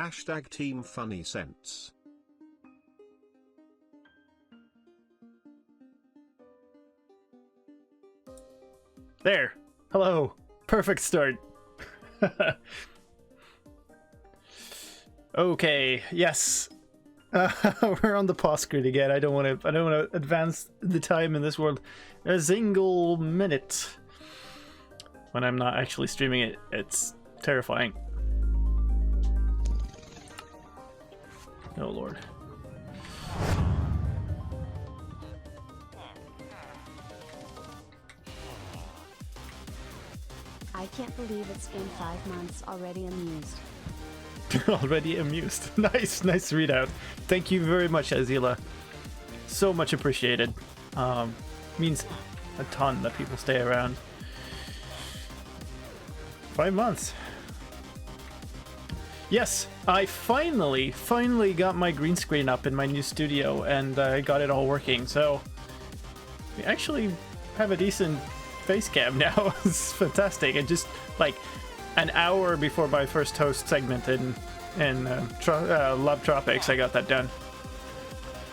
Hashtag Team Funny Sense. There. Hello. Perfect start. Okay. Yes. We're on the pause screen again. I don't want to advance the time in this world a single minute. When I'm not actually streaming it, it's terrifying. Oh Lord. I can't believe it's been 5 months already. Amused. Already amused. Nice readout. Thank you very much, Azila. So much appreciated. Means a ton that people stay around. 5 months. Yes, I finally got my green screen up in my new studio, and I got it all working. So we actually have a decent face cam now. It's fantastic. And just like an hour before my first host segment in Love Tropics, I got that done.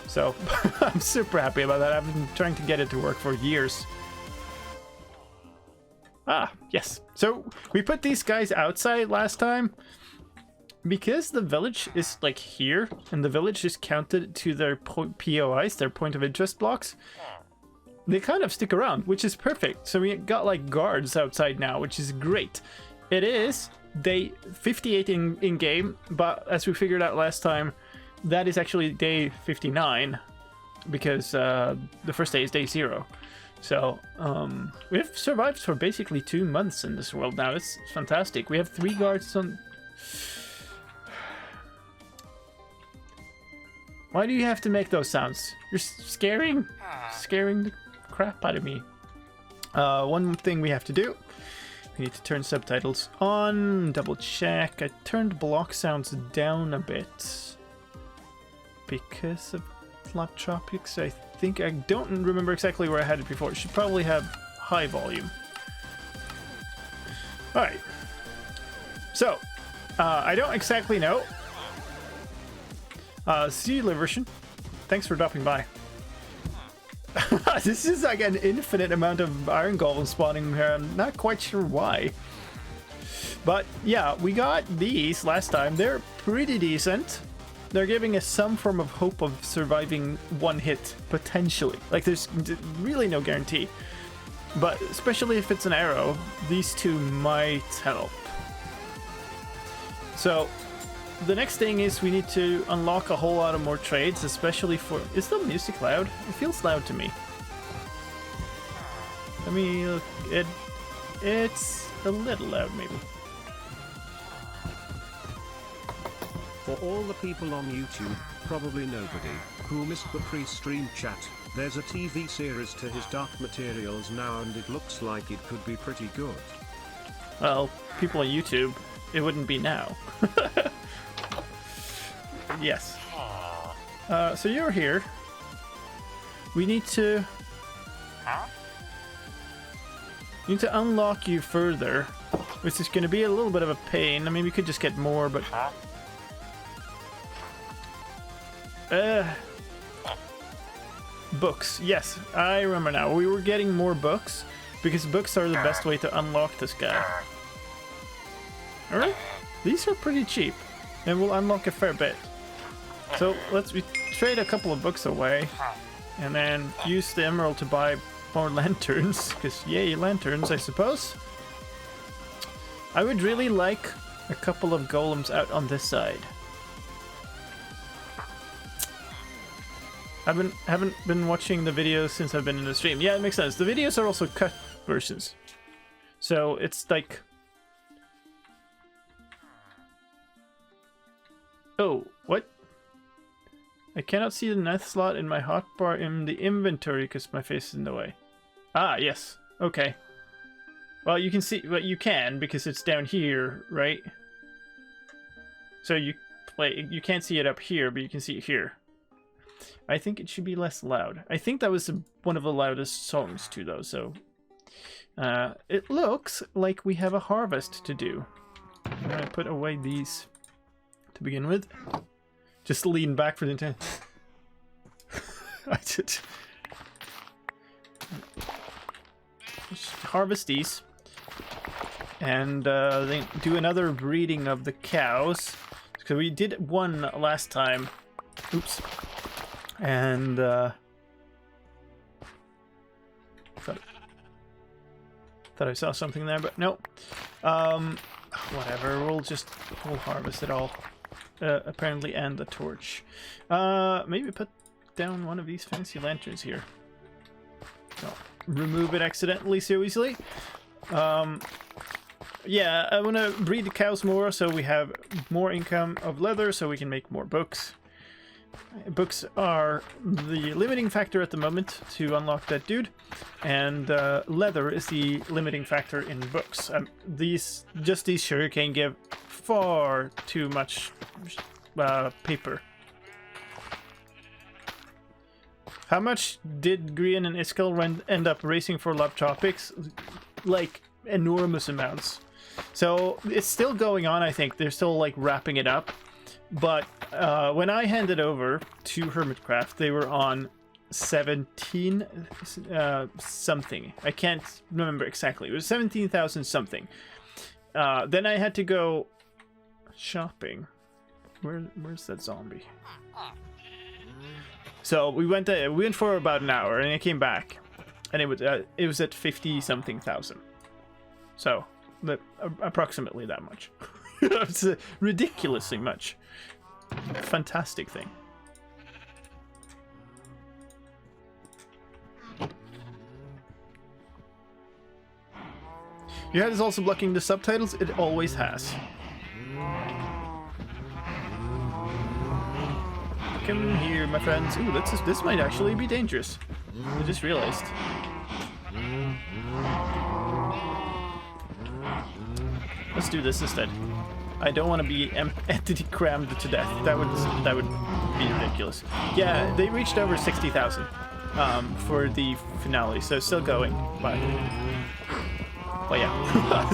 So I'm super happy about that. I've been trying to get it to work for years. Ah, yes. So we put these guys outside last time because the village is like here, and the village is counted to their POIs, their point of interest blocks. They kind of stick around, which is perfect. So we got like guards outside now, which is great. It is day 58 in game, but as we figured out last time, that is actually day 59 because the first day is day 0. So we've survived for basically 2 months in this world now. It's fantastic. We have 3 guards on. Why do you have to make those sounds? You're scaring the crap out of me. One thing we have to do. We need to turn subtitles on. Double check. I turned block sounds down a bit because of Love Tropics. I think I don't remember exactly where I had it before. It should probably have high volume. Alright. So, I don't exactly know. See you, Liversion. Thanks for dropping by. This is like an infinite amount of iron golems spawning here. I'm not quite sure why. But yeah, we got these last time. They're pretty decent. They're giving us some form of hope of surviving one hit, potentially. Like, there's really no guarantee. But especially if it's an arrow, these two might help. So, the next thing is we need to unlock a whole lot of more trades, especially for... Is the music loud? It feels loud to me. Let me look. It's a little loud, maybe. For all the people on YouTube, probably nobody, who missed the pre-stream chat, there's a TV series to his Dark Materials now, and it looks like it could be pretty good. Well, people on YouTube, it wouldn't be now. Yes. So you're here. We need to... unlock you further, which is going to be a little bit of a pain. I mean, we could just get more, but... Books. Yes, I remember now. We were getting more books, because books are the best way to unlock this guy. Alright, these are pretty cheap, and we'll unlock a fair bit. So let's trade a couple of books away, and then use the emerald to buy more lanterns, because yay, lanterns, I suppose. I would really like a couple of golems out on this side. I haven't been watching the videos since I've been in the stream. Yeah, it makes sense. The videos are also cut versions, so it's like... Oh, what? I cannot see the ninth slot in my hotbar in the inventory because my face is in the way. Ah, yes. Okay. Well, you can see, but you can because it's down here, right? So you can't see it up here, but you can see it here. I think it should be less loud. I think that was one of the loudest songs too, though. So it looks like we have a harvest to do. I'm gonna put away these to begin with. Just lean back for the intent. I did. Just harvest these. And then do another breeding of the cows. Because we did one last time. Oops. And thought I saw something there, but no. Whatever, we'll harvest it all. Apparently, and the torch. Maybe put down one of these fancy lanterns here. No, remove it accidentally so easily. Yeah, I want to breed the cows more so we have more income of leather so we can make more books. Books are the limiting factor at the moment to unlock that dude, and leather is the limiting factor in books. These sugarcane give far too much paper. How much did Grian and Iskall end up racing for Love Tropics? Like, enormous amounts. So it's still going on, I think. They're still like wrapping it up. But when I handed over to Hermitcraft, they were on 17 something. I can't remember exactly. It was 17,000 something. Then I had to go shopping. Where's that zombie? So we went for about an hour, and I came back, and it was at 50 something thousand. So approximately that much. It's ridiculously much. Fantastic thing. Your head is also blocking the subtitles. It always has. Come here, my friends. Ooh, this might actually be dangerous. I just realized. Let's do this instead. I don't want to be entity crammed to death. That would be ridiculous. Yeah, they reached over 60,000 for the finale, so still going. But yeah,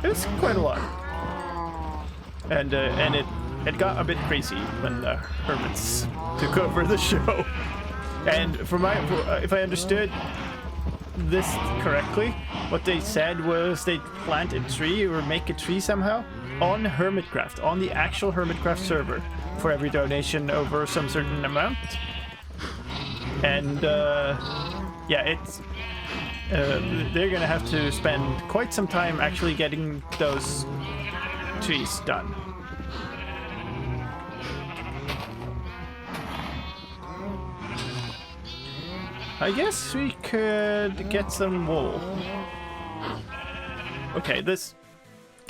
it's quite a lot. And it got a bit crazy when the hermits took over the show. And if I understood this correctly, what they said was they'd plant a tree or make a tree somehow on Hermitcraft, on the actual Hermitcraft server, for every donation over some certain amount. And yeah, it's they're gonna have to spend quite some time actually getting those trees done. I guess we could get some wool. Okay,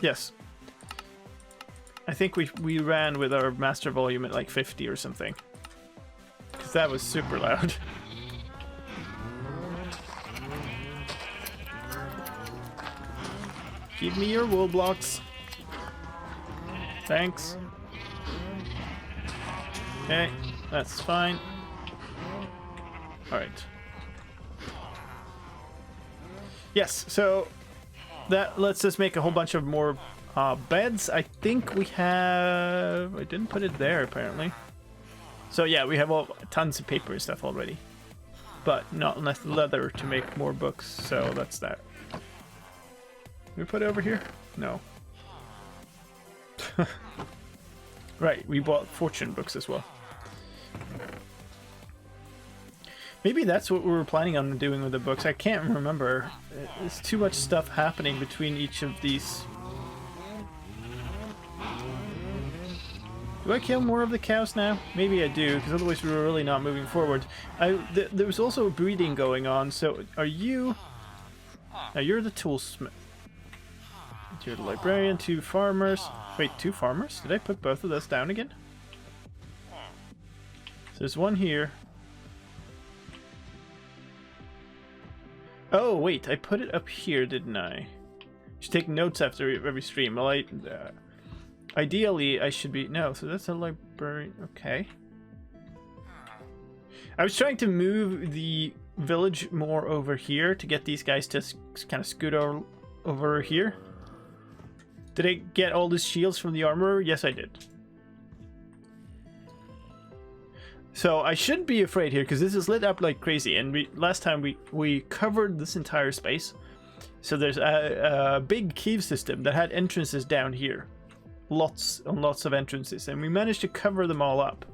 yes. I think we ran with our master volume at like 50 or something. Because that was super loud. Give me your wool blocks. Thanks. Okay, that's fine. Alright. Yes, so that lets us make a whole bunch of more beds. I think we have... I didn't put it there, apparently. So yeah, we have tons of paper and stuff already. But not enough leather to make more books, so that's that. We put it over here? No. Right, we bought fortune books as well. Maybe that's what we were planning on doing with the books. I can't remember. There's too much stuff happening between each of these. Do I kill more of the cows now? Maybe I do, because otherwise we were really not moving forward. There was also breeding going on, so are you... Now you're the toolsmith. You're the librarian, 2 farmers. Wait, 2 farmers? Did I put both of those down again? So there's one here. Oh, wait, I put it up here, didn't I? Should take notes after every stream. Well, ideally, I should be... No, so that's a library. Okay. I was trying to move the village more over here to get these guys to kind of scoot over here. Did I get all the shields from the armorer? Yes, I did. So I shouldn't be afraid here because this is lit up like crazy. And last time we covered this entire space. So there's a big cave system that had entrances down here. Lots and lots of entrances. And we managed to cover them all up.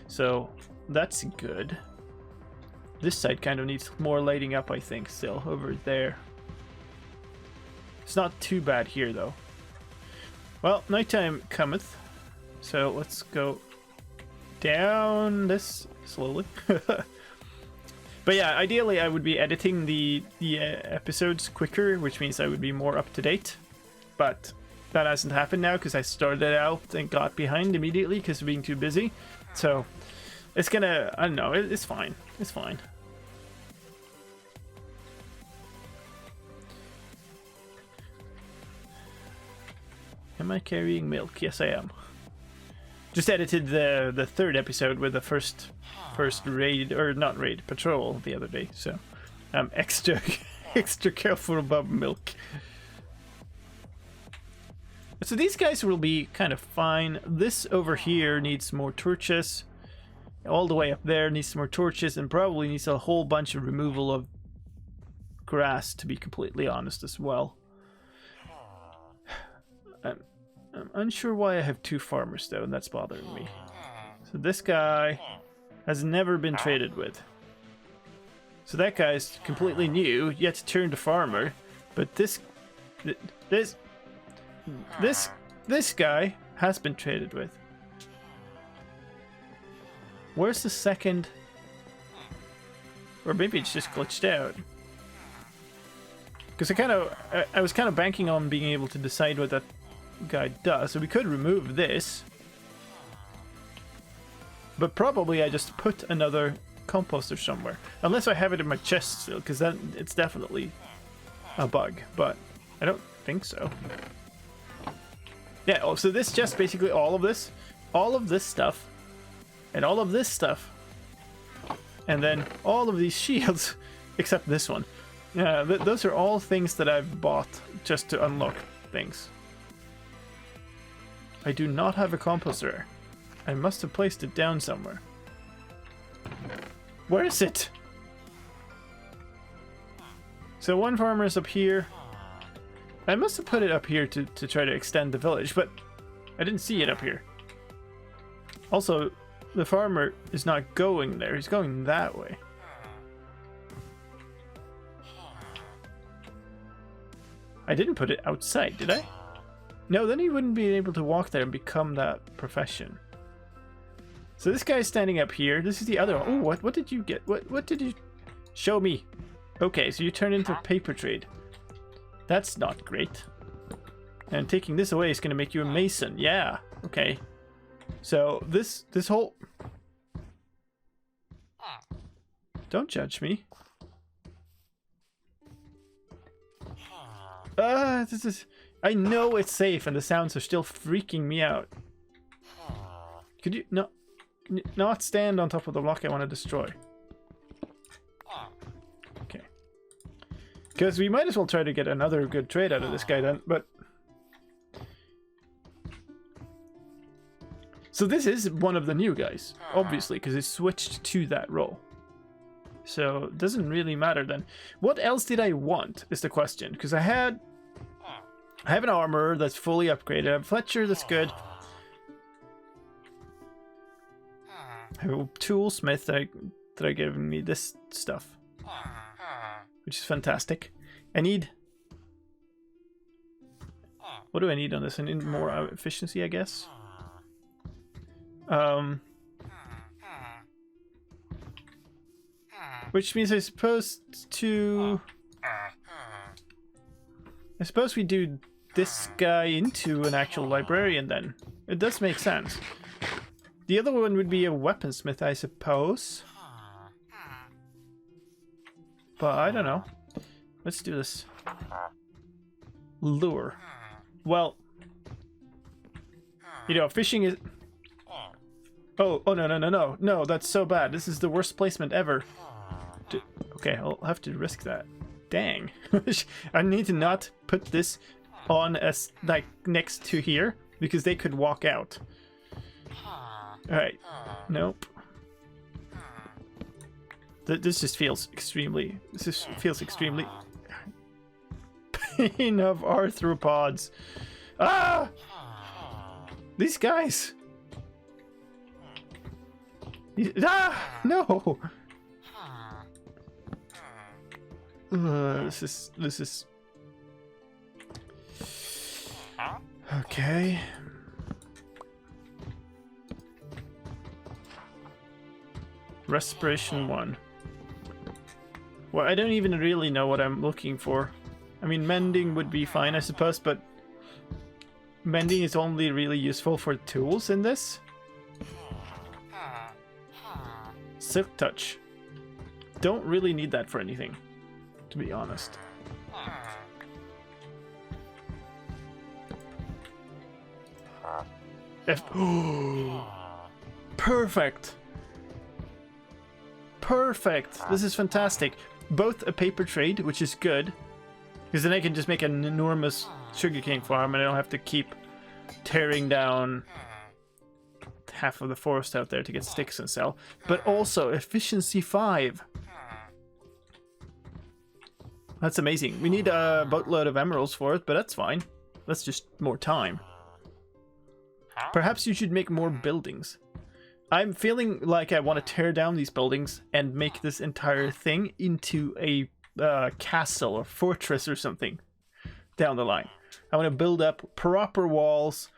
So that's good. This side kind of needs more lighting up, I think, still over there. It's not too bad here, though. Well, nighttime cometh. So let's go down this slowly. But yeah, ideally I would be editing the episodes quicker, which means I would be more up to date. But that hasn't happened now because I started out and got behind immediately because of being too busy. So it's gonna, I don't know, it's fine. It's fine. Am I carrying milk? Yes, I am. Just edited the third episode with the first raid, or not raid, patrol the other day, so I'm extra careful about milk. So these guys will be kind of fine. This over here needs more torches. All the way up there needs more torches, and probably needs a whole bunch of removal of grass, to be completely honest, as well. I'm unsure why I have 2 farmers though, and that's bothering me. So this guy has never been traded with. So that guy's completely new, yet turned a farmer. But this guy has been traded with. Where's the second? Or maybe it's just glitched out. Because I was kind of banking on being able to decide what that guy does, so we could remove this, but probably I just put another composter somewhere, unless I have it in my chest still, because then it's definitely a bug, but I don't think so. Yeah, oh, so this just basically all of this stuff, and all of this stuff, and then all of these shields except this one. Yeah, those are all things that I've bought just to unlock things. I do not have a composter. I must have placed it down somewhere. Where is it? So one farmer is up here. I must have put it up here to try to extend the village, but I didn't see it up here. Also, the farmer is not going there. He's going that way. I didn't put it outside, did I? No, then he wouldn't be able to walk there and become that profession. So this guy's standing up here. This is the other one. Oh, what did you get? What did you show me? Okay, so you turn into a paper trade. That's not great. And taking this away is going to make you a mason. Yeah. Okay. So this whole, don't judge me. This is, I know it's safe and the sounds are still freaking me out. Could you not stand on top of the block I want to destroy? Okay. Because we might as well try to get another good trade out of this guy then, but... So this is one of the new guys, obviously, because it switched to that role. So it doesn't really matter then. What else did I want is the question, because I have an armor that's fully upgraded. I have Fletcher that's good. I have a toolsmith that are giving me this stuff, which is fantastic. I need... What do I need on this? I need more efficiency, I guess. Which means I suppose we do this guy into an actual librarian then. It does make sense. The other one would be a weaponsmith, I suppose. But I don't know. Let's do this. Lure. Well, you know, fishing is... Oh, no. No, that's so bad. This is the worst placement ever. Okay, I'll have to risk that. Dang. I need to not put this on as, like, next to here, because they could walk out. Alright. Nope. This just feels extremely... This just feels extremely... Pain of arthropods. Ah! These guys! Ah! No! This is... Okay. Respiration 1. Well, I don't even really know what I'm looking for. I mean, mending would be fine, I suppose, but mending is only really useful for tools in this. Silk touch. Don't really need that for anything, to be honest. Perfect. Perfect. This is fantastic. Both a paper trade, which is good, because then I can just make an enormous sugarcane farm and I don't have to keep tearing down half of the forest out there to get sticks and sell. But also efficiency 5. That's amazing. We need a boatload of emeralds for it, but that's fine. That's just more time. Perhaps you should make more buildings. I'm feeling like I want to tear down these buildings and make this entire thing into a castle or fortress or something down the line. I want to build up proper walls,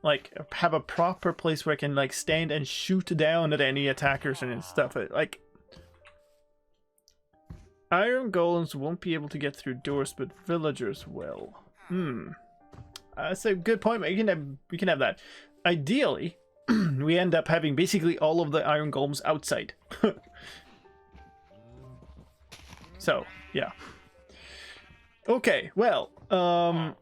like have a proper place where I can like stand and shoot down at any attackers and stuff. Like, iron golems won't be able to get through doors, but villagers will. That's a good point. We can have that. Ideally, we end up having basically all of the iron golems outside. So, yeah. Okay, well,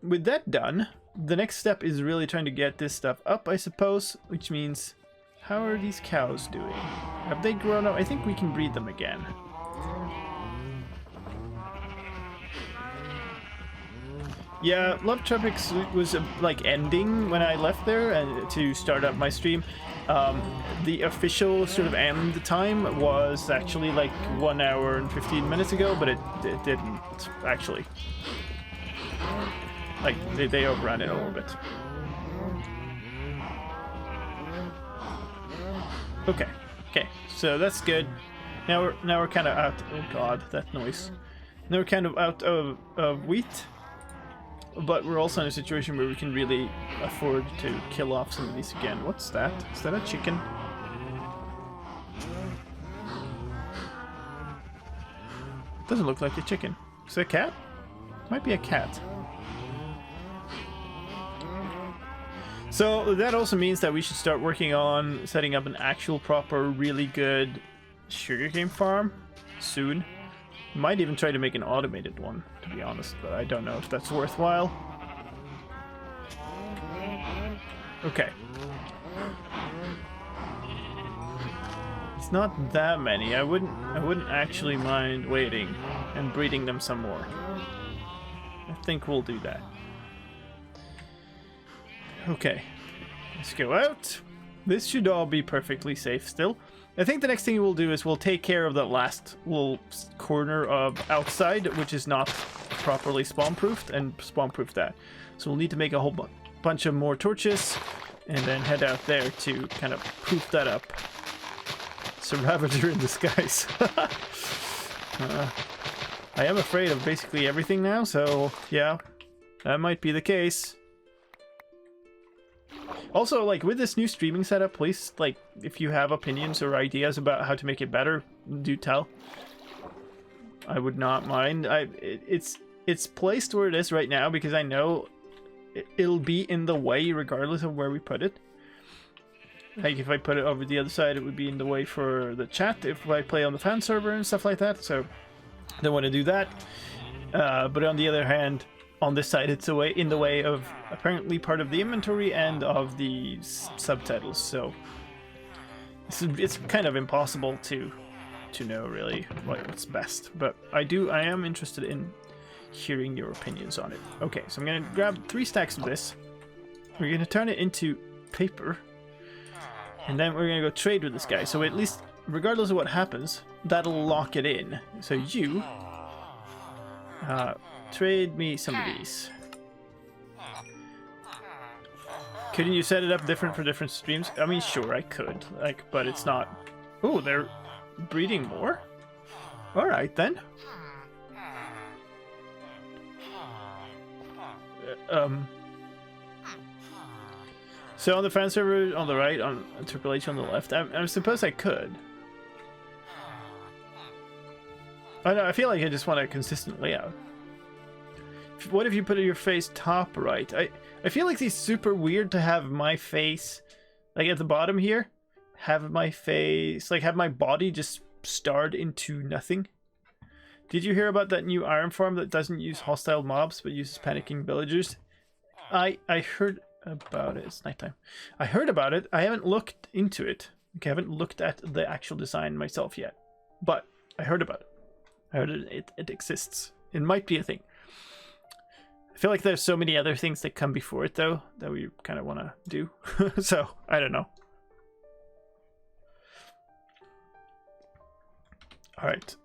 with that done, the next step is really trying to get this stuff up, I suppose, which means, how are these cows doing? Have they grown up? I think we can breed them again. Yeah, Love Tropics was like ending when I left there and to start up my stream. The official sort of end time was actually like 1 hour and 15 minutes ago, but it didn't actually. Like they overran it a little bit. Okay, so that's good. Now we're kind of out. Oh god, that noise. Now we're kind of out of wheat. But we're also in a situation where we can really afford to kill off some of these again. What's that? Is that a chicken? Doesn't look like a chicken. Is it a cat? Might be a cat. So that also means that we should start working on setting up an actual proper, really good sugarcane farm soon. Might even try to make an automated one, to be honest, but I don't know if that's worthwhile. Okay. It's not that many. I wouldn't actually mind waiting and breeding them some more. I think we'll do that. Okay. Let's go out. This should all be perfectly safe still. I think the next thing we'll do is we'll take care of the last little corner of outside, which is not properly spawn-proofed, and spawn-proof that. So we'll need to make a whole bunch of more torches, and then head out there to kind of proof that up. It's a Ravager in disguise. I am afraid of basically everything now, so yeah, that might be the case. Also, like, with this new streaming setup, please, like, if you have opinions or ideas about how to make it better, do tell. I would not mind. It's placed where it is right now because I know it'll be in the way regardless of where we put it. Like, if I put it over the other side, it would be in the way for the chat if I play on the fan server and stuff like that, so I don't want to do that. But on the other hand, on this side, it's in the way of apparently part of the inventory and of the subtitles, so it's kind of impossible to know really what's best. But I am interested in hearing your opinions on it. Okay, so I'm gonna grab 3 stacks of this. We're gonna turn it into paper, and then we're gonna go trade with this guy. So at least regardless of what happens, that'll lock it in. So you trade me some of these. Couldn't you set it up different for different streams? I mean, sure, I could, like, but it's not. Oh, they're breeding more? All right then. So on the fan server on the right, on Triple H on the left, I suppose I could. I know, I feel like I just want a consistent layout. What if you put your face top right? I feel like it's super weird to have my face, like at the bottom here, have my face, like have my body just starred into nothing. Did you hear about that new iron farm that doesn't use hostile mobs but uses panicking villagers? I heard about it. It's nighttime. I heard about it. I haven't looked into it. Okay, I haven't looked at the actual design myself yet. But I heard about it. I heard it exists. It might be a thing. I feel like there's so many other things that come before it, though, that we kind of want to do. So, I don't know. Alright.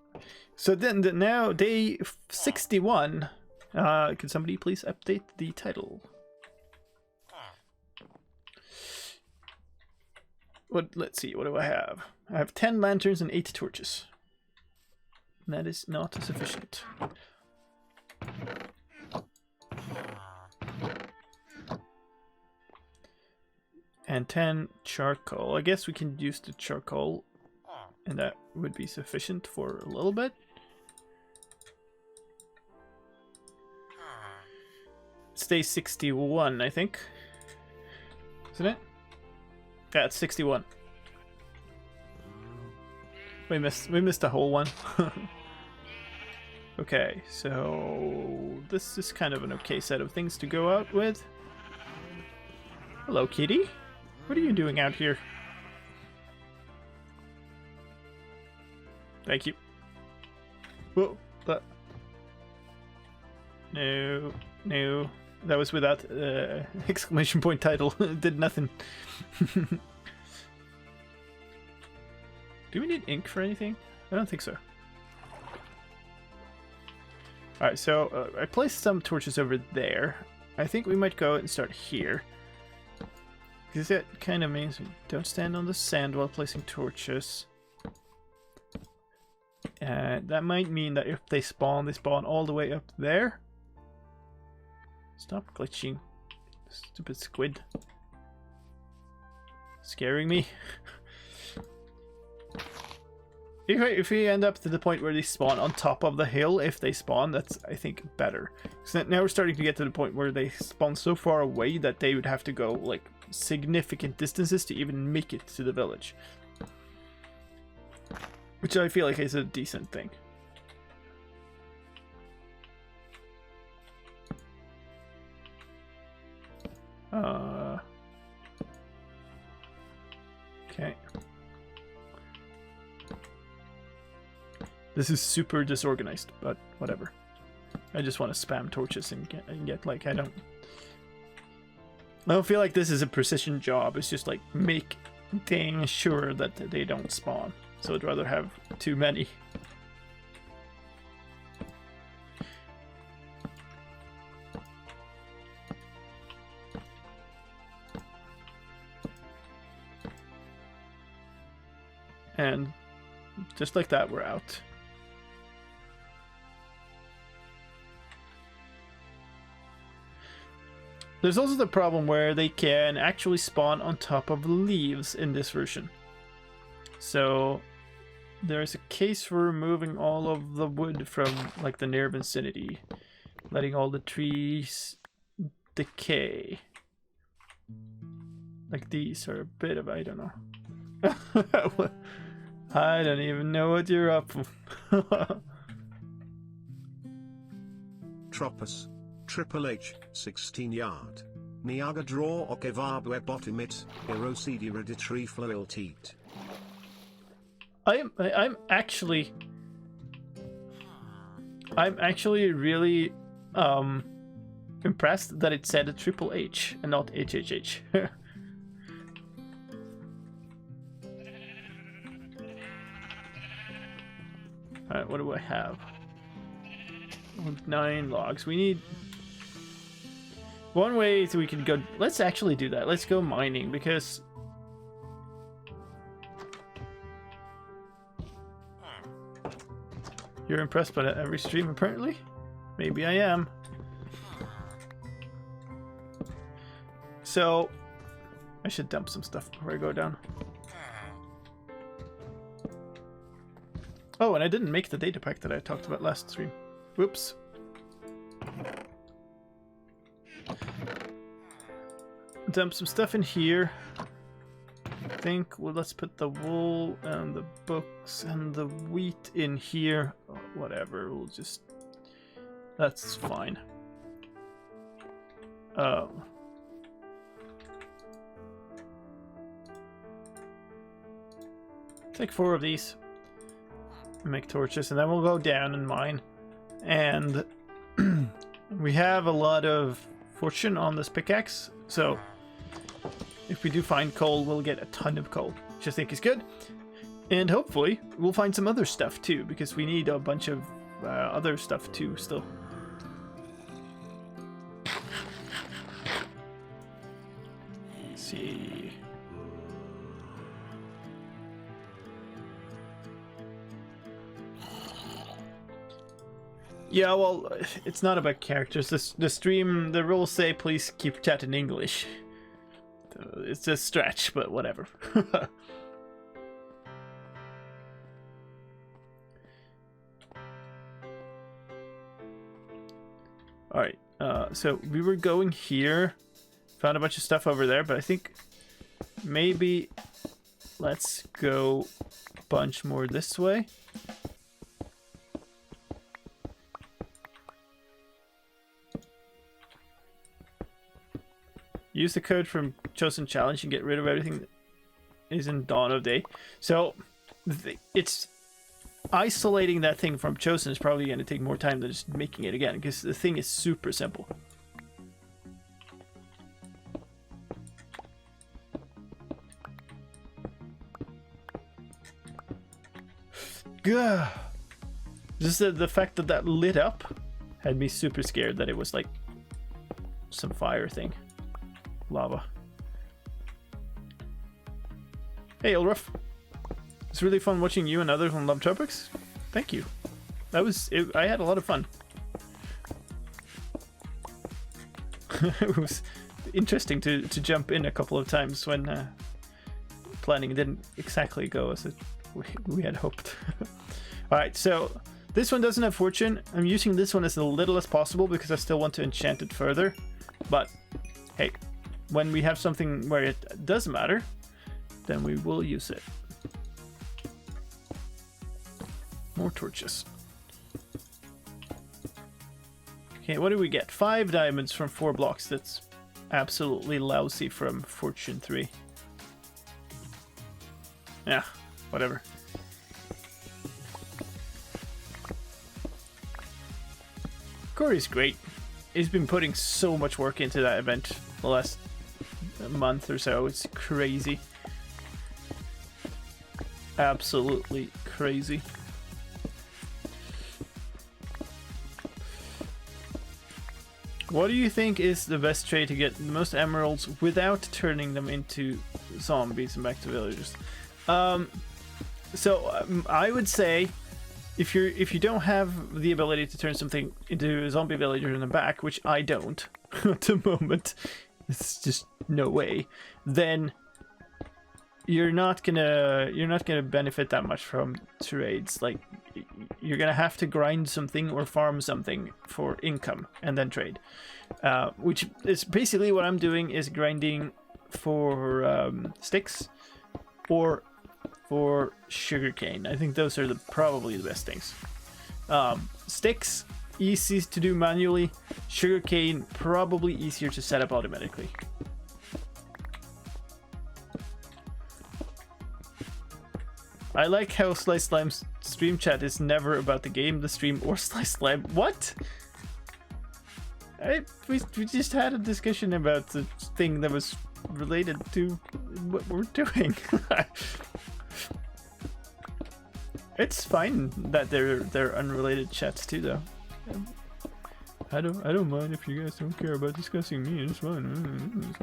So then, now, day 61. Could somebody please update the title? Let's see, what do I have? I have 10 lanterns and 8 torches. That is not sufficient. And 10 charcoal. I guess we can use the charcoal, and that would be sufficient for a little bit. It's day 61, I think. Isn't it? Yeah, it's 61. We missed a whole one. Okay, so this is kind of an okay set of things to go out with. Hello, kitty. What are you doing out here? Thank you. Whoa, that. No, no. That was without exclamation point title. It did nothing. Do we need ink for anything? I don't think so. Alright, so I placed some torches over there. I think we might go and start here. Because that kind of means we don't stand on the sand while placing torches. That might mean that if they spawn all the way up there. Stop glitching. Stupid squid. Scaring me. If we end up to the point where they spawn on top of the hill, if they spawn, that's, I think, better. So now we're starting to get to the point where they spawn so far away that they would have to go, like, significant distances to even make it to the village. Which I feel like is a decent thing. Okay. This is super disorganized, but whatever. I just want to spam torches and get like I don't feel like this is a precision job. It's just like make dang sure that they don't spawn. So I'd rather have too many. And just like that, we're out. There's also the problem where they can actually spawn on top of leaves in this version. So there's a case for removing all of the wood from like the near vicinity, letting all the trees decay. Like these are a bit of, I don't know. I don't even know what you're up for. Tropus. Triple H, 16 yard. Niaga draw o kevabwe bottomit, erosidi reditri floilteat. I'm actually really impressed that it said a Triple H and not HHH. what do I have? 9 logs. We need... One way is we can go... Let's actually do that. Let's go mining, because... You're impressed by every stream, apparently? Maybe I am. So... I should dump some stuff before I go down. Oh, and I didn't make the data pack that I talked about last stream. Whoops. Dump some stuff in here. I think, well, let's put the wool and the books and the wheat in here. Oh, whatever, we'll just... That's fine. Take 4 of these. Make torches, and then we'll go down and mine. And we have a lot of fortune on this pickaxe, so if we do find coal, we'll get a ton of coal, which I think is good. And hopefully we'll find some other stuff too, because we need a bunch of other stuff too still. Let's see. Yeah, well, it's not about characters. The stream, the rules say please keep chat in English. It's a stretch, but whatever. Alright, so we were going here. Found a bunch of stuff over there, but I think maybe let's go a bunch more this way. Use the code from Chosen Challenge and get rid of everything that is in Dawn of Day. So, it's isolating that thing from Chosen is probably going to take more time than just making it again, because the thing is super simple. Gah. Just the fact that that lit up had me super scared that it was like some fire thing. Lava. Hey Ulruf, it's really fun watching you and others on Love Tropics. Thank you. That was it, I had a lot of fun. It was interesting to jump in a couple of times when planning didn't exactly go as we had hoped. All right, so this one doesn't have fortune. I'm using this one as little as possible because I still want to enchant it further. But hey, when we have something where it does matter, then we will use it. More torches. Okay, what do we get? 5 diamonds from 4 blocks. That's absolutely lousy from Fortune 3. Yeah, whatever. Corey's great. He's been putting so much work into that event the last month or so. It's crazy. Absolutely crazy. What do you think is the best trade to get the most emeralds without turning them into zombies and back to villagers? I would say if you don't have the ability to turn something into a zombie villager in the back, which I don't at the moment, it's just no way, then you're not gonna benefit that much from trades. Like, you're gonna have to grind something or farm something for income and then trade, which is basically what I'm doing, is grinding for sticks or for sugarcane. I think those are probably the best things. Sticks, easy to do manually. Sugarcane, probably easier to set up automatically. I like how slicedlime's stream chat is never about the game, the stream, or slicedlime. What? We just had a discussion about the thing that was related to what we're doing. It's fine that they're unrelated chats too, though. I don't mind if you guys don't care about discussing me. It's fine.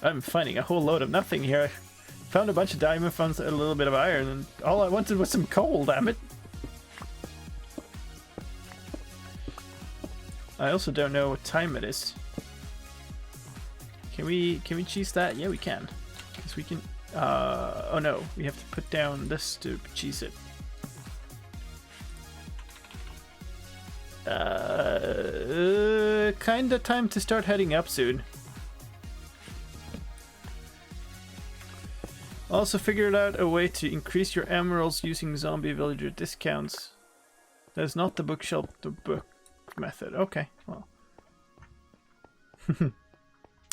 I'm finding a whole load of nothing here. I found a bunch of diamond, found a little bit of iron, and all I wanted was some coal. Damn it! I also don't know what time it is. Can we cheese that? Yeah, we can. Because we can. Oh no, we have to put down this to cheese it. Kinda time to start heading up soon. Also figured out a way to increase your emeralds using zombie villager discounts. That's not the bookshelf, the book method. Okay, well.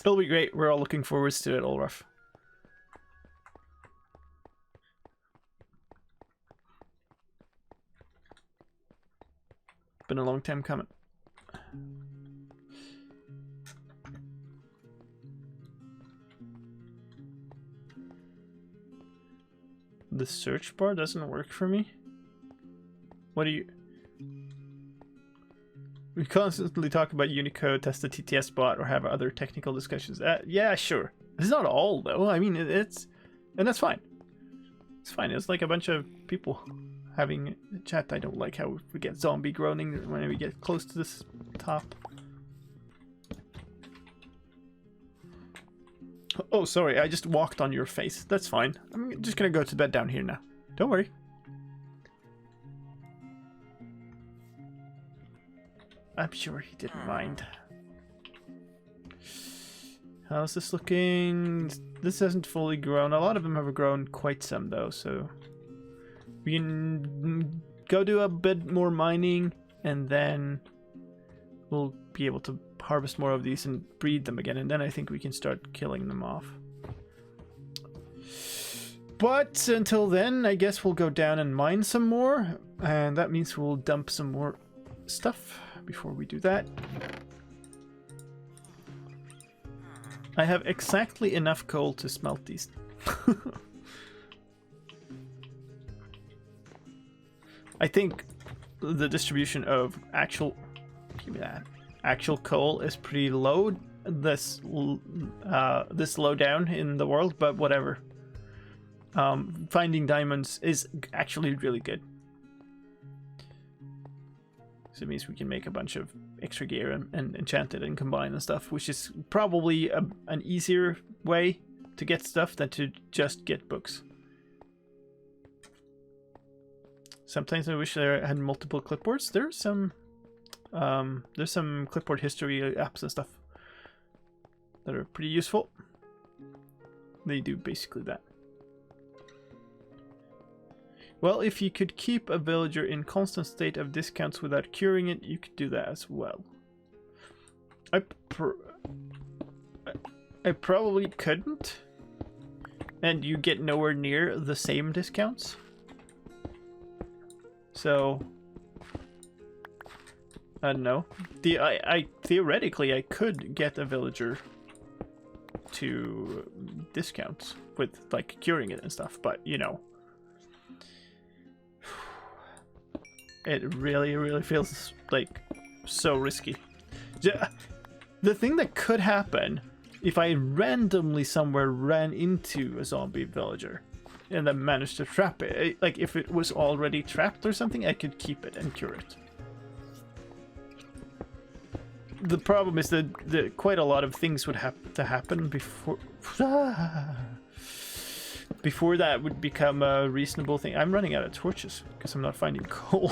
It'll be great. We're all looking forward to it, Olraf. Been a long time coming. The search bar doesn't work for me. What do you... We constantly talk about Unicode, test the TTS bot, or have other technical discussions. Yeah, sure. It's not all, though. I mean, it's... And that's fine. It's fine. It's like a bunch of people having a chat. I don't like how we get zombie groaning when we get close to this top. Oh, sorry. I just walked on your face. That's fine. I'm just gonna go to bed down here now. Don't worry. I'm sure he didn't mind. How's this looking? This hasn't fully grown. A lot of them have grown quite some though, so we can go do a bit more mining and then we'll be able to harvest more of these and breed them again, and then I think we can start killing them off. But until then, I guess we'll go down and mine some more, and that means we'll dump some more stuff before we do that. I have exactly enough coal to smelt these. I think the distribution of actual... Give me that. Actual coal is pretty low this low down in the world, but whatever. Finding diamonds is actually really good. So it means we can make a bunch of extra gear and enchant it and combine and stuff, which is probably an easier way to get stuff than to just get books. Sometimes I wish I had multiple clipboards. There's some clipboard history apps and stuff that are pretty useful. They do basically that. Well, if you could keep a villager in constant state of discounts without curing it, you could do that as well. I probably couldn't, and you get nowhere near the same discounts. So I don't know. Theoretically, I could get a villager to discounts with like curing it and stuff, but you know, it really feels like so risky. The thing that could happen if I randomly somewhere ran into a zombie villager and then managed to trap it, like if it was already trapped or something, I could keep it and cure it. The problem is that quite a lot of things would have to happen before that would become a reasonable thing. I'm running out of torches because I'm not finding coal.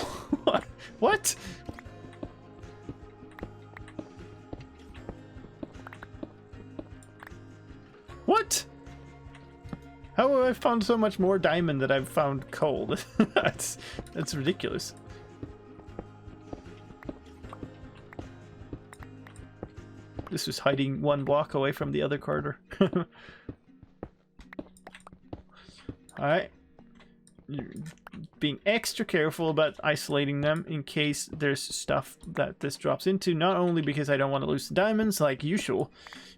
What? What? How have I found so much more diamond that I've found coal? That's ridiculous. This was hiding one block away from the other corridor. Alright. Being extra careful about isolating them in case there's stuff that this drops into. Not only because I don't want to lose the diamonds like usual,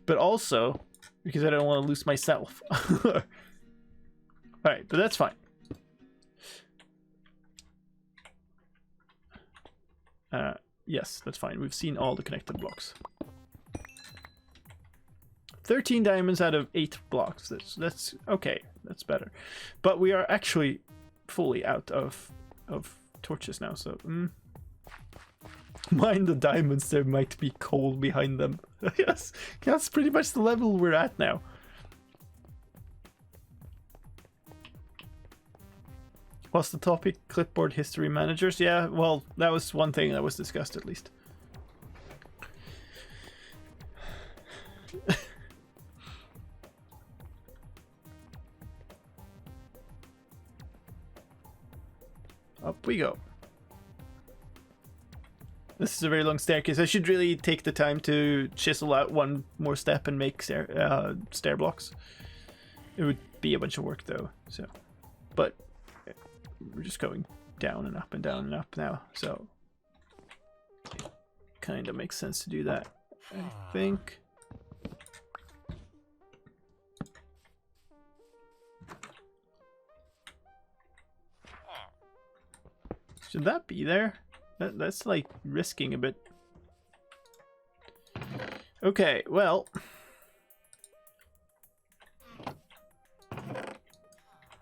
but also because I don't want to lose myself. Alright, but that's fine. Yes, that's fine. We've seen all the connected blocks. 13 diamonds out of 8 blocks. That's okay. That's better. But we are actually fully out of torches now, so... Mind the diamonds, there might be coal behind them. Yes, that's pretty much the level we're at now. What's the topic? Clipboard history managers? Yeah, well, that was one thing that was discussed at least. Up we go. This is a very long staircase. I should really take the time to chisel out one more step and make stair blocks. It would be a bunch of work though, so. But we're just going down and up and down and up now, so it kind of makes sense to do that, I think. Should that be there? That's like risking a bit. Okay, well.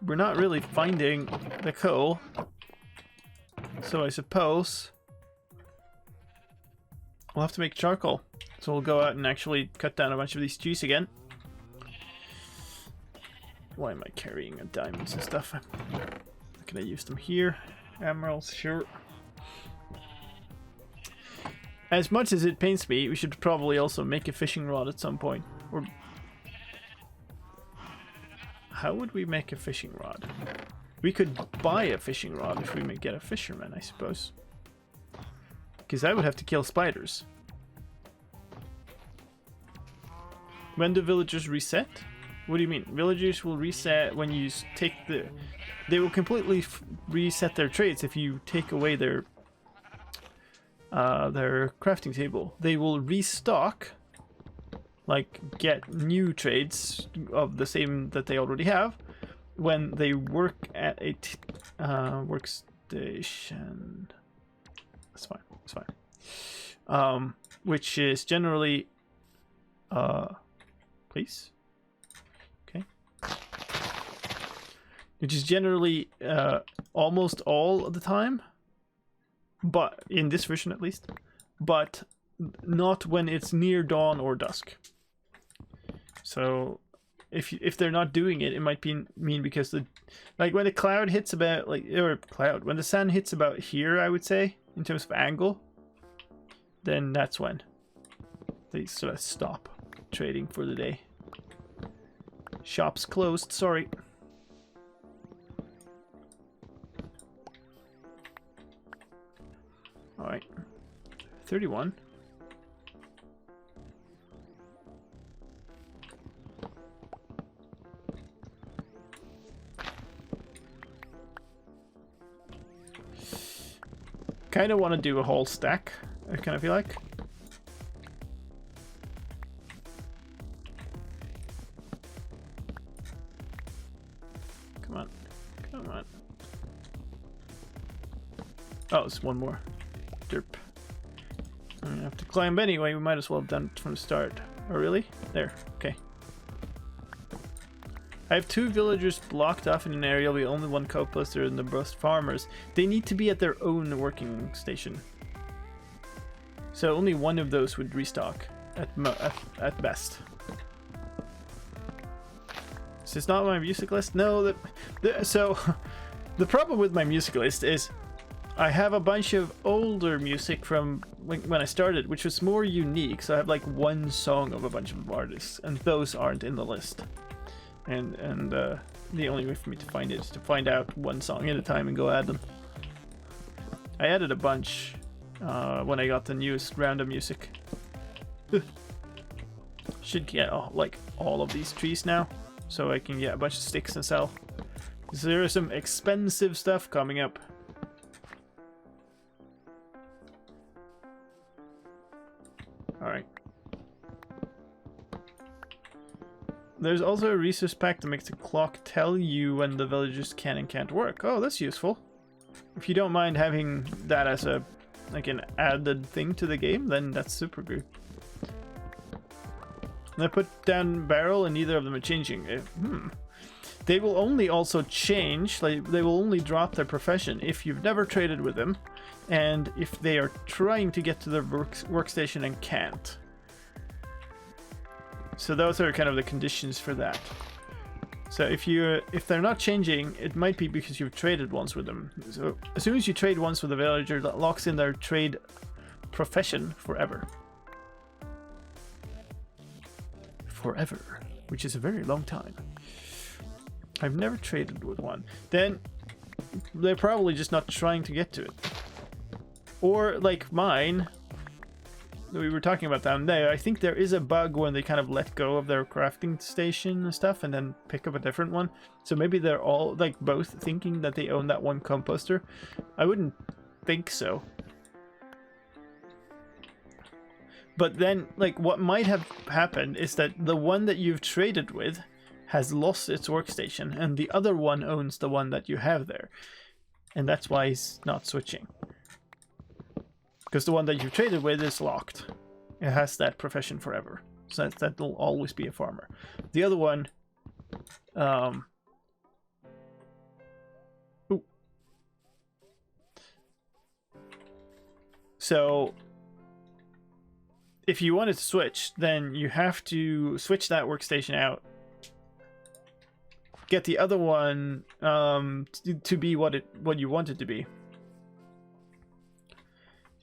We're not really finding the coal. So I suppose we'll have to make charcoal. So we'll go out and actually cut down a bunch of these trees again. Why am I carrying diamonds and stuff? Can I use them here? Emeralds, sure. As much as it pains me, we should probably also make a fishing rod at some point. Or how would we make a fishing rod? We could buy a fishing rod if we may get a fisherman, I suppose. Because I would have to kill spiders. When do villagers reset? What do you mean? Villagers will reset when you take the... They will completely reset their trades if you take away their crafting table. They will restock, like get new trades of the same that they already have, when they work at a workstation. That's fine. That's fine. Which is generally, please. Okay. Which is generally almost all of the time, but in this version at least, but not when it's near dawn or dusk. So if they're not doing it, it might mean because like when the cloud hits about when the sun hits about here, I would say, in terms of angle, then that's when they sort of stop trading for the day. Shop's closed, sorry. Alright. 31. Kind of want to do a whole stack, I kind of feel like. Come on. Come on. Oh, it's one more. Derp. I'm gonna have to climb anyway. We might as well have done it from the start. Oh, really? There. Okay. I have 2 villagers blocked off in an area with only 1 co-poster and the best farmers. They need to be at their own working station. So only one of those would restock at best. Is this not my music list? No. So the problem with my music list is I have a bunch of older music from when I started, which was more unique. So I have like 1 song of a bunch of artists, and those aren't in the list. And the only way for me to find it is to find out 1 song at a time and go add them. I added a bunch when I got the newest random music. Should get like all of these trees now, so I can get a bunch of sticks and sell. Because there is some expensive stuff coming up. Alright. There's also a resource pack that makes the clock tell you when the villagers can and can't work. Oh, that's useful. If you don't mind having that as a like an added thing to the game, then that's super good. And I put down barrel and neither of them are changing. They will only also change, like they will only drop their profession if you've never traded with them and if they are trying to get to their workstation and can't. So those are kind of the conditions for that. So if they're not changing, it might be because you've traded once with them. So as soon as you trade once with a villager, that locks in their trade profession forever. Forever, which is a very long time. I've never traded with one. Then they're probably just not trying to get to it. Or like mine, we were talking about down there, I think there is a bug when they kind of let go of their crafting station and stuff and then pick up a different one. So maybe they're all like both thinking that they own that one composter. I wouldn't think so. But then, like, what might have happened is that the one that you've traded with has lost its workstation, and the other one owns the one that you have there. And that's why he's not switching. Because the one that you've traded with is locked. It has that profession forever. So that'll always be a farmer. The other one... Ooh. So... if you wanted to switch, then you have to switch that workstation out. Get the other one to be what you want it to be.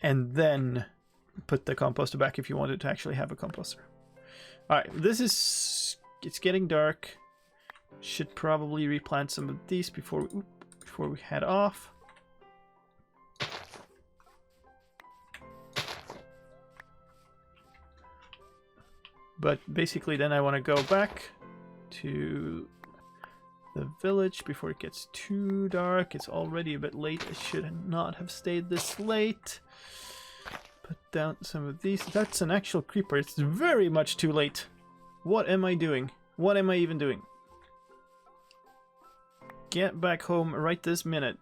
And then put the composter back if you wanted to actually have a composter. Alright, it's getting dark. Should probably replant some of these before we head off. But basically then I want to go back to the village before it gets too dark. It's already a bit late. I should not have stayed this late. Put down some of these. That's an actual creeper. It's very much too late. What am I doing? What am I even doing? Get back home right this minute.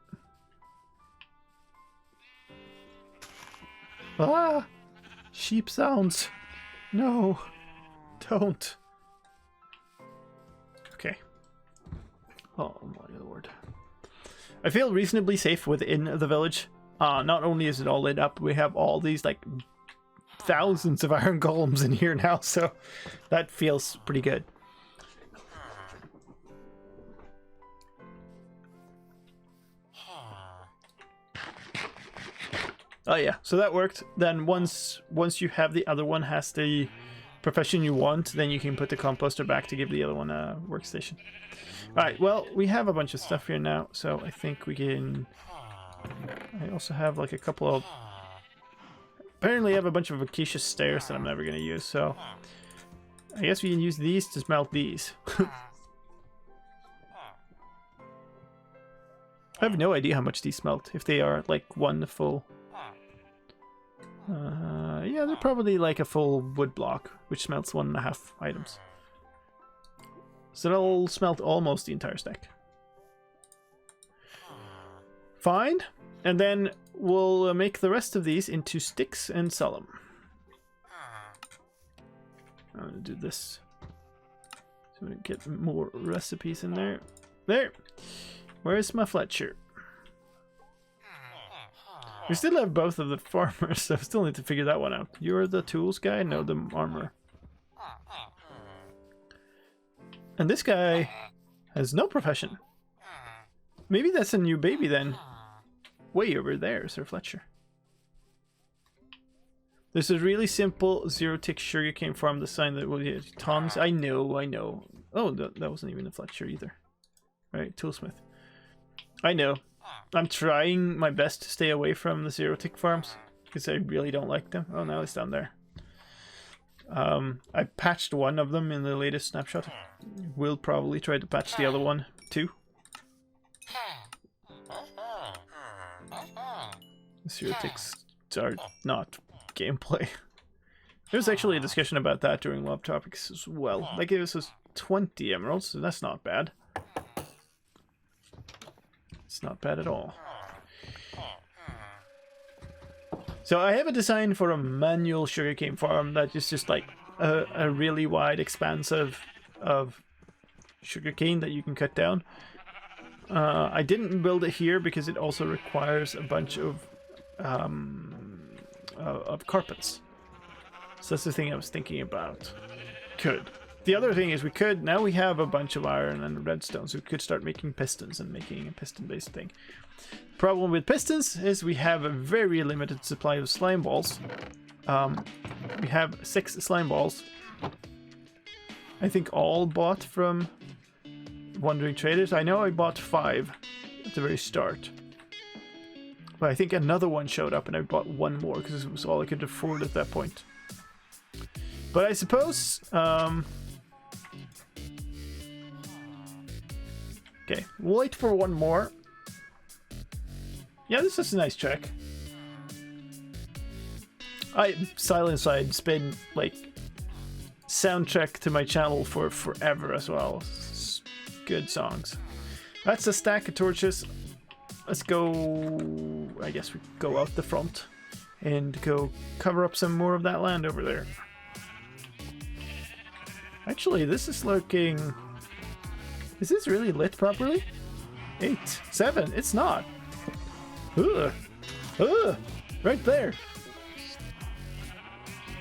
Ah! Sheep sounds. No. Don't. Okay. Oh my lord. I feel reasonably safe within the village. Not only is it all lit up, we have all these like thousands of iron golems in here now, so that feels pretty good. Oh yeah, so that worked. Then once you have the other one has the profession you want, then you can put the composter back to give the other one a workstation. Alright, well, we have a bunch of stuff here now, so I think we can... I also have like a couple of... Apparently I have a bunch of acacia stairs that I'm never going to use, so... I guess we can use these to smelt these. I have no idea how much these smelt, if they are like one full... yeah, they're probably like a full wood block, which smelts 1.5 items. So that'll smelt almost the entire stack. Fine. And then we'll make the rest of these into sticks and sell them. I'm gonna do this. So we get more recipes in there. There! Where's my Fletcher? We still have both of the farmers, so I still need to figure that one out. You're the tools guy? No, the armor. And this guy has no profession. Maybe that's a new baby then. Way over there, Sir Fletcher. There's a really simple zero-tick sugarcane farm design that will get tons. I know. Oh, that wasn't even a Fletcher either. Right, toolsmith. I know. I'm trying my best to stay away from the zero-tick farms because I really don't like them. Oh, now it's down there. I patched one of them in the latest snapshot. We'll probably try to patch the other one too. Zero-ticks are not gameplay. There was actually a discussion about that during Love Topics as well. Like, it was 20 emeralds, so that's not bad. It's not bad at all. So I have a design for a manual sugarcane farm that is just like a really wide expanse of sugarcane that you can cut down. I didn't build it here because it also requires a bunch of carpets. So that's the thing I was thinking about. The other thing is now we have a bunch of iron and redstone, so we could start making pistons and making a piston-based thing. Problem with pistons is we have a very limited supply of slime balls. We have 6 slime balls. I think all bought from Wandering Traders. I know I bought 5 at the very start. But I think another one showed up and I bought 1 more because it was all I could afford at that point. But I suppose... okay, we'll wait for 1 more. Yeah, this is a nice track. Silent Side's been like soundtrack to my channel for forever as well. Good songs. That's a stack of torches. Let's go. I guess we go out the front and go cover up some more of that land over there. Actually, this is looking. Is this really lit properly? 8, 7. It's not. Ugh. Ugh. Right there.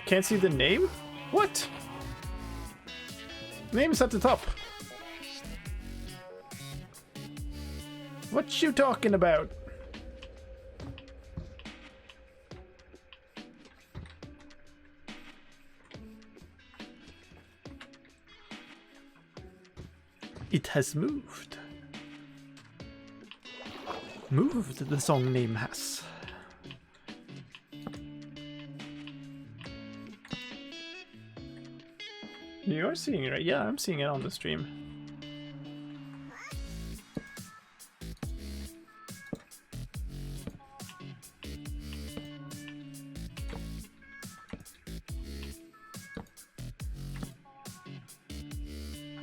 Can't see the name? What? Name's at the top. What you talking about? It has moved. Moved, the song name has. You are seeing it, right? Yeah, I'm seeing it on the stream.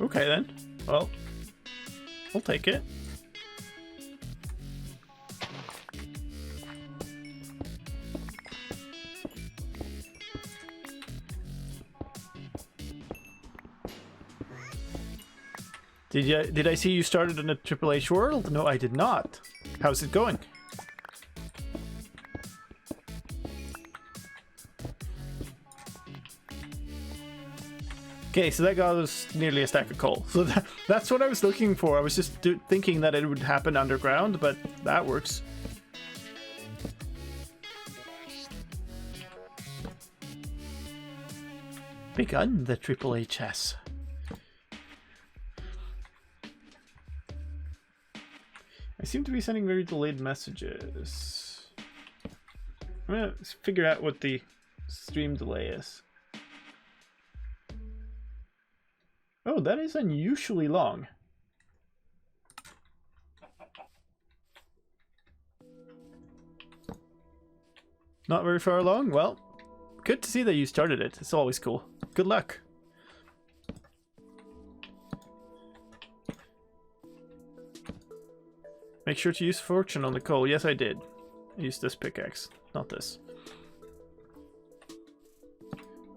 Okay then. Well, I'll take it. Did I see you started in a Triple H world? No, I did not. How's it going? Okay, so that got us nearly a stack of coal. So that's what I was looking for. I was just thinking that it would happen underground, but that works. Begun the Triple HS. I seem to be sending very delayed messages. I'm gonna figure out what the stream delay is. Oh, that is unusually long. Not very far along? Well, good to see that you started it. It's always cool. Good luck. Make sure to use fortune on the coal. Yes, I did. I used this pickaxe, not this.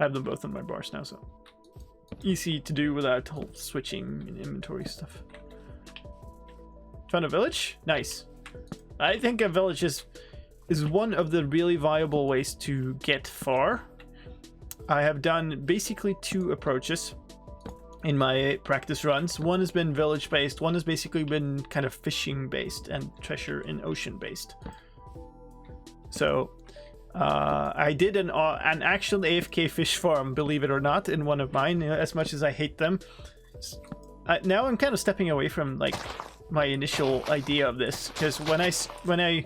I have them both on my bars now, so easy to do without whole switching and inventory stuff. Found a village? Nice. I think a village is one of the really viable ways to get far. I have done basically 2 approaches in my practice runs. One has been village based, one has basically been kind of fishing based and treasure in ocean based. So I did an actual AFK fish farm, believe it or not, in one of mine, as much as I hate them. Now I'm kind of stepping away from like my initial idea of this, because when I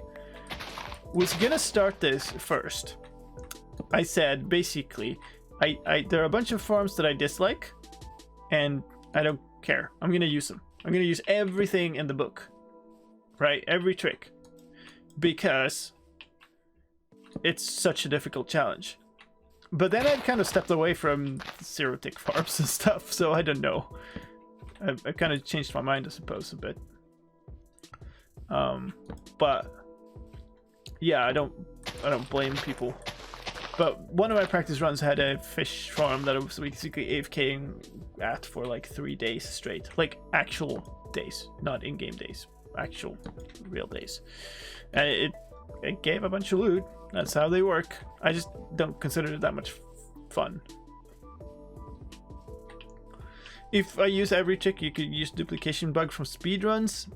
was gonna start this first, I said basically there are a bunch of farms that I dislike and I don't care. I'm gonna use them. I'm gonna use everything in the book, right? Every trick, because it's such a difficult challenge. But then I've kind of stepped away from zero tick farms and stuff, so I don't know. I've kind of changed my mind, I suppose, a bit. But yeah, I don't blame people. But one of my practice runs had a fish farm that I was basically AFKing at for like 3 days straight. Like actual days, not in-game days. Actual real days. And it gave a bunch of loot. That's how they work. I just don't consider it that much fun. If I use every trick, you could use duplication bug from speedruns.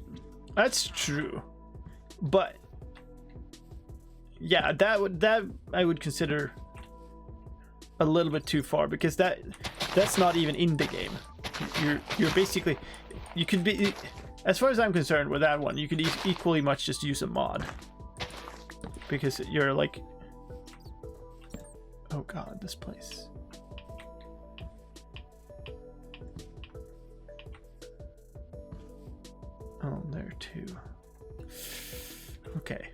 That's true. But yeah, that I would consider a little bit too far, because that's not even in the game. You're basically, you could be, as far as I'm concerned with that one, you could equally much just use a mod, because you're like, oh god, this place. Oh, there too. Okay.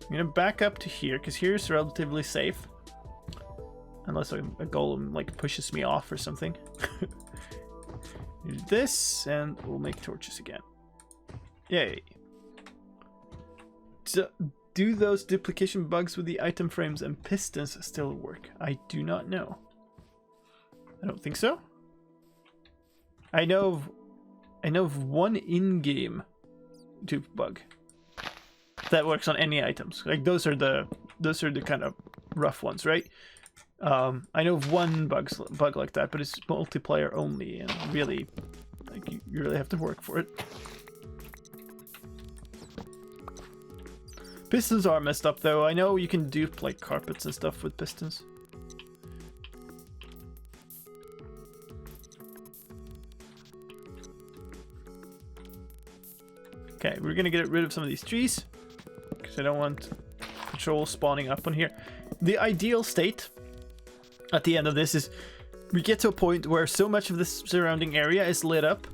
I'm gonna back up to here, because here's relatively safe. Unless a golem like pushes me off or something. Do this, and we'll make torches again. Yay. So, do those duplication bugs with the item frames and pistons still work? I do not know. I don't think so. I know of one in-game dupe bug that works on any items. Like those are the kind of rough ones, right? I know of one bug like that, but it's multiplayer only, and really, like you really have to work for it. Pistons are messed up though. I know you can dupe like carpets and stuff with pistons. Okay, we're gonna get rid of some of these trees, because I don't want patrol spawning up on here. The ideal state at the end of this is we get to a point where so much of this surrounding area is lit up.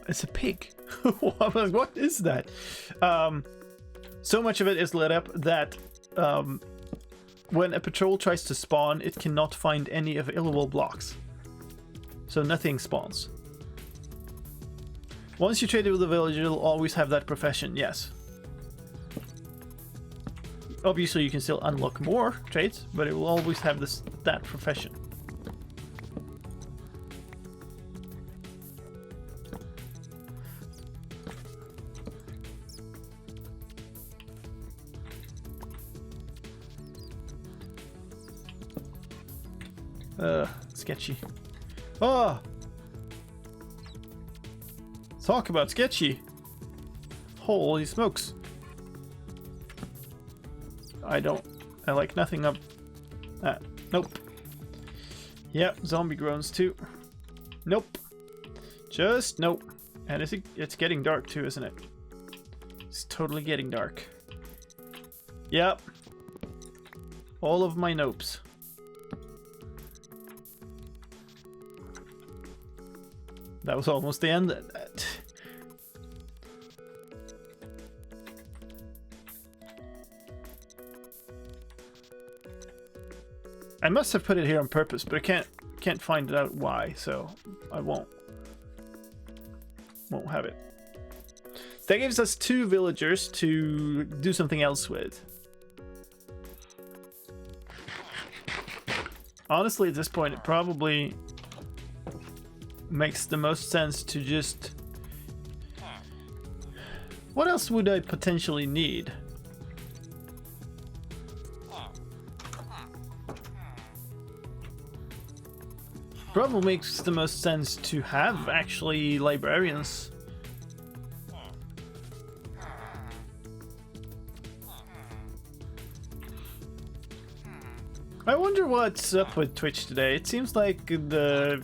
It's a pig. What is that? So much of it is lit up that when a patrol tries to spawn, it cannot find any available blocks. So nothing spawns. Once you trade it with a villager, you'll always have that profession, yes. Obviously, you can still unlock more trades, but it will always have that profession. Sketchy. Oh! Talk about sketchy. Holy smokes. I like nothing of that. Nope. Yep, zombie groans too. Nope. Just nope. And it's getting dark too, isn't it? It's totally getting dark. Yep. All of my nopes. That was almost the end. I must have put it here on purpose, but I can't find out why, so I won't have it. That gives us 2 villagers to do something else with. Honestly, at this point, it probably makes the most sense to just... What else would I potentially need? Probably makes the most sense to have actually librarians. I wonder what's up with Twitch today. It seems like the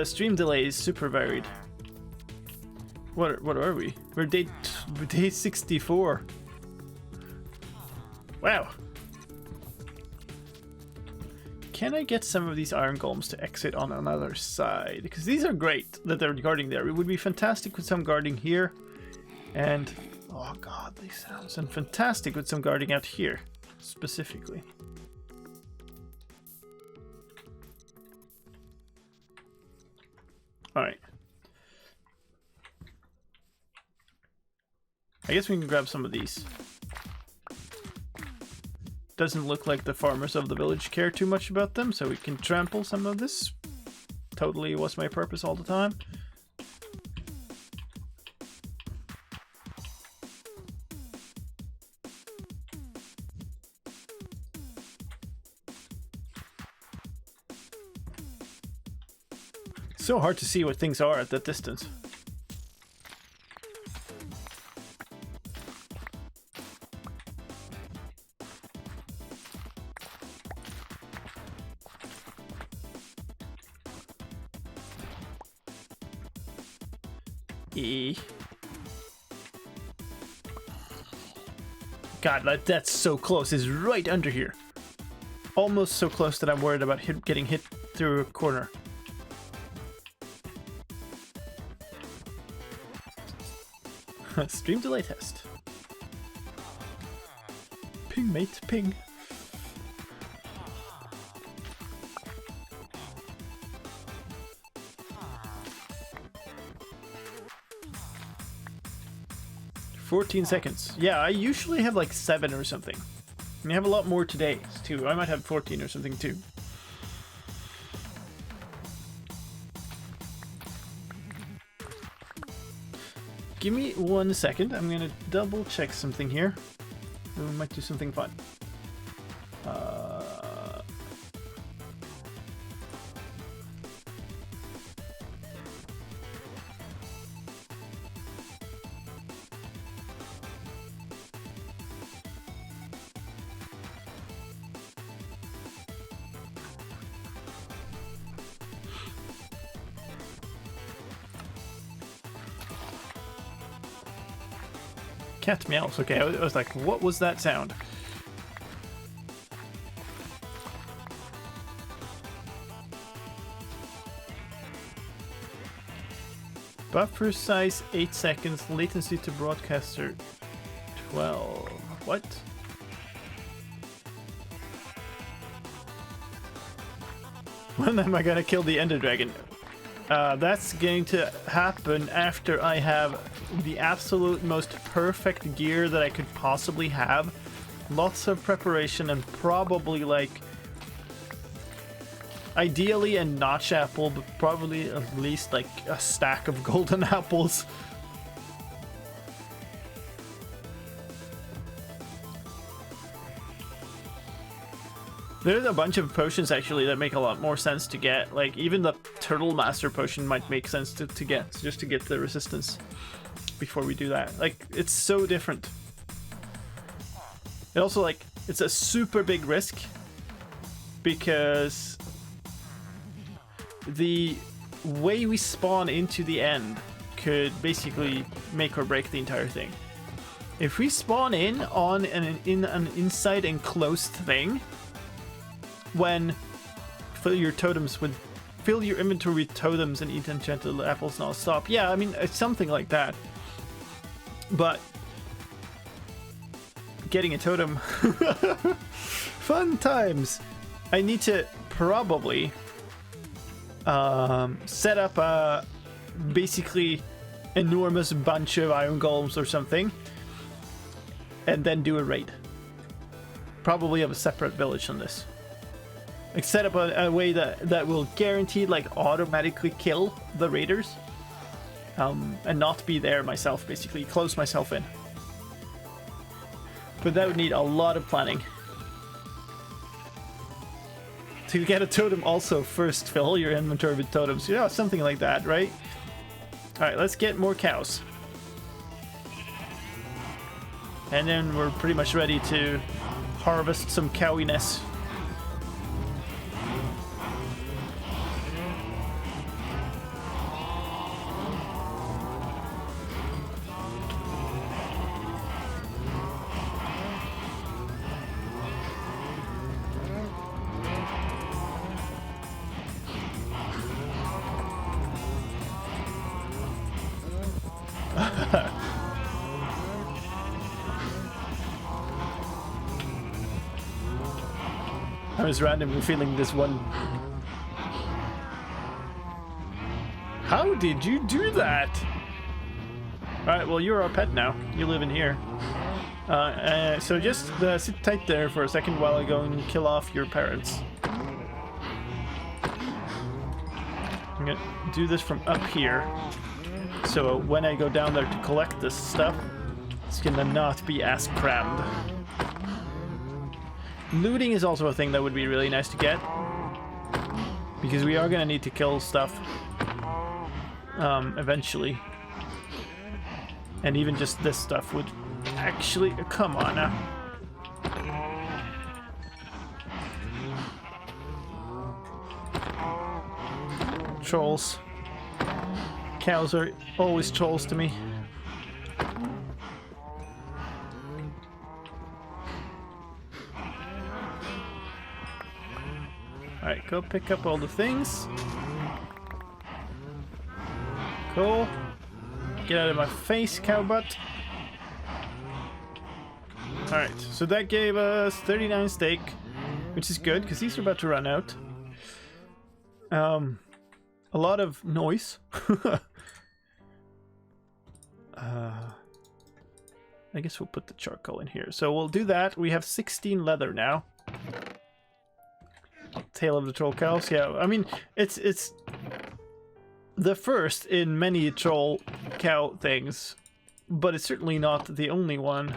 stream delay is super varied. What are we? We're day 64. Wow. Can I get some of these iron golems to exit on another side? Because these are great that they're guarding there. It would be fantastic with some guarding here. And Oh god, these sounds. And fantastic with some guarding out here, specifically. Alright. I guess we can grab some of these. Doesn't look like the farmers of the village care too much about them, so we can trample some of this. Totally was my purpose all the time. So hard to see what things are at that distance. God, that's so close. It's right under here. Almost so close that I'm worried about getting hit through a corner. Stream delay test. Ping, mate, ping. "14 seconds. Yeah, I usually have like 7 or something. And I have a lot more today, too. I might have 14 or something, too. Give me 1 second. I'm gonna double check something here. We might do something fun. Cat meows. Okay, I was like, what was that sound? Buffer size 8 seconds, latency to broadcaster 12. What? When am I gonna kill the Ender Dragon? That's going to happen after I have the absolute most perfect gear that I could possibly have. Lots of preparation and probably like... Ideally a notch apple, but probably at least like a stack of golden apples. There's a bunch of potions actually that make a lot more sense to get. Like even the Turtle Master potion might make sense to get, just to get the resistance before we do that. Like it's so different. It also like, it's a super big risk because the way we spawn into the end could basically make or break the entire thing. If we spawn in on an inside enclosed thing, when fill your inventory with totems and eat enchanted apples non-stop. Yeah, I mean, it's something like that. But getting a totem, fun times. I need to probably set up a basically enormous bunch of iron golems or something, and then do a raid. Probably have a separate village on this. Like set up a way that will guarantee like automatically kill the raiders, and not be there myself, basically close myself in. But that would need a lot of planning. To get a totem also first fill your inventory with totems. Yeah, something like that, right? Alright, let's get more cows. And then we're pretty much ready to harvest some cowiness. I was randomly feeling this one. How did you do that? Alright, well, you're our pet now. You live in here. So just sit tight there for a second while I go and kill off your parents. I'm gonna do this from up here. So when I go down there to collect this stuff, it's gonna not be as crammed. Looting is also a thing that would be really nice to get. Because we are gonna need to kill stuff. Eventually. And even just this stuff would actually... Come on now. Trolls. Cows are always trolls to me. Alright, go pick up all the things. Cool. Get out of my face, cowbutt. Alright, so that gave us 39 steak, which is good, because these are about to run out. A lot of noise. I guess we'll put the charcoal in here. So we'll do that. We have 16 leather now. Tail of the troll cows. Yeah, I mean, it's the first in many troll cow things, but it's certainly not the only one.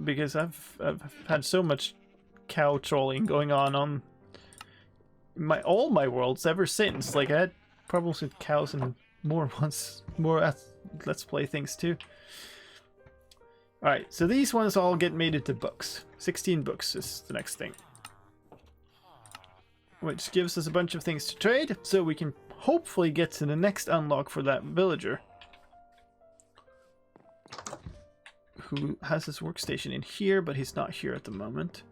Because I've had so much cow trolling going on all my worlds ever since. Like, I had problems with cows and more Let's Play things too. Alright, so these ones all get made into books. 16 books is the next thing. Which gives us a bunch of things to trade, so we can hopefully get to the next unlock for that villager. Who has his workstation in here, but he's not here at the moment.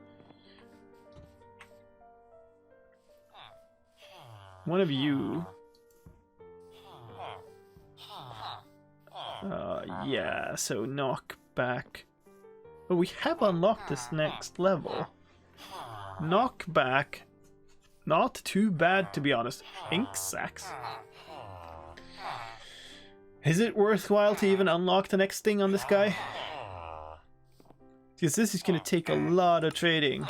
One of you... yeah, so knock back. Oh, we have unlocked this next level. Knock back. Not too bad, to be honest. Ink sacks. Is it worthwhile to even unlock the next thing on this guy? Because this is going to take a lot of trading.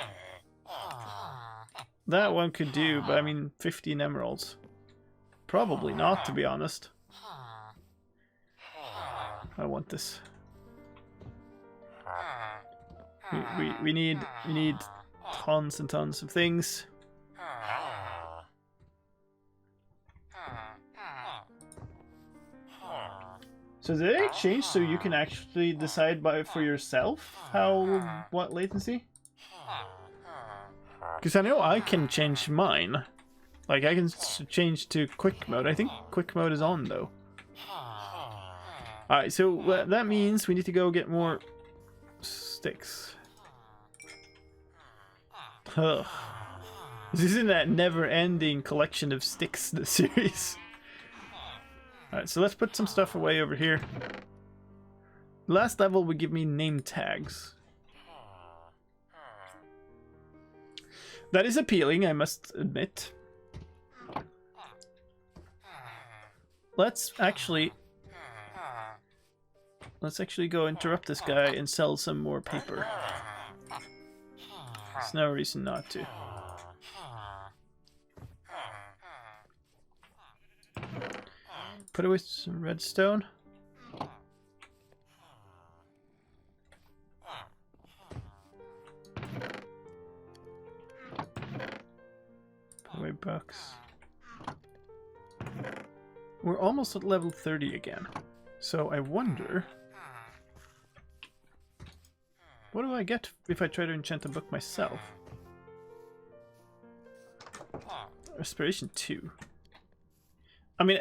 That one could do, but I mean, 15 emeralds. Probably not, to be honest. I want this. We need tons and tons of things. So did they change so you can actually decide for yourself what latency? Because I know I can change mine. Like, I can change to quick mode. I think quick mode is on though. Alright, so that means we need to go get more sticks. Ugh. This isn't that never-ending collection of sticks, the series. Alright, so let's put some stuff away over here. Last level would give me name tags. That is appealing, I must admit. Let's actually go interrupt this guy and sell some more paper. There's no reason not to. Put away some redstone. Put away bucks. We're almost at level 30 again. So I wonder... what do I get if I try to enchant a book myself? Respiration 2. I mean,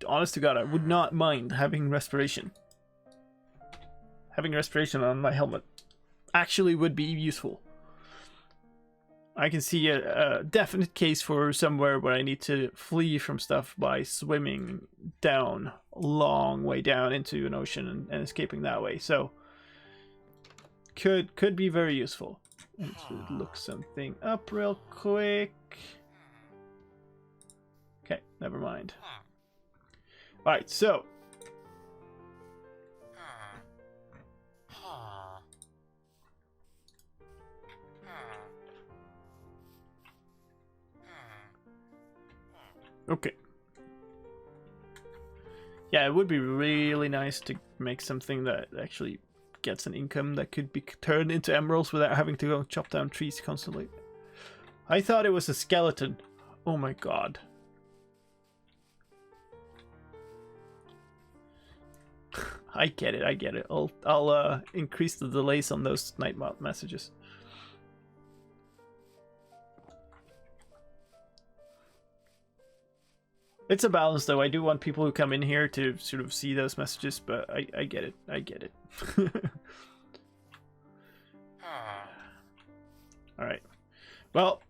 honest to God, I would not mind having respiration. Having respiration on my helmet actually would be useful. I can see a definite case for somewhere where I need to flee from stuff by swimming down, a long way down into an ocean and escaping that way. So, could be very useful. I need to look something up real quick. Okay, never mind. Alright, so. Okay. Yeah, it would be really nice to make something that actually gets an income that could be turned into emeralds without having to go chop down trees constantly. I thought it was a skeleton. Oh my god. I get it, I get it. I'll increase the delays on those night messages. It's a balance, though. I do want people who come in here to sort of see those messages, but I get it. I get it. Alright. Well,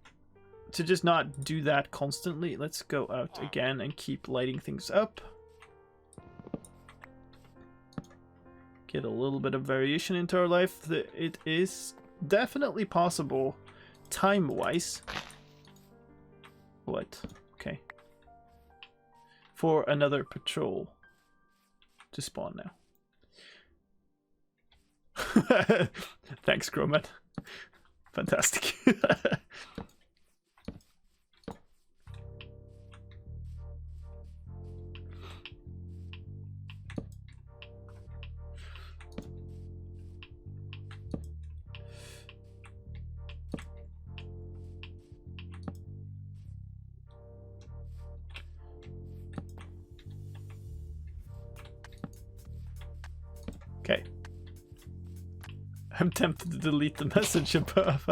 to just not do that constantly, let's go out again and keep lighting things up. Get a little bit of variation into our life. It is definitely possible, time-wise. What? Okay. For another patrol to spawn now. Thanks, Groman. Fantastic. Okay. I'm tempted to delete the message above.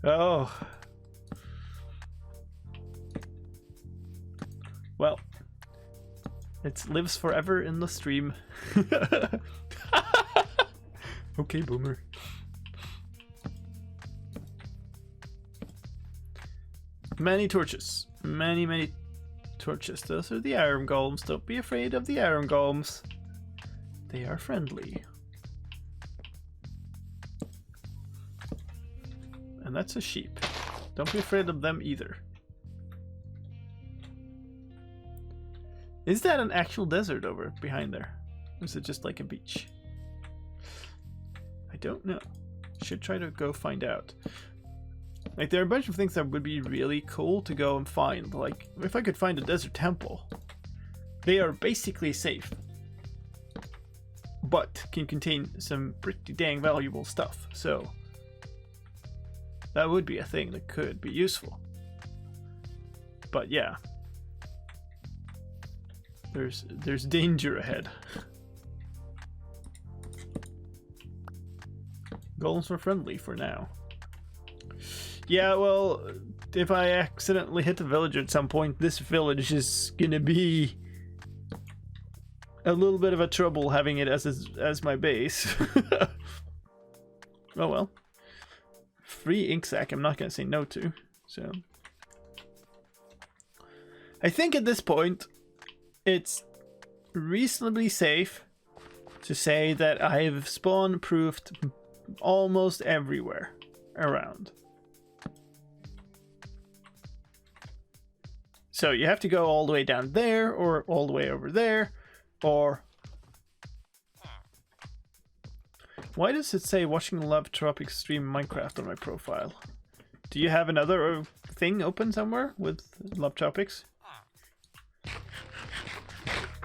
Oh. Well. It lives forever in the stream. Okay, boomer. Many torches. Many torches. Those are the iron golems. Don't be afraid of the iron golems. They are friendly. And that's a sheep. Don't be afraid of them either. Is that an actual desert over behind there? Or is it just like a beach? I don't know. Should try to go find out. Like, there are a bunch of things that would be really cool to go and find. Like, if I could find a desert temple. They are basically safe, but can contain some pretty dang valuable stuff. So that would be a thing that could be useful. But yeah, there's danger ahead. Golems were friendly for now. Yeah, well, if I accidentally hit the village at some point, this village is gonna be a little bit of a trouble having it as my base. Oh well. Free ink sac, I'm not gonna say no to. So I think at this point it's reasonably safe to say that I've spawn proofed almost everywhere around. So you have to go all the way down there or all the way over there, or why does it say watching Love Tropic stream Minecraft on my profile? Do you have another thing open somewhere with Love Tropics?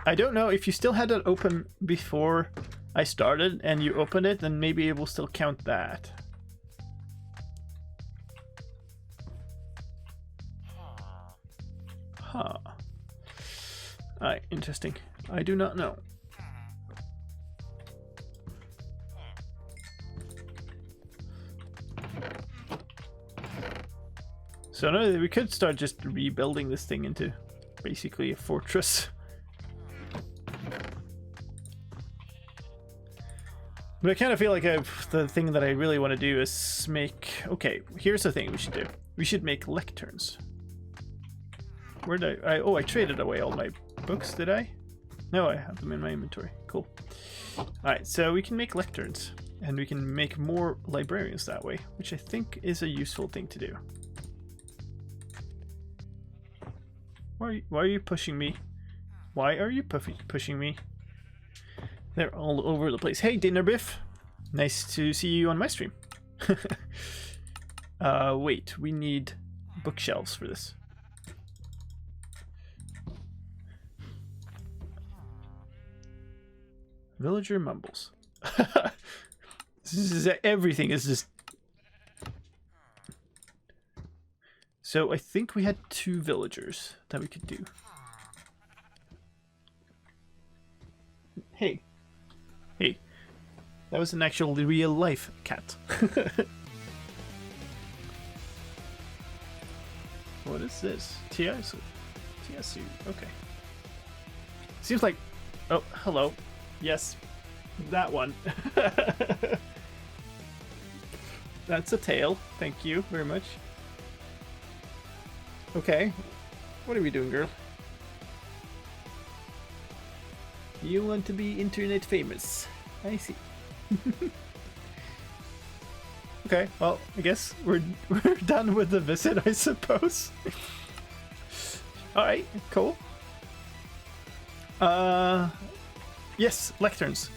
I don't know if you still had it open before I started and you opened it, then maybe it will still count that. Huh. Alright, interesting. I do not know. So no, we could start just rebuilding this thing into basically a fortress. But I kind of feel like the thing that I really want to do is make... Okay, here's the thing we should do. We should make lecterns. Where did I... Oh, I traded away all my books, did I? No, I have them in my inventory. Cool. Alright, so we can make lecterns. And we can make more librarians that way, which I think is a useful thing to do. Why are you pushing me? Why are you pushing me? They're all over the place. Hey, Dinner Biff. Nice to see you on my stream. Wait, we need bookshelves for this. Villager mumbles. Everything is just... So I think we had 2 villagers that we could do. Hey. Hey. That was an actual real life cat. What is this? TSU. TSU. Okay. Seems like... Oh, hello. Yes. That one. That's a tail. Thank you very much. Okay. What are we doing, girl? You want to be internet famous. I see. Okay, well, I guess we're done with the visit, I suppose. Alright, cool. Yes, lecterns.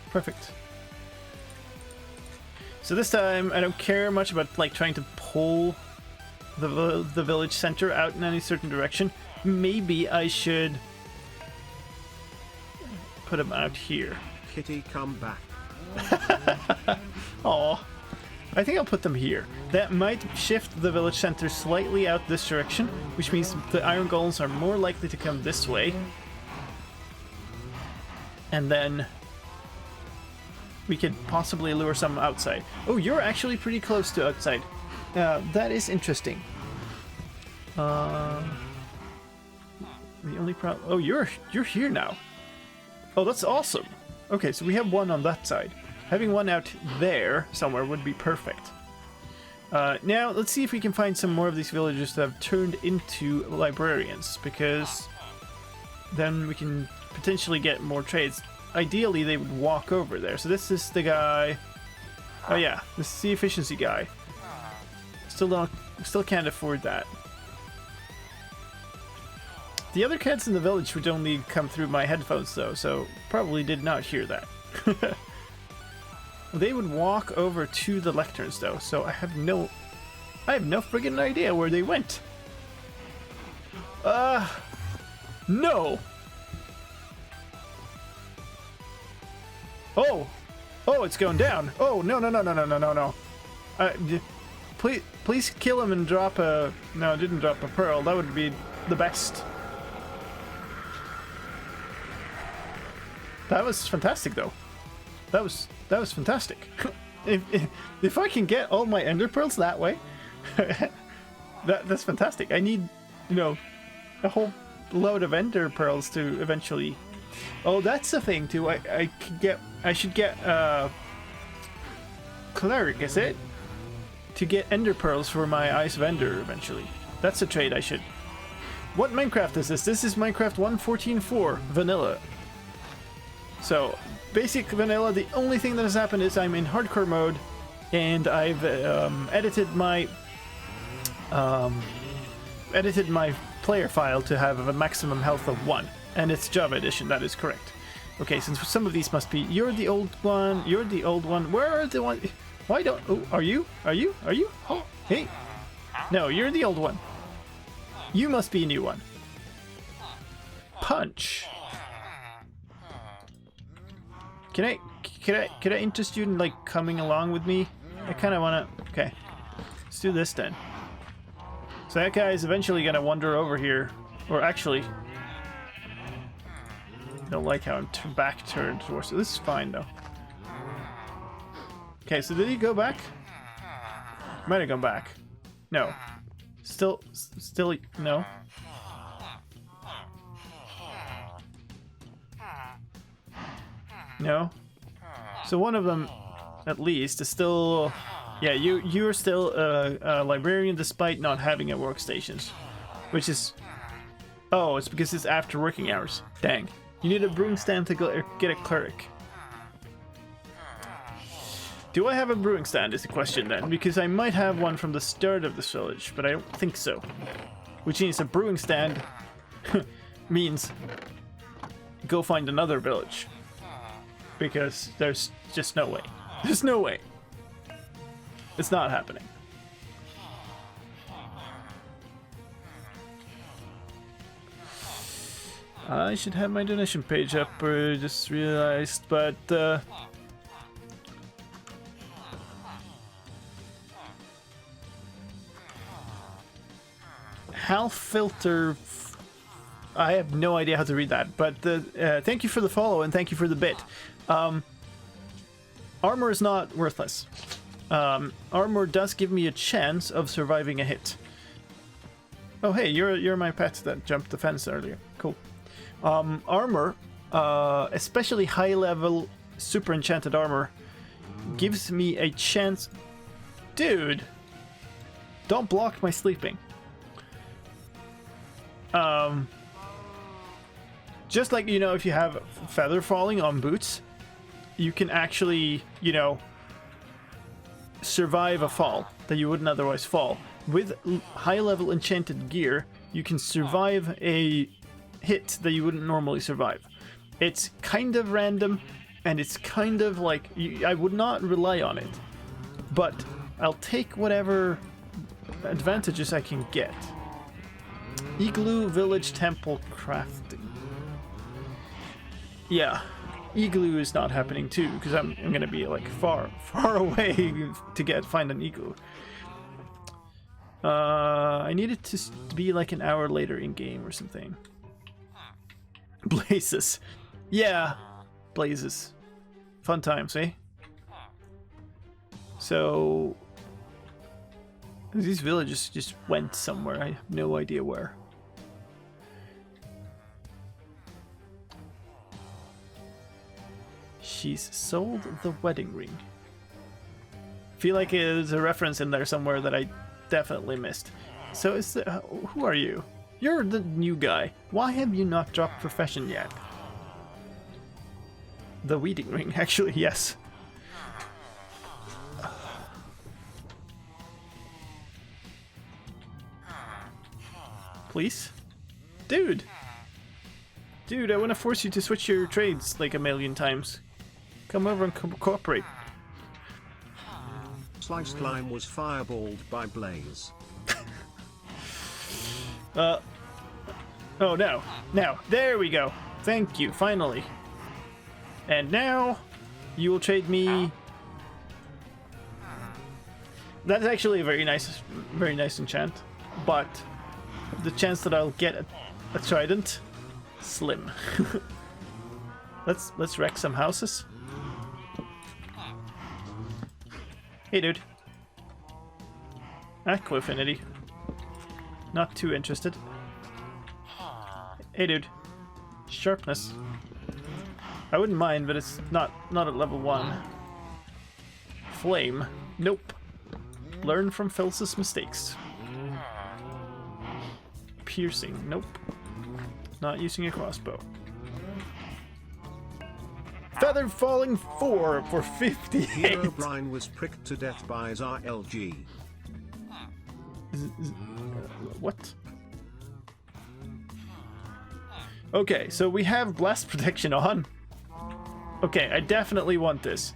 Perfect. So this time, I don't care much about like trying to pull the village center out in any certain direction. Maybe I should put them out here. Kitty, come back. Aw. I think I'll put them here. That might shift the village center slightly out this direction, which means the iron golems are more likely to come this way. And then we could possibly lure some outside. Oh, you're actually pretty close to outside. That is interesting. The only problem... Oh, you're here now. Oh, that's awesome. Okay, so we have one on that side. Having one out there somewhere would be perfect. Now, let's see if we can find some more of these villagers that have turned into librarians, because then we can potentially get more trades. Ideally, they would walk over there. So this is the guy... Oh yeah, this is the efficiency guy. Still can't afford that. The other cats in the village would only come through my headphones though, so probably did not hear that. They would walk over to the lecterns though, so I have no friggin' idea where they went. No! Oh, it's going down. Oh, no. Please kill him and drop a... No, I didn't drop a pearl. That would be the best. That was fantastic, though. That was fantastic. If I can get all my ender pearls that way, that's fantastic. I need, a whole load of ender pearls to eventually... Oh, that's the thing too. I should get cleric, is it? To get ender pearls for my Eyes of Ender eventually. That's a trade I should. What Minecraft is this? This is Minecraft 1.14.4 vanilla. So, basic vanilla. The only thing that has happened is I'm in hardcore mode, and I've edited my player file to have a maximum health of 1. And it's Java edition, that is correct. Okay, since some of these must be... You're the old one, you're the old one. Where are the one... Why don't... Oh, are you? Oh, hey. No, you're the old one. You must be a new one. Punch. Can I interest you in, like, coming along with me? I kind of want to... Okay. Let's do this, then. So that guy is eventually going to wander over here. Or actually... I don't like how I'm back turned towards it. This is fine, though. Okay, so did he go back? Might have gone back. No. Still, no. No. So one of them, at least, is still... Yeah, you're still a librarian despite not having a workstation. Which is... Oh, it's because it's after working hours. Dang. You need a brewing stand to get a cleric. Do I have a brewing stand is the question then, because I might have one from the start of this village, but I don't think so. Which means a brewing stand means go find another village. Because there's just no way. There's no way. It's not happening. I should have my donation page up, or just realized, but half filter. I have no idea how to read that, but thank you for the follow and thank you for the bit. Armor is not worthless. Armor does give me a chance of surviving a hit. Oh hey, you're my pet that jumped the fence earlier. Cool. Armor, especially high level super enchanted armor, gives me a chance. Dude, don't block my sleeping. Just like, you know, if you have feather falling on boots, you can actually, you know, survive a fall that you wouldn't otherwise fall. With high level enchanted gear, you can survive a hit that you wouldn't normally survive. It's kind of random, and it's kind of like, I would not rely on it, but I'll take whatever advantages I can get. Igloo Village Temple Crafting. Yeah, igloo is not happening too, because I'm gonna be like far away to find an igloo. I need it to be like an hour later in game or something. Blazes. Yeah, blazes. Fun times, eh? So these villages just went somewhere. I have no idea where. She's sold the wedding ring. Feel like there's a reference in there somewhere that I definitely missed. So who are you? You're the new guy. Why have you not dropped profession yet? The wedding ring, actually, yes. Please? Dude! Dude, I want to force you to switch your trades like a million times. Come over and cooperate. Slicedlime was fireballed by Blaze. Oh no. Now, there we go. Thank you, finally. And now, you will trade me... That's actually a very nice enchant. But, the chance that I'll get a trident, slim. Let's wreck some houses. Hey dude. Aqua Affinity. Not too interested. Hey dude. Sharpness. I wouldn't mind, but it's not at level 1. Flame. Nope. Learn from Phil's mistakes. Piercing. Nope. Not using a crossbow. Feather falling 4 for 58. Herobrine was pricked to death by his RLG. What? Okay, so we have blast protection on. Okay, I definitely want this.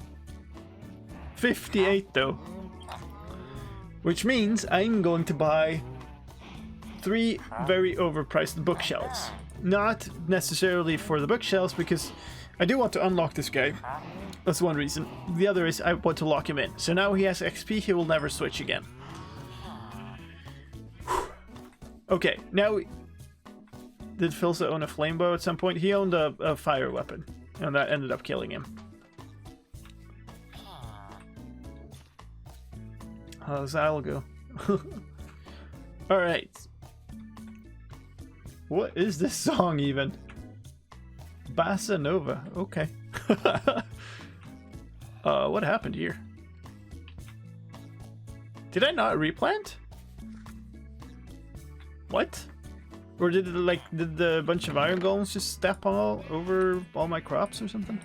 58 though. Which means I'm going to buy 3 very overpriced bookshelves. Not necessarily for the bookshelves, because I do want to unlock this guy. That's one reason. The other is I want to lock him in. So now he has XP, he will never switch again. Okay, now... Did Filsa own a flame bow at some point? He owned a fire weapon, and that ended up killing him. How's that'll go? Alright. What is this song even? Bossa Nova. Okay. What happened here? Did I not replant? What? Or did the bunch of iron golems just step all over all my crops or something?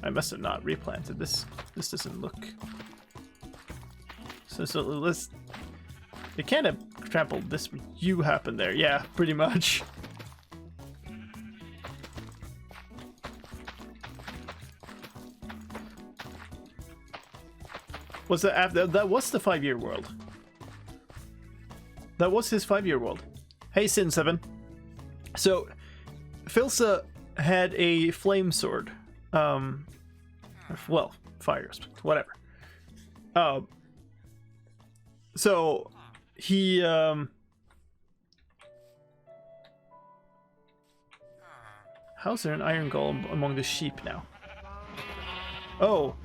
I must have not replanted this. This doesn't look. So let's. It can't have trampled this. You happened there, yeah, pretty much. Was that after? That was the 5-year world. That was his 5-year world. Hey, Sin7. So, Filsa had a flame sword. Well, fire, whatever. So, he, how's there an iron golem among the sheep now? Oh,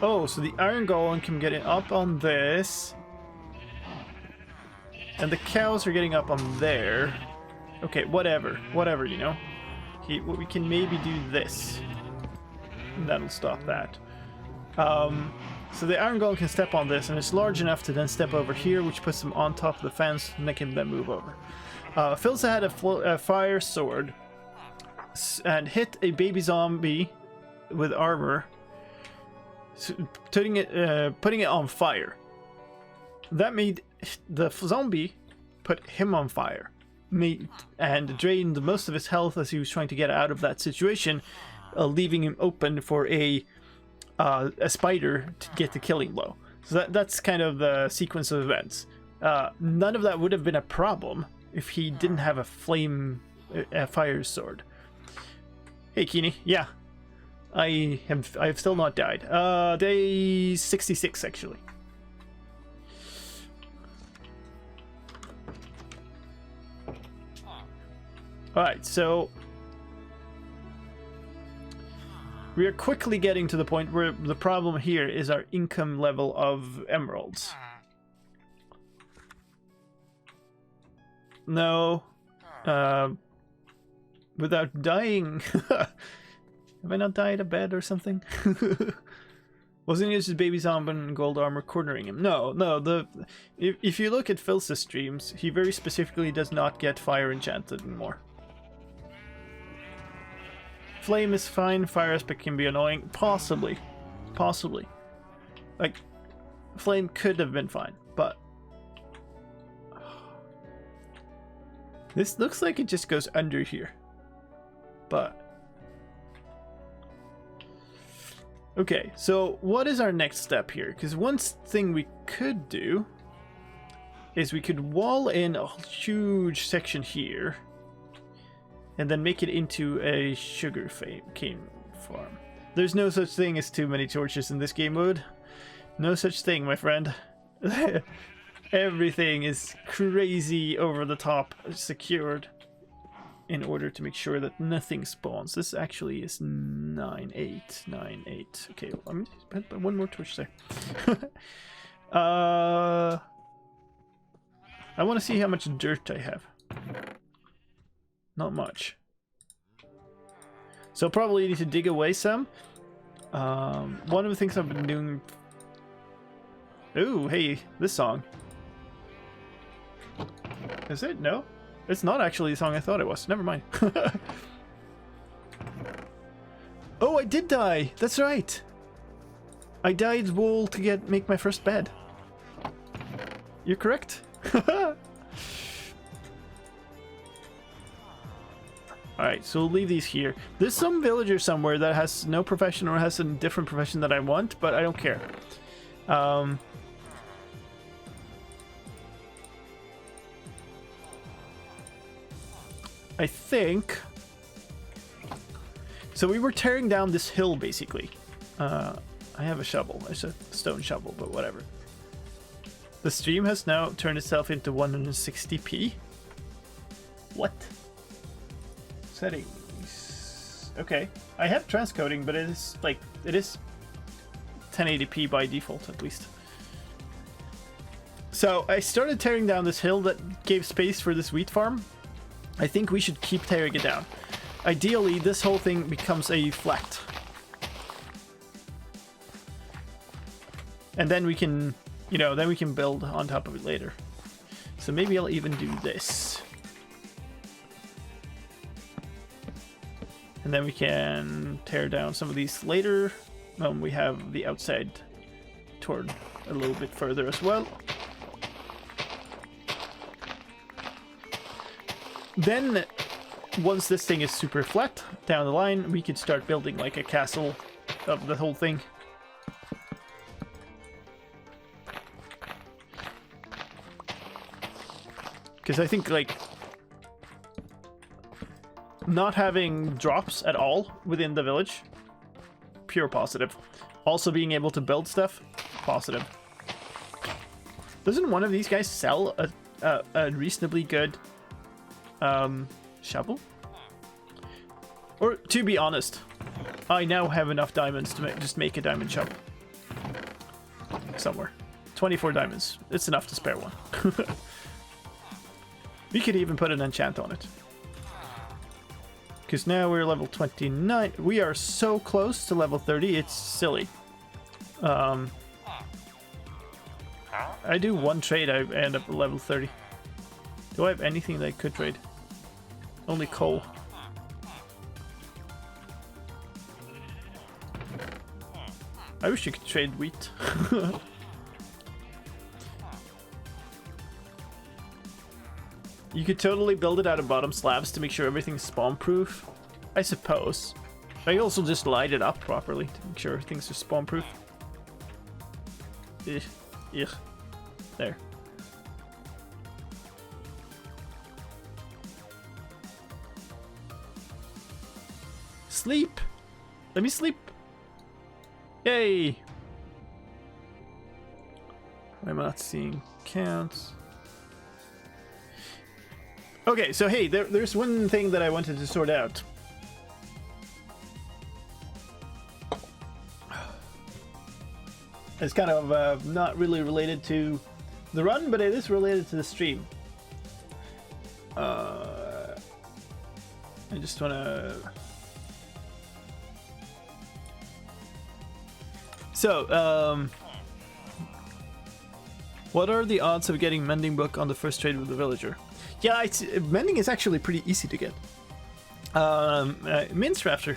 so the iron golem can get it up on this. And the cows are getting up on there. Okay, whatever, you know. We can maybe do this. And that'll stop that. So the iron golem can step on this, and it's large enough to then step over here, which puts him on top of the fence, and they can then move over. Filza had a fire sword and hit a baby zombie with armor, putting it on fire. That made the zombie put him on fire, and drained most of his health as he was trying to get out of that situation, leaving him open for a spider to get the killing blow. So that's kind of the sequence of events. None of that would have been a problem if he didn't have a fire sword. Hey, Keeney. Yeah, I have still not died. Day 66 actually. Alright, so we are quickly getting to the point where the problem here is our income level of emeralds. No. Without dying. Have I not died a bed or something? Wasn't it just baby zombie and gold armor cornering him? No. If you look at Filsa's streams, he very specifically does not get fire enchanted anymore. Flame is fine, fire aspect can be annoying. Possibly. Like, flame could have been fine, but... This looks like it just goes under here. But... Okay, so what is our next step here? Because one thing we could do is we could wall in a huge section here and then make it into a sugar cane farm. There's no such thing as too many torches in this game mode. No such thing, my friend. Everything is crazy over the top secured in order to make sure that nothing spawns. This actually is 9-8. Okay, let me put one more torch there. I want to see how much dirt I have. Not much. So probably need to dig away some. One of the things I've been doing... Ooh, hey, this song. Is it? No? It's not actually the song I thought it was. Never mind. Oh, I did die! That's right! I died wool to make my first bed. You're correct. Alright, so we'll leave these here. There's some villager somewhere that has no profession or has a different profession that I want, but I don't care. I think... So we were tearing down this hill, basically. I have a shovel. It's a stone shovel, but whatever. The stream has now turned itself into 160p. What? Settings. Okay. I have transcoding, but it is 1080p by default, at least. So I started tearing down this hill that gave space for this wheat farm. I think we should keep tearing it down. Ideally, this whole thing becomes a flat. And then we can, then we can build on top of it later. So maybe I'll even do this. And then we can tear down some of these later when we have the outside torn a little bit further as well. Then, once this thing is super flat down the line, we could start building like a castle of the whole thing. Because I think like not having drops at all within the village, pure positive. Also being able to build stuff, positive. Doesn't one of these guys sell a reasonably good shovel? Or to be honest, I now have enough diamonds to just make a diamond shovel. Somewhere. 24 diamonds. It's enough to spare one. We could even put an enchant on it. Because now we're level 29. We are so close to level 30, it's silly. I do one trade, I end up at level 30. Do I have anything that I could trade? Only coal. I wish you could trade wheat. You could totally build it out of bottom slabs to make sure everything's spawn-proof, I suppose. I also just light it up properly to make sure things are spawn-proof. Ugh. There. Sleep! Let me sleep! Yay! Why am I not seeing counts? Okay, so hey, there's one thing that I wanted to sort out. It's kind of not really related to the run, but it is related to the stream. I just want to... So, what are the odds of getting Mending Book on the first trade with the villager? Yeah, mending is actually pretty easy to get. Minstrafter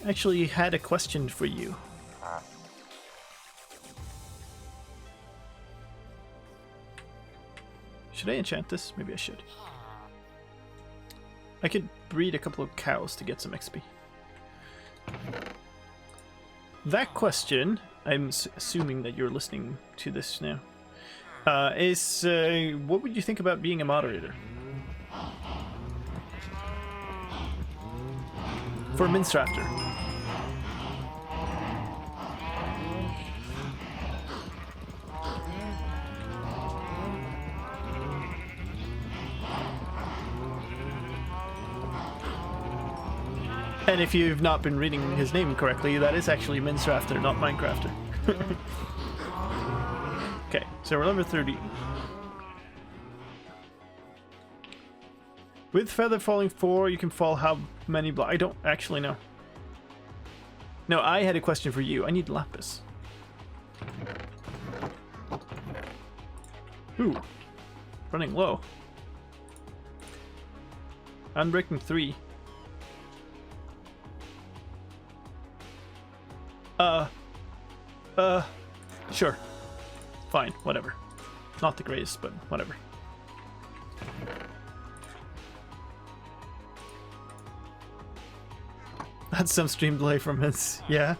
actually had a question for you. Should I enchant this? Maybe I should. I could breed a couple of cows to get some XP. That question, I'm assuming that you're listening to this now, is what would you think about being a moderator? For Minstrafter. And if you've not been reading his name correctly, that is actually Minstrafter, not Minecrafter. Okay, so we're level 30. With feather falling 4, you can fall how many blocks? I don't actually know. No, I had a question for you. I need lapis. Ooh, running low. Unbreaking 3. Sure. Fine, whatever. Not the greatest, but whatever. That's some stream delay from his, yeah.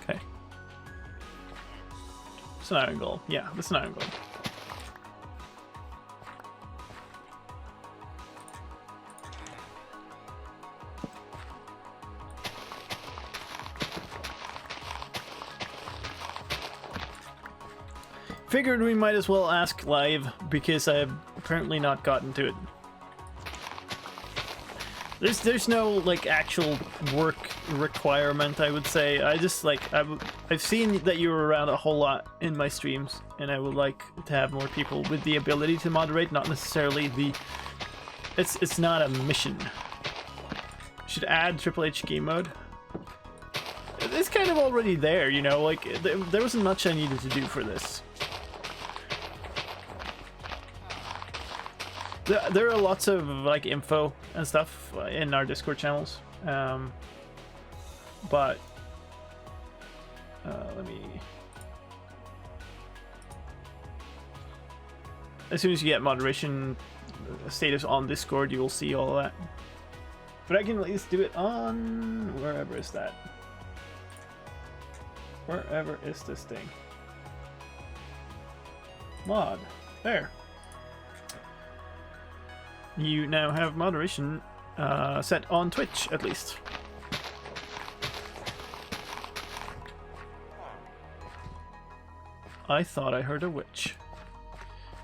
Okay. It's an iron goal. Yeah, that's an iron goal. Figured we might as well ask live because I've apparently not gotten to it. There's no like actual work requirement, I would say. I just like I've seen that you're around a whole lot in my streams, and I would like to have more people with the ability to moderate, not necessarily the. It's not a mission. Should add Triple H game mode. it's kind of already there, you know, like there wasn't much I needed to do for this. There are lots of like info and stuff in our Discord channels, but let me. As soon as you get moderation status on Discord, you will see all of that. But I can at least do it on wherever is that. Wherever is this thing? Mod. There. You now have moderation set on Twitch, at least. I thought I heard a witch.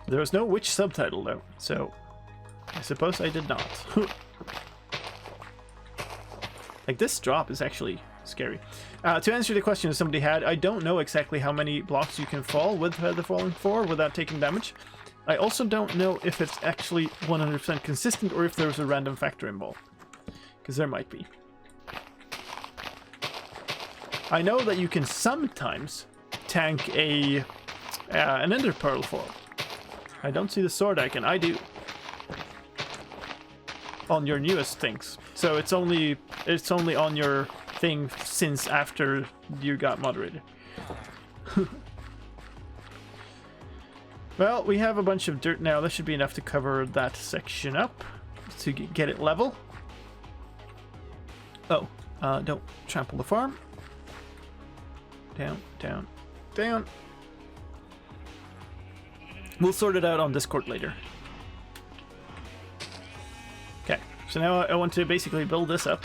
There was no witch subtitle though, so I suppose I did not. Like, this drop is actually scary. To answer the question that somebody had, I don't know exactly how many blocks you can fall with the Falling 4 without taking damage. I also don't know if it's actually 100% consistent or if there's a random factor involved. Because there might be. I know that you can sometimes tank an Ender Pearl fall. I don't see the sword icon. I do. On your newest things. So it's only on your thing since after you got moderated. Well, we have a bunch of dirt now. That should be enough to cover that section up to get it level. Oh, don't trample the farm. Down, down, down. We'll sort it out on Discord later. Okay, so now I want to basically build this up.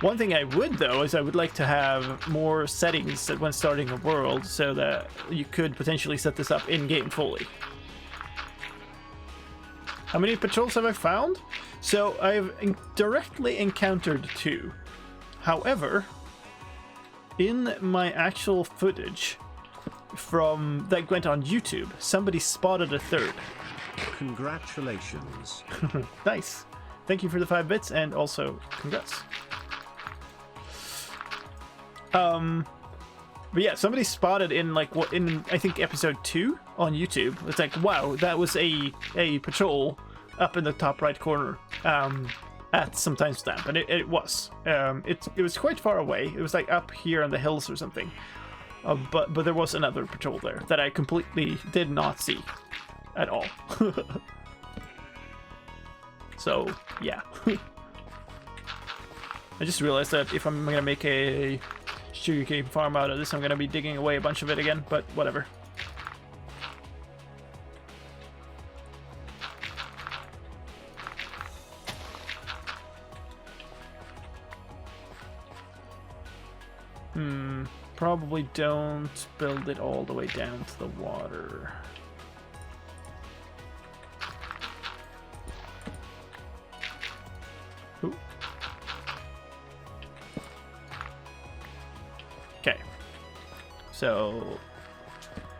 One thing I would, though, is I would like to have more settings when starting a world so that you could potentially set this up in-game fully. How many patrols have I found? So I've directly encountered 2. However, in my actual footage from that went on YouTube, somebody spotted a 3rd. Congratulations. Nice. Thank you for the 5 bits and also congrats. But yeah, somebody spotted in like I think episode 2 on YouTube. It's like, wow, that was a patrol up in the top right corner at some timestamp, and it was. It was quite far away. It was like up here on the hills or something. But there was another patrol there that I completely did not see at all. So yeah. I just realized that if I'm gonna make a sugarcane farm out of this, I'm gonna be digging away a bunch of it again, but whatever. Probably don't build it all the way down to the water. Ooh. Okay. So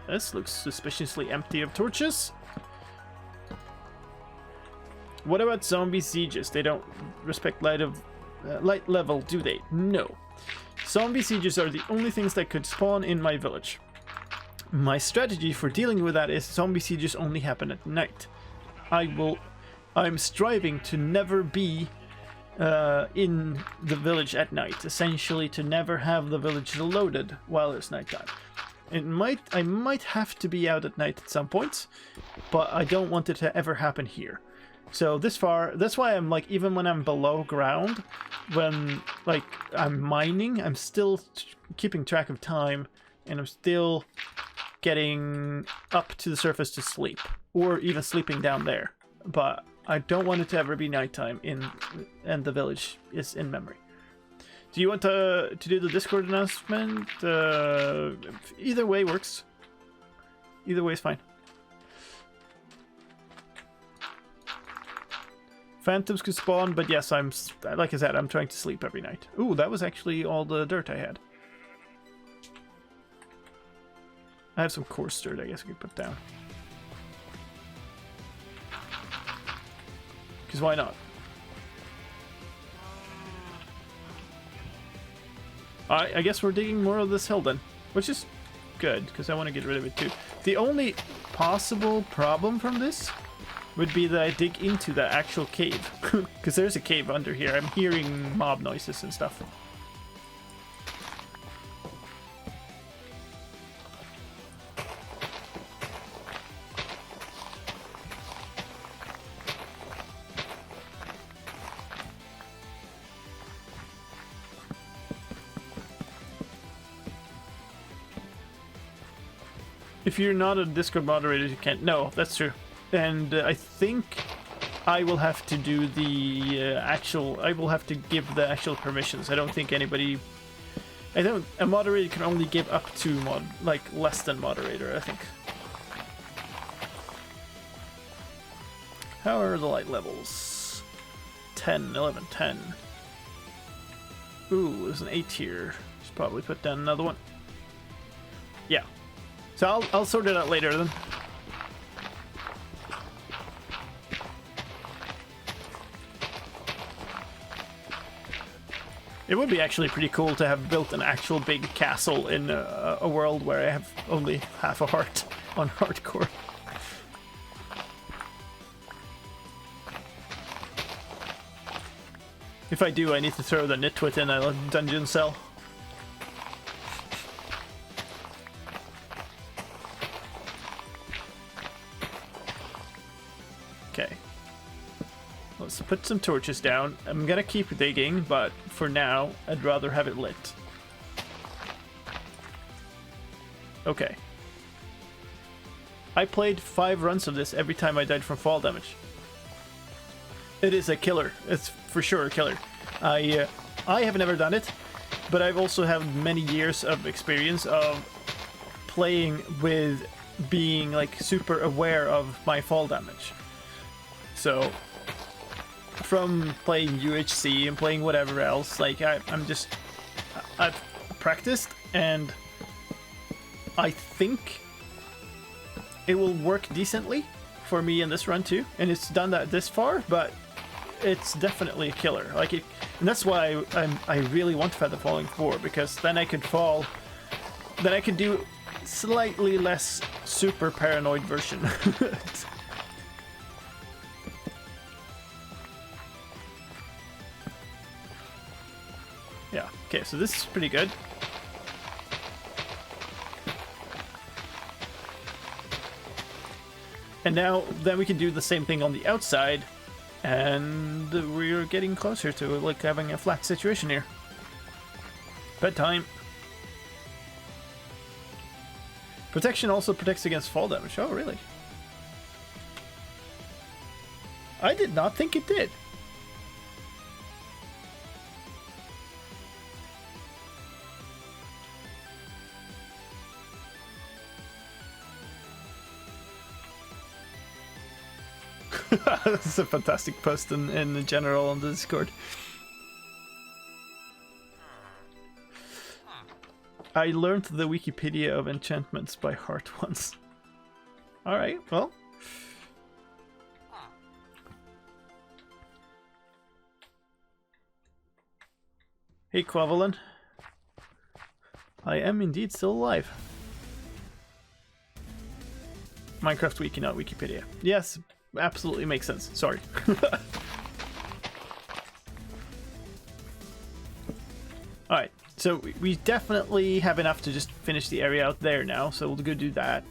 this looks suspiciously empty of torches. What about zombie sieges? They don't respect light level, do they? No. Zombie sieges are the only things that could spawn in my village. My strategy for dealing with that is zombie sieges only happen at night. I'm striving to never be in the village at night, essentially to never have the village loaded while it's nighttime. I might have to be out at night at some points, but I don't want it to ever happen here. So this far, that's why I'm like, even when I'm below ground, when like I'm mining, I'm still keeping track of time, and I'm still getting up to the surface to sleep, or even sleeping down there. But I don't want it to ever be nighttime and the village is in memory. Do you want to do the Discord announcement? Either way works. Either way is fine. Phantoms could spawn, but yes, like I said, I'm trying to sleep every night. Ooh, that was actually all the dirt I had. I have some coarse dirt I guess I could put down. Because why not? I guess we're digging more of this hill then, which is good, because I want to get rid of it too. The only possible problem from this would be that I dig into the actual cave, because there's a cave under here. I'm hearing mob noises and stuff. If you're not a Discord moderator, you can't. No, that's true. And I think I will have to do the actual... I will have to give the actual permissions. I don't think anybody... A moderator can only give up to less than moderator, I think. How are the light levels? 10, 11, 10. Ooh, there's an 8 here. Should probably put down another one. Yeah. So I'll sort it out later then. It would be actually pretty cool to have built an actual big castle in a world where I have only half a heart on hardcore. If I do, I need to throw the nitwit in a dungeon cell. Okay. Let's put some torches down. I'm gonna keep digging, but for now, I'd rather have it lit. Okay. I played 5 runs of this every time I died from fall damage. It is a killer. It's for sure a killer. I have never done it, but I've also had many years of experience of playing with being like super aware of my fall damage. So from playing UHC and playing whatever else, like I've practiced, and I think it will work decently for me in this run too. And it's done that this far, but it's definitely a killer. Like it, and that's why I really want Feather Falling 4, because then I could fall, then I could do slightly less super paranoid version. Yeah, okay, so this is pretty good. And now, then we can do the same thing on the outside, and we're getting closer to like having a flat situation here. Bedtime. Protection also protects against fall damage. Oh, really? I did not think it did. This is a fantastic post in the general on the Discord. I learned the Wikipedia of enchantments by heart once. Alright, well. Hey, Quavalin. I am indeed still alive. Minecraft Wiki, not Wikipedia. Yes. Absolutely makes sense. Sorry. Alright, so we definitely have enough to just finish the area out there now, so we'll go do that.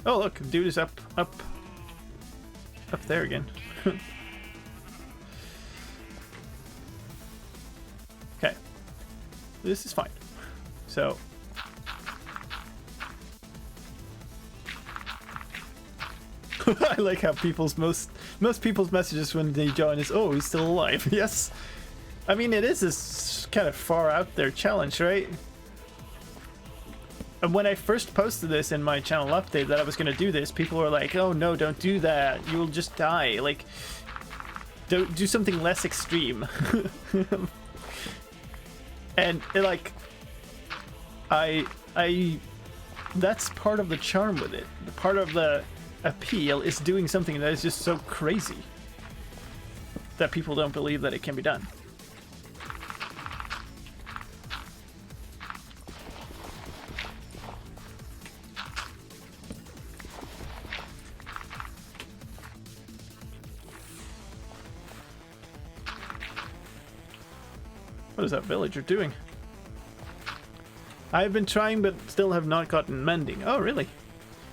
Oh look, dude is up there again. Okay. This is fine. So I like how most people's messages when they join is, oh, he's still alive. Yes. I mean, it is this kind of far out there challenge, right? And when I first posted this in my channel update that I was going to do this, people were like, oh no, don't do that. You'll just die. Like, don't do something less extreme. And like, that's part of the charm with it. Part of the appeal is doing something that is just so crazy. that people don't believe that it can be done. What is that villager doing? I've been trying but still have not gotten mending. Oh, really?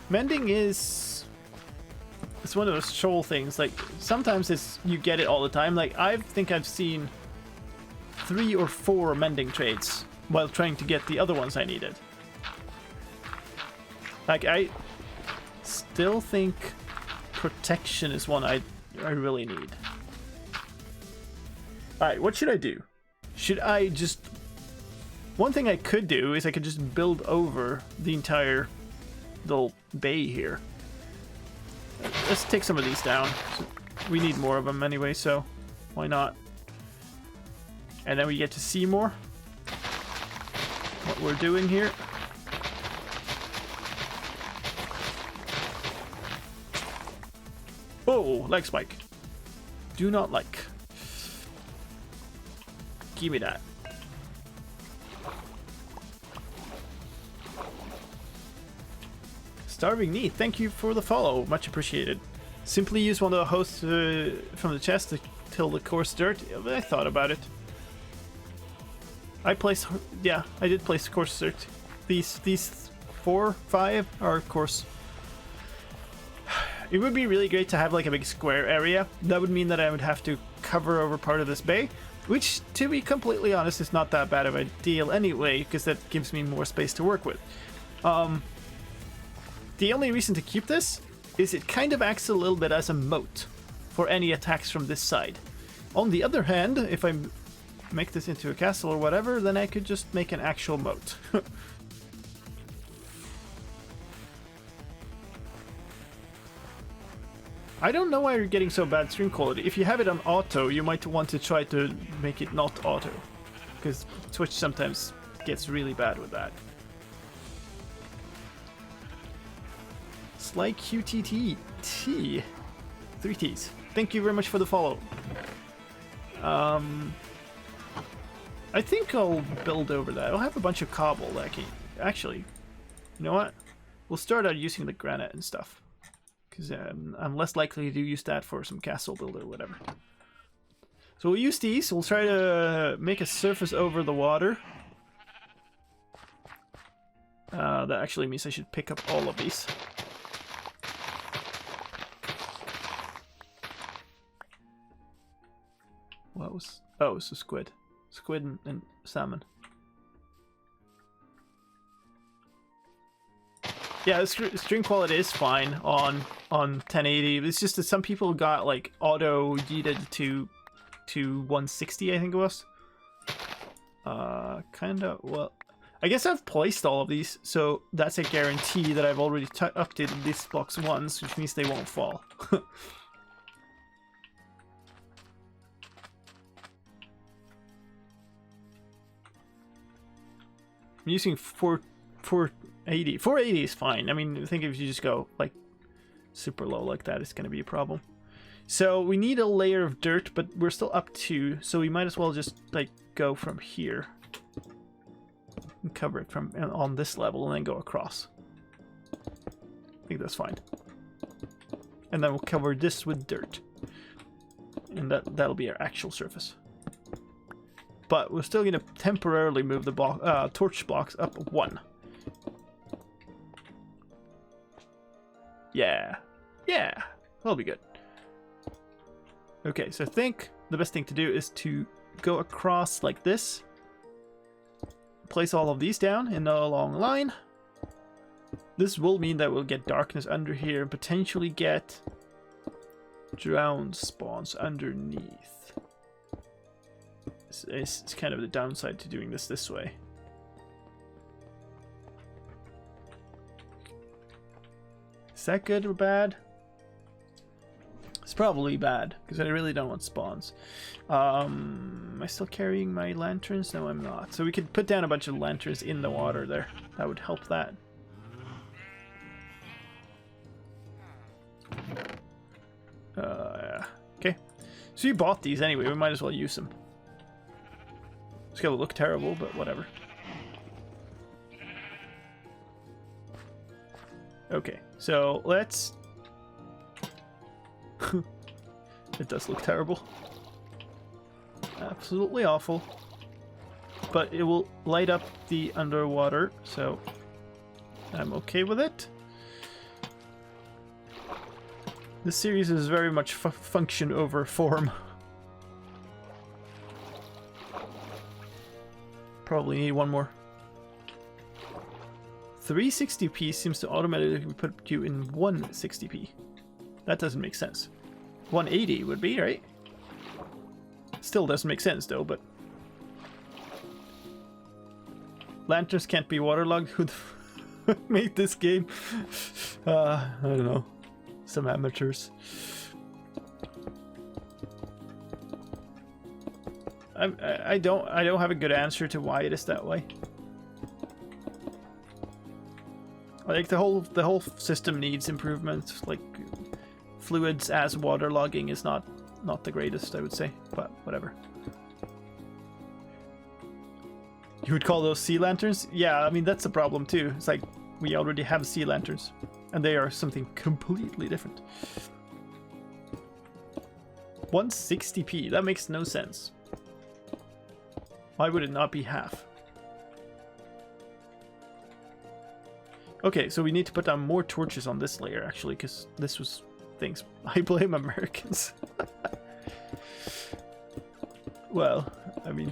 Mending is... it's one of those shoal things. Like, sometimes it's you get it all the time. Like, I think I've seen 3 or 4 mending trades while trying to get the other ones I needed. Like, I still think protection is one I really need. Alright, what should I do? Should I just... one thing I could do is I could just build over the entire little bay here. Let's take some of these down. We need more of them anyway, so why not? And then we get to see more what we're doing here. Oh, leg spike. Do not like. Give me that. Starving Knee, thank you for the follow. Much appreciated. Simply use one of the hosts from the chest to till the coarse dirt. I thought about it. I placed... yeah, I did place coarse dirt. These 4, 5 are coarse. It would be really great to have like a big square area. That would mean that I would have to cover over part of this bay. Which, to be completely honest, is not that bad of a deal anyway, because that gives me more space to work with. The only reason to keep this is it kind of acts a little bit as a moat for any attacks from this side. On the other hand, if I make this into a castle or whatever, then I could just make an actual moat. I don't know why you're getting so bad stream quality. If you have it on auto, you might want to try to make it not auto, because Twitch sometimes gets really bad with that. Sly QTT T 3 T's. Thank you very much for the follow. I think I'll build over that. I'll have a bunch of cobble that I can... actually, you know what? We'll start out using the granite and stuff. Because I'm less likely to use that for some castle builder or whatever. So we'll use these. We'll try to make a surface over the water. That actually means I should pick up all of these. What was... oh, it's a squid. Squid and salmon. Yeah, the stream quality is fine on 1080. It's just that some people got like auto yeeted to 160, I think it was. Kinda, well, I guess I've placed all of these, so that's a guarantee that I've already updated these blocks once, which means they won't fall. I'm using 480. 480 is fine. I mean, I think if you just go like super low like that, it's going to be a problem. So we need a layer of dirt, but we're still up 2, so we might as well just like go from here and cover it from on this level and then go across. I think that's fine. And then we'll cover this with dirt. And that'll be our actual surface. But we're still going to temporarily move the torch blocks up 1. Yeah. Yeah. That'll be good. Okay, so I think the best thing to do is to go across like this. Place all of these down in a long line. This will mean that we'll get darkness under here and potentially get drowned spawns underneath. It's kind of the downside to doing this way. Is that good or bad? It's probably bad, because I really don't want spawns. Am I still carrying my lanterns? No, I'm not. So we could put down a bunch of lanterns in the water there. That would help that. Okay. So you bought these anyway, we might as well use them. It's gonna look terrible, but whatever. Okay, so let's... It does look terrible. Absolutely awful. But it will light up the underwater, so I'm okay with it. This series is very much function over form. Probably need one more. 360p seems to automatically put you in 160p. That doesn't make sense. 180 would be, right? Still doesn't make sense though, but... Lanterns can't be waterlogged? Who made this game? I don't know. Some amateurs. I don't have a good answer to why it is that way. Like the whole system needs improvement. Like fluids as waterlogging is not the greatest, I would say, but whatever. You would call those sea lanterns? Yeah, I mean that's a problem too. It's like we already have sea lanterns, and they are something completely different. 160p, that makes no sense. Why would it not be half? Okay, so we need to put down more torches on this layer, actually, because this was things. I blame Americans. Well, I mean...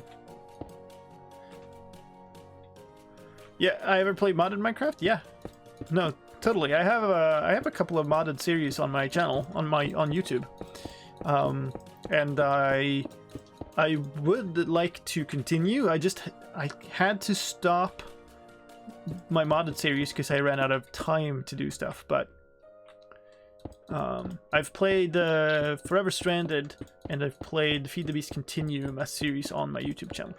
Yeah, I ever played modded Minecraft? Yeah. No, totally. I have a couple of modded series on my channel, on YouTube. And I would like to continue. I had to stop my modded series because I ran out of time to do stuff, but I've played Forever Stranded, and I've played Feed the Beast Continuum as series on my YouTube channel.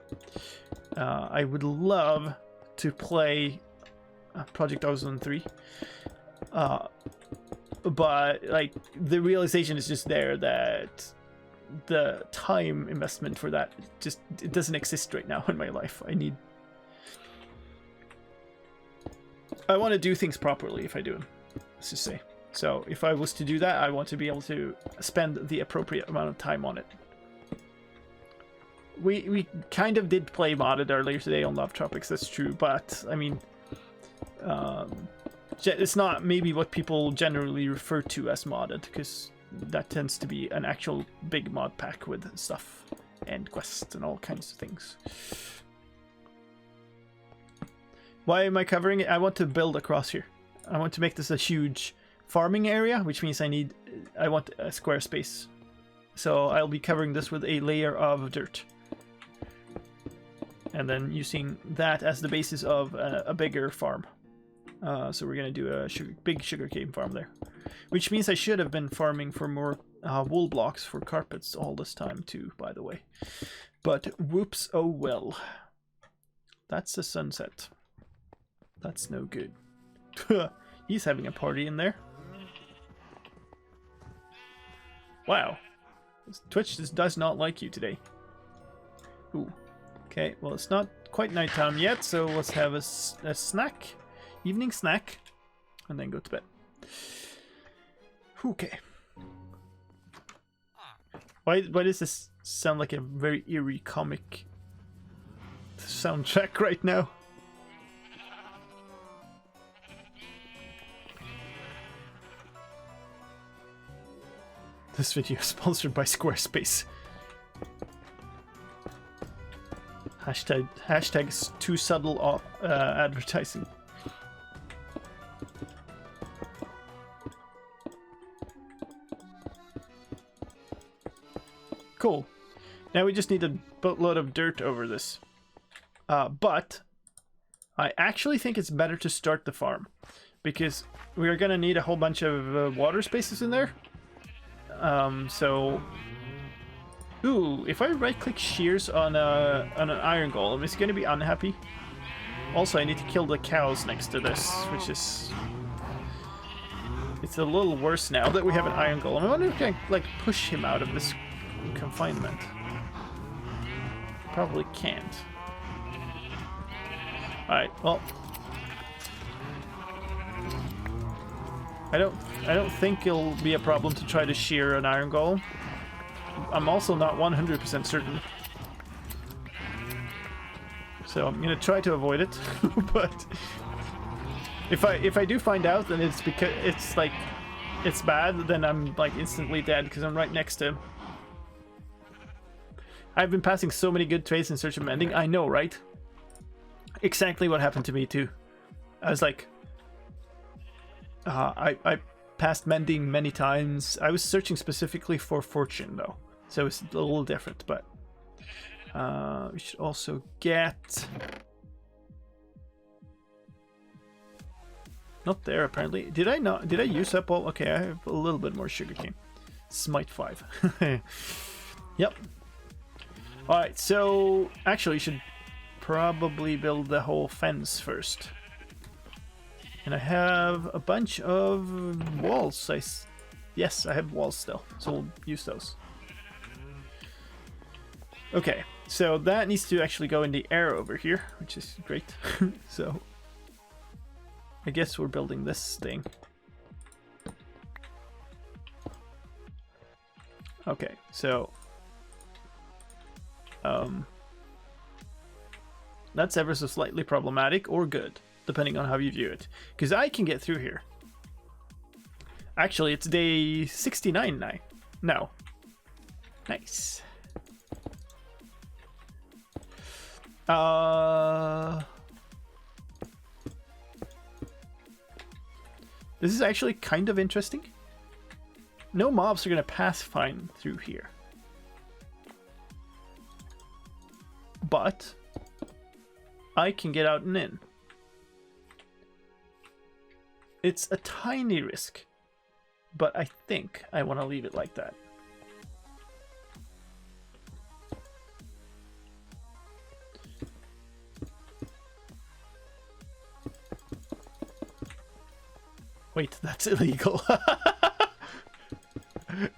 I would love to play Project Ozone 3, but like the realization is just there that the time investment for that it doesn't exist right now in my life. I want to do things properly if I do them, let's just say. So if I was to do that, I want to be able to spend the appropriate amount of time on it. We kind of did play modded earlier today on Love Tropics, that's true, but I mean, it's not maybe what people generally refer to as modded, because that tends to be an actual big mod pack with stuff and quests and all kinds of things. Why am I covering it? I want to build across here. I want to make this a huge farming area, which means I want a square space. So I'll be covering this with a layer of dirt. And then using that as the basis of a bigger farm. So we're going to do a big sugarcane farm there. Which means I should have been farming for more wool blocks for carpets all this time too, by the way. But whoops, oh well. That's the sunset. That's no good. He's having a party in there. Wow. Twitch just does not like you today. Ooh. Okay, well it's not quite nighttime yet, so let's have a snack. Evening snack. And then go to bed. Okay. Why does this sound like a very eerie comic soundtrack right now? This video is sponsored by Squarespace. Hashtag too subtle advertising. Cool. Now we just need a boatload of dirt over this. But I actually think it's better to start the farm, because we are going to need a whole bunch of water spaces in there. So, ooh, if I right-click shears on an iron golem, it's going to be unhappy. Also, I need to kill the cows next to this, which is... It's a little worse now that we have an iron golem. I wonder if I can, like, push him out of this confinement. Probably can't. Alright, well. I don't think it'll be a problem to try to shear an iron golem. I'm also not 100% certain. So I'm gonna try to avoid it, but if I do find out, then it's because it's like it's bad, then I'm like instantly dead because I'm right next to him. I've been passing so many good trades in search of mending. I know, right? Exactly what happened to me too. I was like, I passed mending many times. I was searching specifically for fortune though, so it's a little different. But we should also get. Not there apparently. Did I not? Did I use up all? Okay, I have a little bit more sugarcane. Smite 5. Yep. All right. So actually, you should probably build the whole fence first. And I have a bunch of walls. Yes, I have walls still, so we'll use those. Okay, so that needs to actually go in the air over here, which is great. So I guess we're building this thing. Okay, so that's ever so slightly problematic or good, depending on how you view it. Because I can get through here. Actually, it's day 69 now. No. Nice. This is actually kind of interesting. No mobs are going to pass fine through here. But I can get out and in. It's a tiny risk, but I think I want to leave it like that. Wait, that's illegal.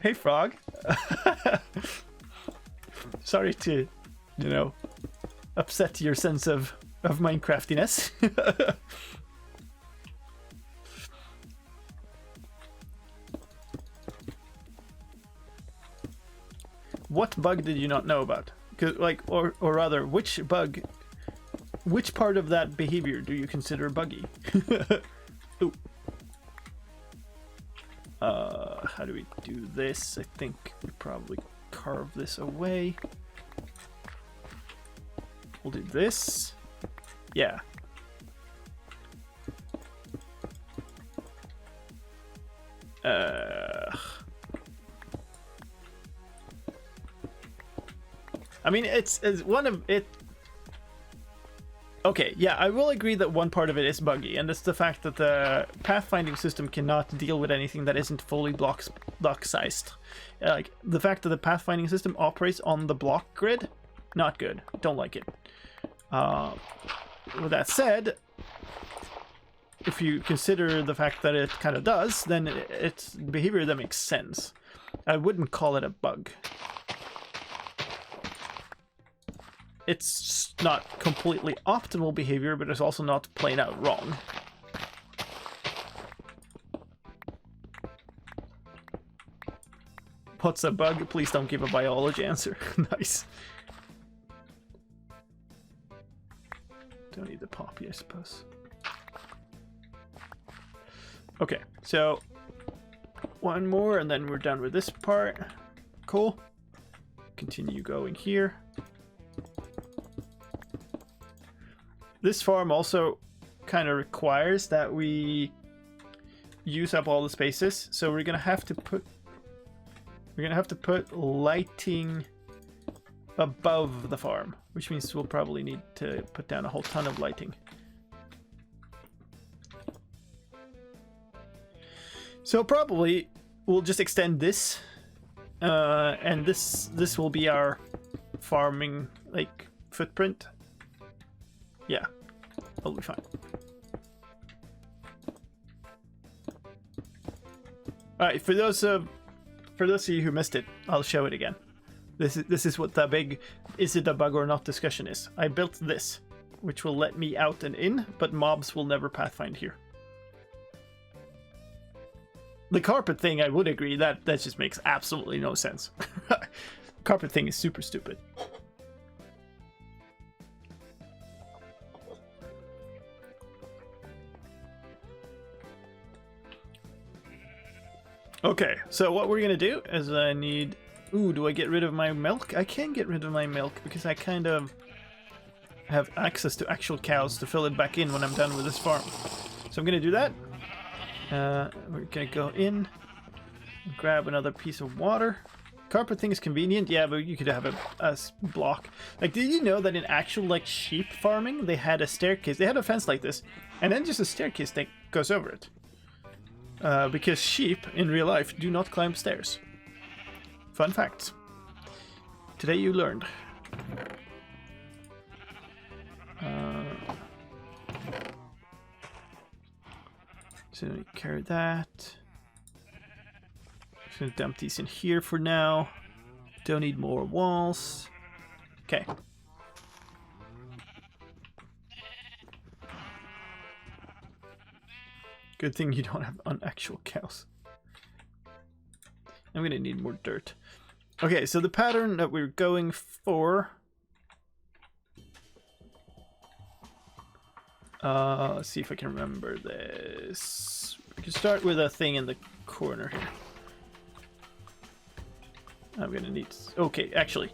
Hey, frog. Sorry to, you know, upset your sense of Minecraftiness. What bug did you not know about? 'Cause, like, or rather, which bug, which part of that behavior do you consider buggy? Ooh. How do we do this? I think we probably carve this away. We'll do this. Yeah. I mean, it's one of it. Okay, yeah, I will agree that one part of it is buggy, and it's the fact that the pathfinding system cannot deal with anything that isn't fully block-sized. Like, the fact that the pathfinding system operates on the block grid, not good. Don't like it. With that said, if you consider the fact that it kind of does, then it's behavior that makes sense. I wouldn't call it a bug. It's not completely optimal behavior, but it's also not plain out wrong. What's a bug? Please don't give a biology answer. Nice. Don't need the poppy, I suppose. Okay, so one more and then we're done with this part. Cool. Continue going here. This farm also kind of requires that we use up all the spaces, so we're gonna have to put lighting above the farm, which means we'll probably need to put down a whole ton of lighting. So probably we'll just extend this, and this will be our farming like footprint. Yeah, that'll be fine. All right, for those of you who missed it, I'll show it again. This is what the big is it a bug or not discussion is. I built this, which will let me out and in, but mobs will never pathfind here. The carpet thing, I would agree, that just makes absolutely no sense. Carpet thing is super stupid. Okay, so what we're gonna do is I need... Ooh, do I get rid of my milk? I can get rid of my milk because I kind of have access to actual cows to fill it back in when I'm done with this farm. So I'm gonna do that. We're gonna go in, grab another piece of water. Carpet thing is convenient, yeah, but you could have a block. Like, did you know that in actual, like, sheep farming, they had a staircase? They had a fence like this, and then just a staircase that goes over it. Because sheep, in real life, do not climb stairs. Fun fact. Today you learned. So carry that. Just gonna dump these in here for now. Don't need more walls. Okay. Good thing you don't have actual cows. I'm gonna need more dirt. Okay, so the pattern that we're going for... let's see if I can remember this. We can start with a thing in the corner here. I'm gonna need... Okay, actually.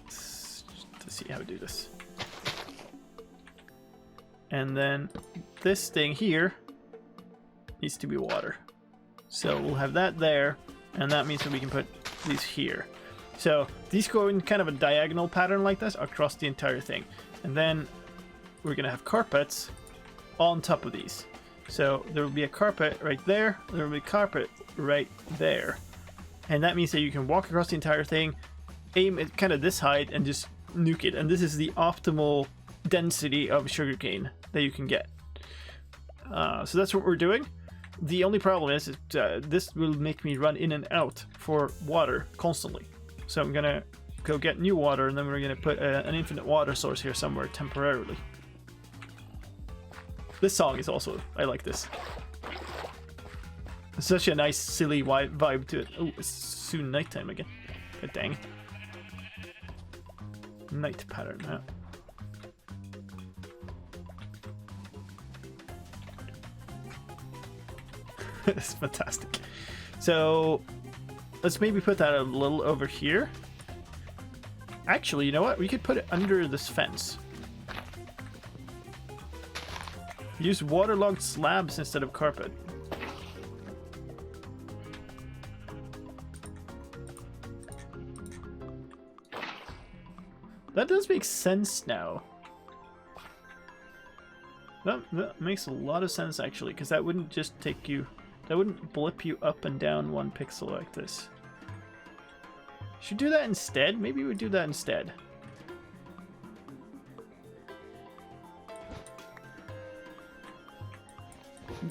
Let's see how to do this. And then this thing here needs to be water. So we'll have that there, and that means that we can put these here. So these go in kind of a diagonal pattern like this across the entire thing. And then we're gonna have carpets on top of these. So there will be a carpet right there, there will be a carpet right there. And that means that you can walk across the entire thing, aim at kind of this height, and just nuke it. And this is the optimal density of sugarcane that you can get. So that's what we're doing. The only problem is this will make me run in and out for water constantly. So I'm gonna go get new water, and then we're gonna put an infinite water source here somewhere temporarily. This song is also, I like this. It's such a nice, silly vibe to it. Oh, it's soon nighttime again. God dang it. Night pattern, huh? It's fantastic. So let's maybe put that a little over here. Actually, you know what? We could put it under this fence. Use waterlogged slabs instead of carpet. That does make sense now. That makes a lot of sense actually, because that wouldn't just take you... That wouldn't blip you up and down 1 pixel like this. Should we do that instead? Maybe we do that instead.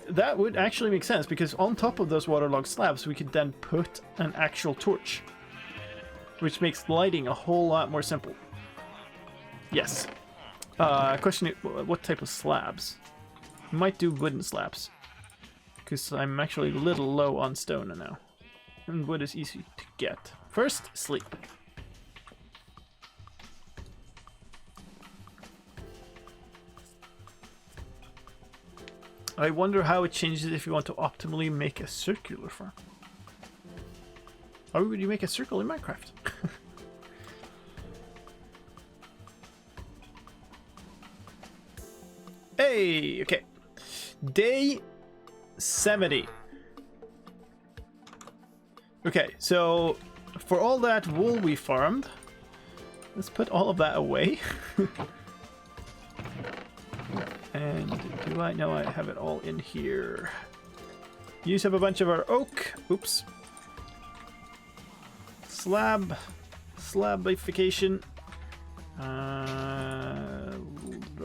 That would actually make sense, because on top of those waterlogged slabs we could then put an actual torch, which makes lighting a whole lot more simple. Yes. Question, what type of slabs? Might do wooden slabs, because I'm actually a little low on stone now. And wood is easy to get. First, sleep. I wonder how it changes if you want to optimally make a circular farm. How would you make a circle in Minecraft? Hey, okay. Day 70. Okay, so for all that wool we farmed, let's put all of that away. And do I know I have it all in here? Use up a bunch of our oak. Oops. Slabification.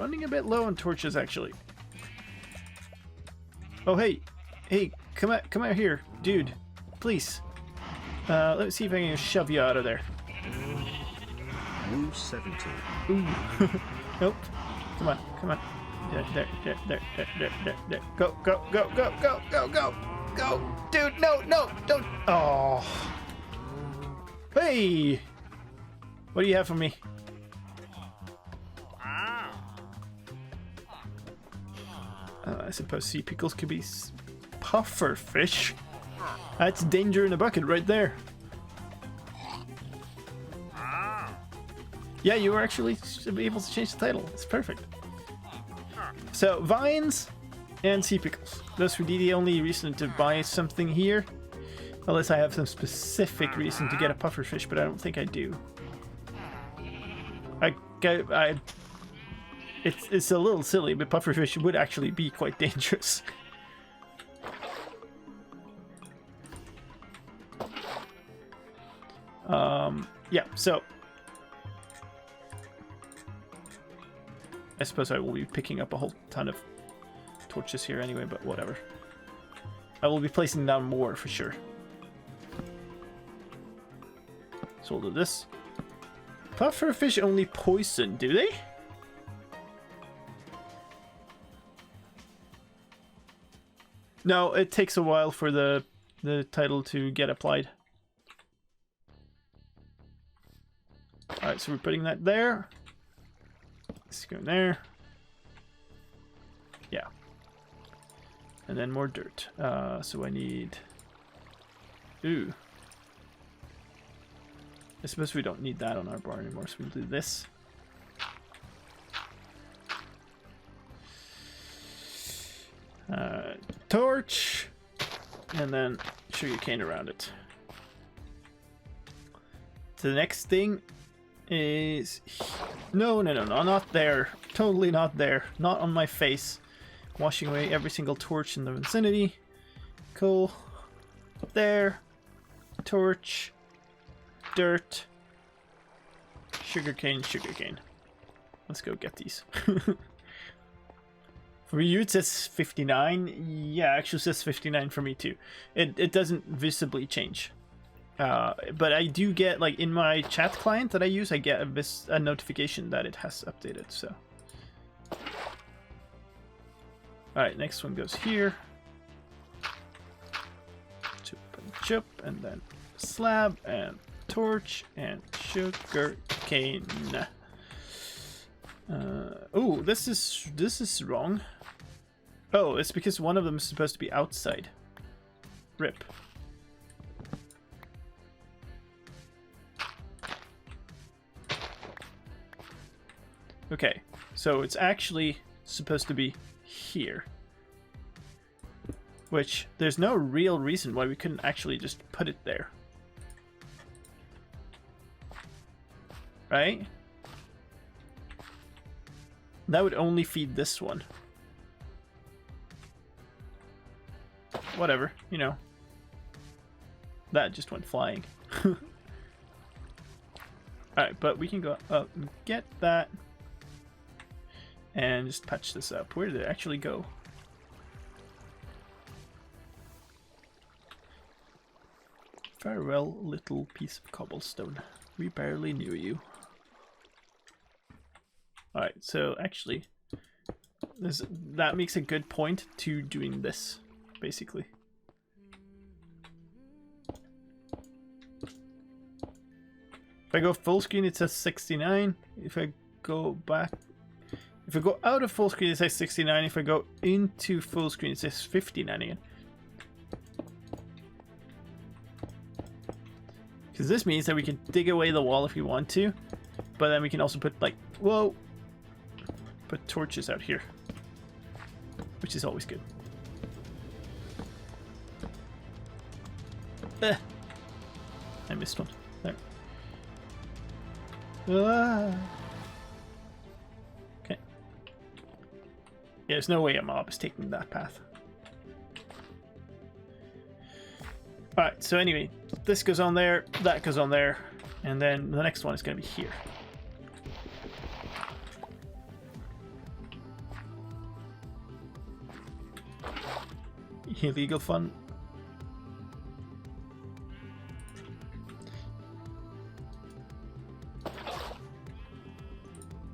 running a bit low on torches, actually. Oh, hey. Hey, come out here, dude. Please. Let me see if I can shove you out of there. Woo 70. Ooh. Nope. Come on, come on. There. Go. Go. Dude, no, don't. Oh. Hey. What do you have for me? I suppose sea pickles could be puffer fish. That's danger in a bucket right there. Yeah, you were actually able to change the title. It's perfect. So, vines and sea pickles. Those would be the only reason to buy something here. Unless I have some specific reason to get a puffer fish, but I don't think I do. It's a little silly, but pufferfish would actually be quite dangerous. Yeah, so I suppose I will be picking up a whole ton of torches here anyway, but whatever. I will be placing down more for sure. So we'll do this. Pufferfish only poison, do they? No, it takes a while for the title to get applied. Alright, so we're putting that there. Let's go there. Yeah. And then more dirt. So I need... Ooh. I suppose we don't need that on our bar anymore, so we'll do this. Torch, and then sugarcane around it. The next thing is... No, not there. Totally not there. Not on my face. Washing away every single torch in the vicinity. Coal. There. Torch. Dirt. Sugarcane. Let's go get these. For you it says 59. Yeah, actually says 59 for me too. It doesn't visibly change. But I do get, like, in my chat client that I use, I get a notification that it has updated, so. Alright, next one goes here. Chip, and then slab, and torch, and sugar cane. Oh, this is wrong. Oh, it's because one of them is supposed to be outside. Rip. Okay, so it's actually supposed to be here. Which, there's no real reason why we couldn't actually just put it there. Right? That would only feed this one. Whatever, you know. That just went flying. Alright, but we can go up and get that. And just patch this up. Where did it actually go? Farewell, little piece of cobblestone. We barely knew you. Alright, so actually, that makes a good point to doing this, basically. If I go full screen, it says 69. If I go back... If I go out of full screen, it says 69. If I go into full screen, it says 59 again. Because this means that we can dig away the wall if we want to, but then we can also put, like, whoa, put torches out here, which is always good. I missed one. There. Ah. Okay. Yeah, there's no way a mob is taking that path. Alright, so anyway, this goes on there, that goes on there, and then the next one is going to be here. illegal fun.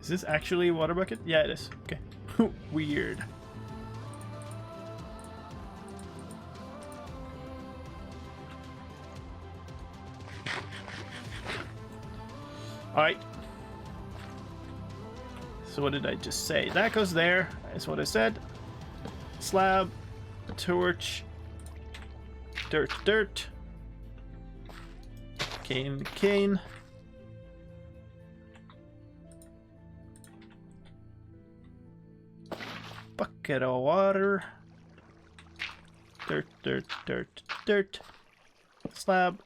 Is this actually a water bucket? Yeah, it is. Okay. Weird. Alright. So what did I just say? That goes there. That's what I said. Slab. Torch. Dirt, dirt. Cane, cane. Bucket of water. Dirt, dirt, dirt, dirt. Slab.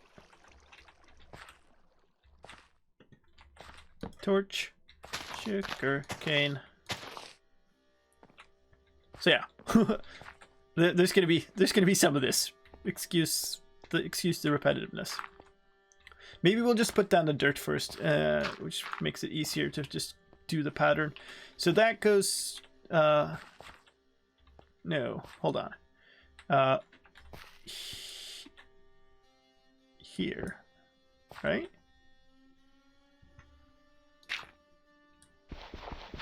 Torch. Sugar cane. So yeah. there's gonna be some of this. Excuse the repetitiveness. Maybe we'll just put down the dirt first, which makes it easier to just do the pattern. So that goes no, hold on. Here, right?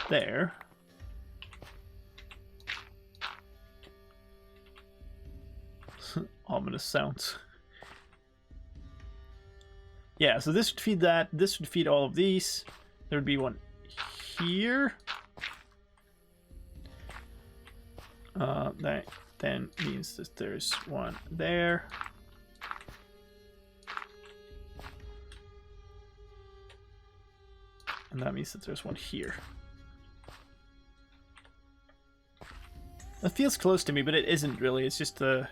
There. Ominous sounds. Yeah, so this would feed that. This would feed all of these. There would be one here. That then means that there's one there. And that means that there's one here. That feels close to me, but it isn't really. It's just the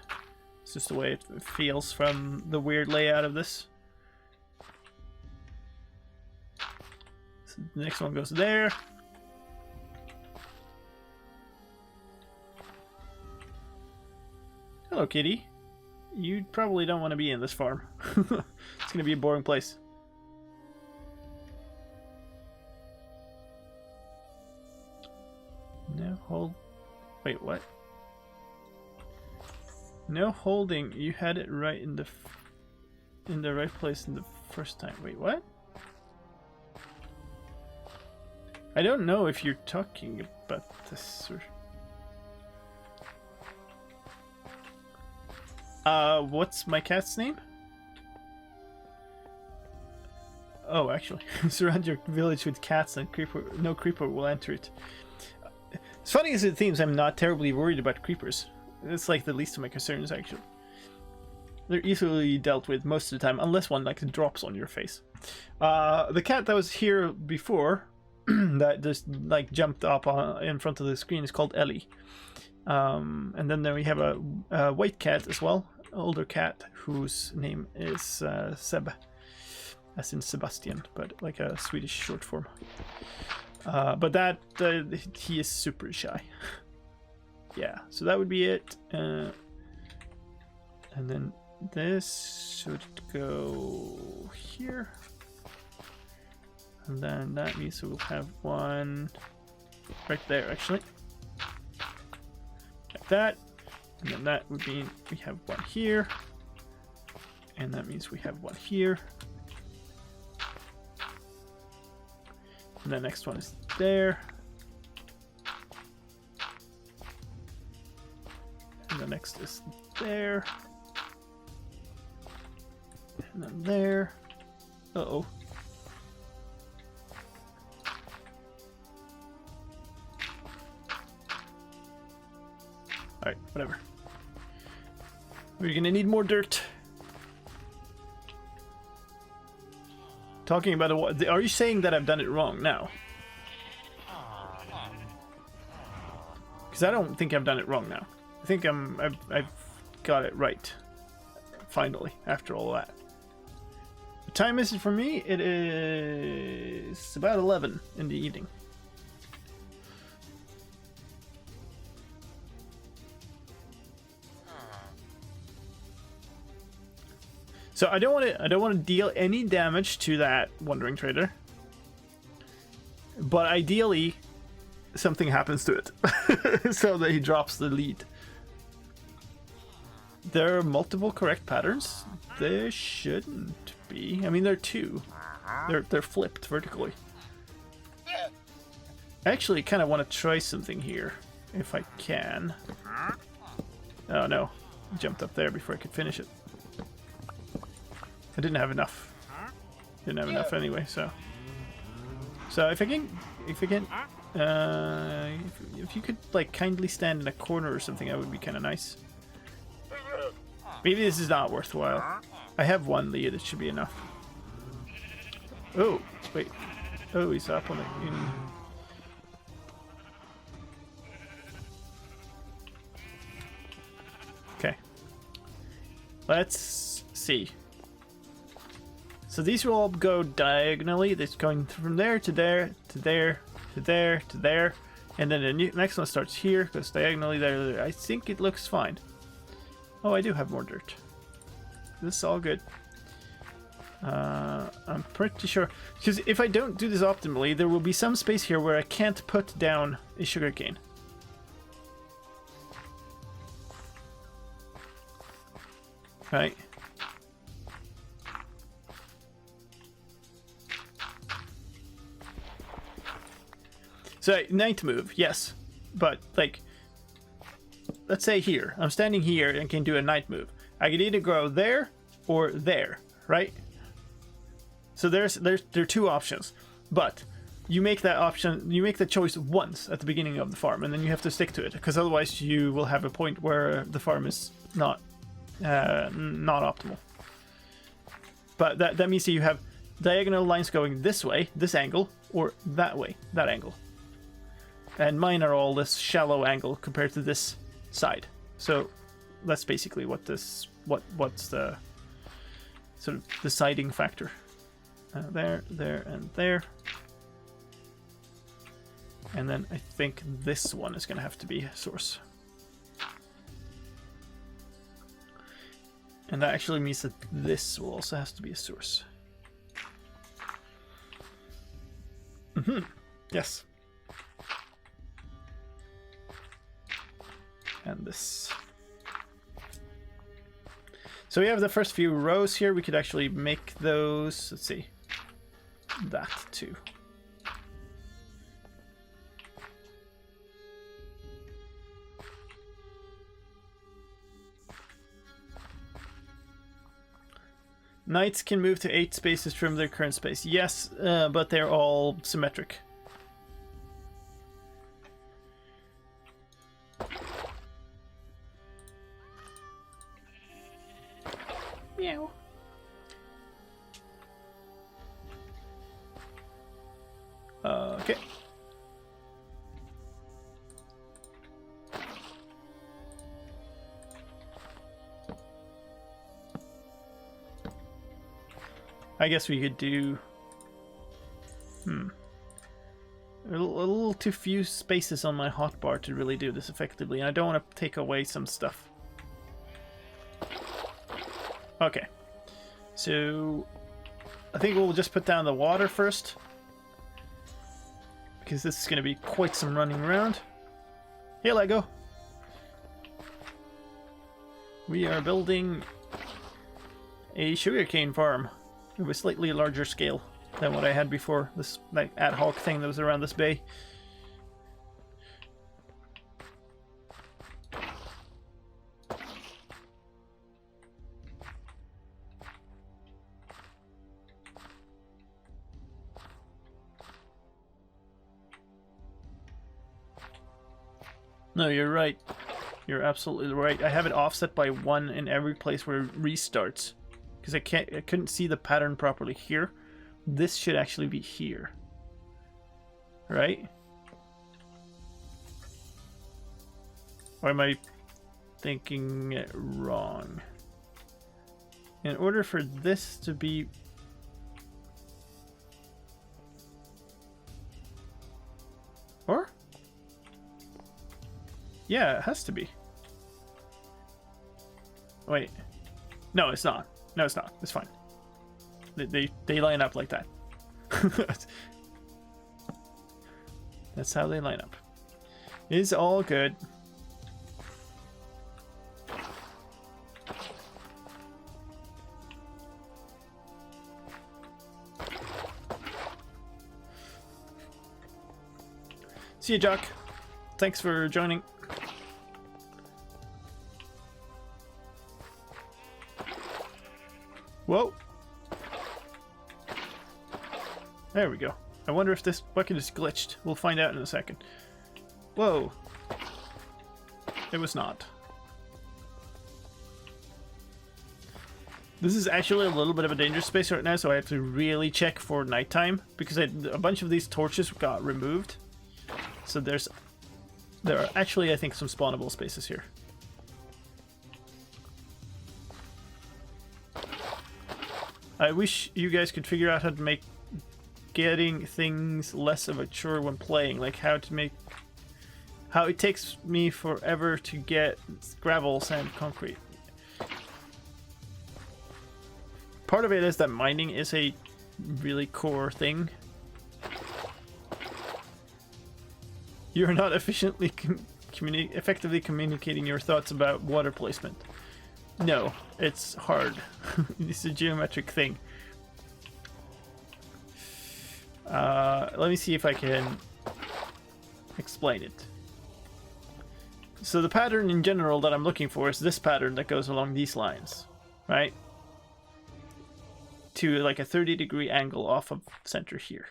way it feels from the weird layout of this. So the next one goes there. Hello, kitty. You probably don't want to be in this farm. It's going to be a boring place. No hold. Wait, what? No holding. You had it right in the right place in the first time. Wait, what? I don't know if you're talking about this or... what's my cat's name? Oh, actually, surround your village with cats and no creeper will enter it. As funny as it seems, I'm not terribly worried about creepers. It's like the least of my concerns, actually. They're easily dealt with most of the time, unless one like drops on your face. The cat that was here before, that just like jumped up in front of the screen, is called Ellie. And then we have a white cat as well, an older cat whose name is Seb, as in Sebastian, but like a Swedish short form. But that he is super shy. Yeah, so that would be it. And then this should go here. And then that means we'll have one right there, actually. Like that. And then that would mean we have one here. And that means we have one here. And the next one is there. And the next is there. And then there. Uh-oh. Alright, whatever. We're gonna need more dirt. Talking about what? Are you saying that I've done it wrong now? Because I don't think I've done it wrong now. I think I've got it right. Finally, after all that. What time is it for me? It is about 11 in the evening. So I don't want to deal any damage to that wandering trader. But ideally something happens to it so that he drops the lead. there are multiple correct patterns. There shouldn't be. I mean, there are two. They're flipped vertically. I actually kind of want to try something here, if I can. Oh no, I jumped up there before I could finish it. I didn't have enough. Didn't have enough anyway, so. So if you could like kindly stand in a corner or something, that would be kind of nice. Maybe this is not worthwhile. I have one lead, it should be enough. Oh, wait. Oh, he's up on the... Okay. Let's see. So these will all go diagonally. It's going from there to there, to there, to there, to there. And then the next one starts here, goes diagonally there. I think it looks fine. Oh, I do have more dirt. This is all good. I'm pretty sure, because if I don't do this optimally, there will be some space here where I can't put down a sugarcane. Right. So, night move, yes. But, like, let's say here. I'm standing here and can do a night move. I could either go there or there, right? So there are two options. But you make that option, you make the choice once at the beginning of the farm, and then you have to stick to it, because otherwise you will have a point where the farm is not optimal. But that means that you have diagonal lines going this way, this angle, or that way, that angle. And mine are all this shallow angle compared to this side. So that's basically what what's the sort of deciding factor. There, and there. And then I think this one is going to have to be a source. And that actually means that this will also have to be a source. Mm-hmm. Yes. And this. So we have the first few rows here. We could actually make those, let's see, that too. Knights can move to 8 spaces from their current space. Yes, but they're all symmetric. Meow. Okay. I guess we could do... A little too few spaces on my hotbar to really do this effectively, and I don't want to take away some stuff. Okay. So... I think we'll just put down the water first, because this is going to be quite some running around. Here, Lego! We are building a sugarcane farm of a slightly larger scale than what I had before. This like ad hoc thing that was around this bay. No, you're right. You're absolutely right. I have it offset by 1 in every place where it restarts. Because I couldn't see the pattern properly here. This should actually be here. Right? Or am I thinking it wrong? In order for this to be... Or? Yeah, it has to be. Wait. No, it's not. No, it's not. It's fine. They line up like that. That's how they line up. It's all good. See you, Jock. Thanks for joining. Whoa. There we go. I wonder if this bucket is glitched. We'll find out in a second. Whoa. It was not. This is actually a little bit of a dangerous space right now, so I have to really check for nighttime because a bunch of these torches got removed. So there are actually, I think, some spawnable spaces here. I wish you guys could figure out how to make getting things less of a chore when playing, like how it takes me forever to get gravel, sand, concrete. Part of it is that mining is a really core thing. You're not efficiently effectively communicating your thoughts about water placement. No, it's hard. It's a geometric thing. Let me see if I can explain it. So the pattern in general that I'm looking for is this pattern that goes along these lines, right? To like a 30-degree angle off of center here.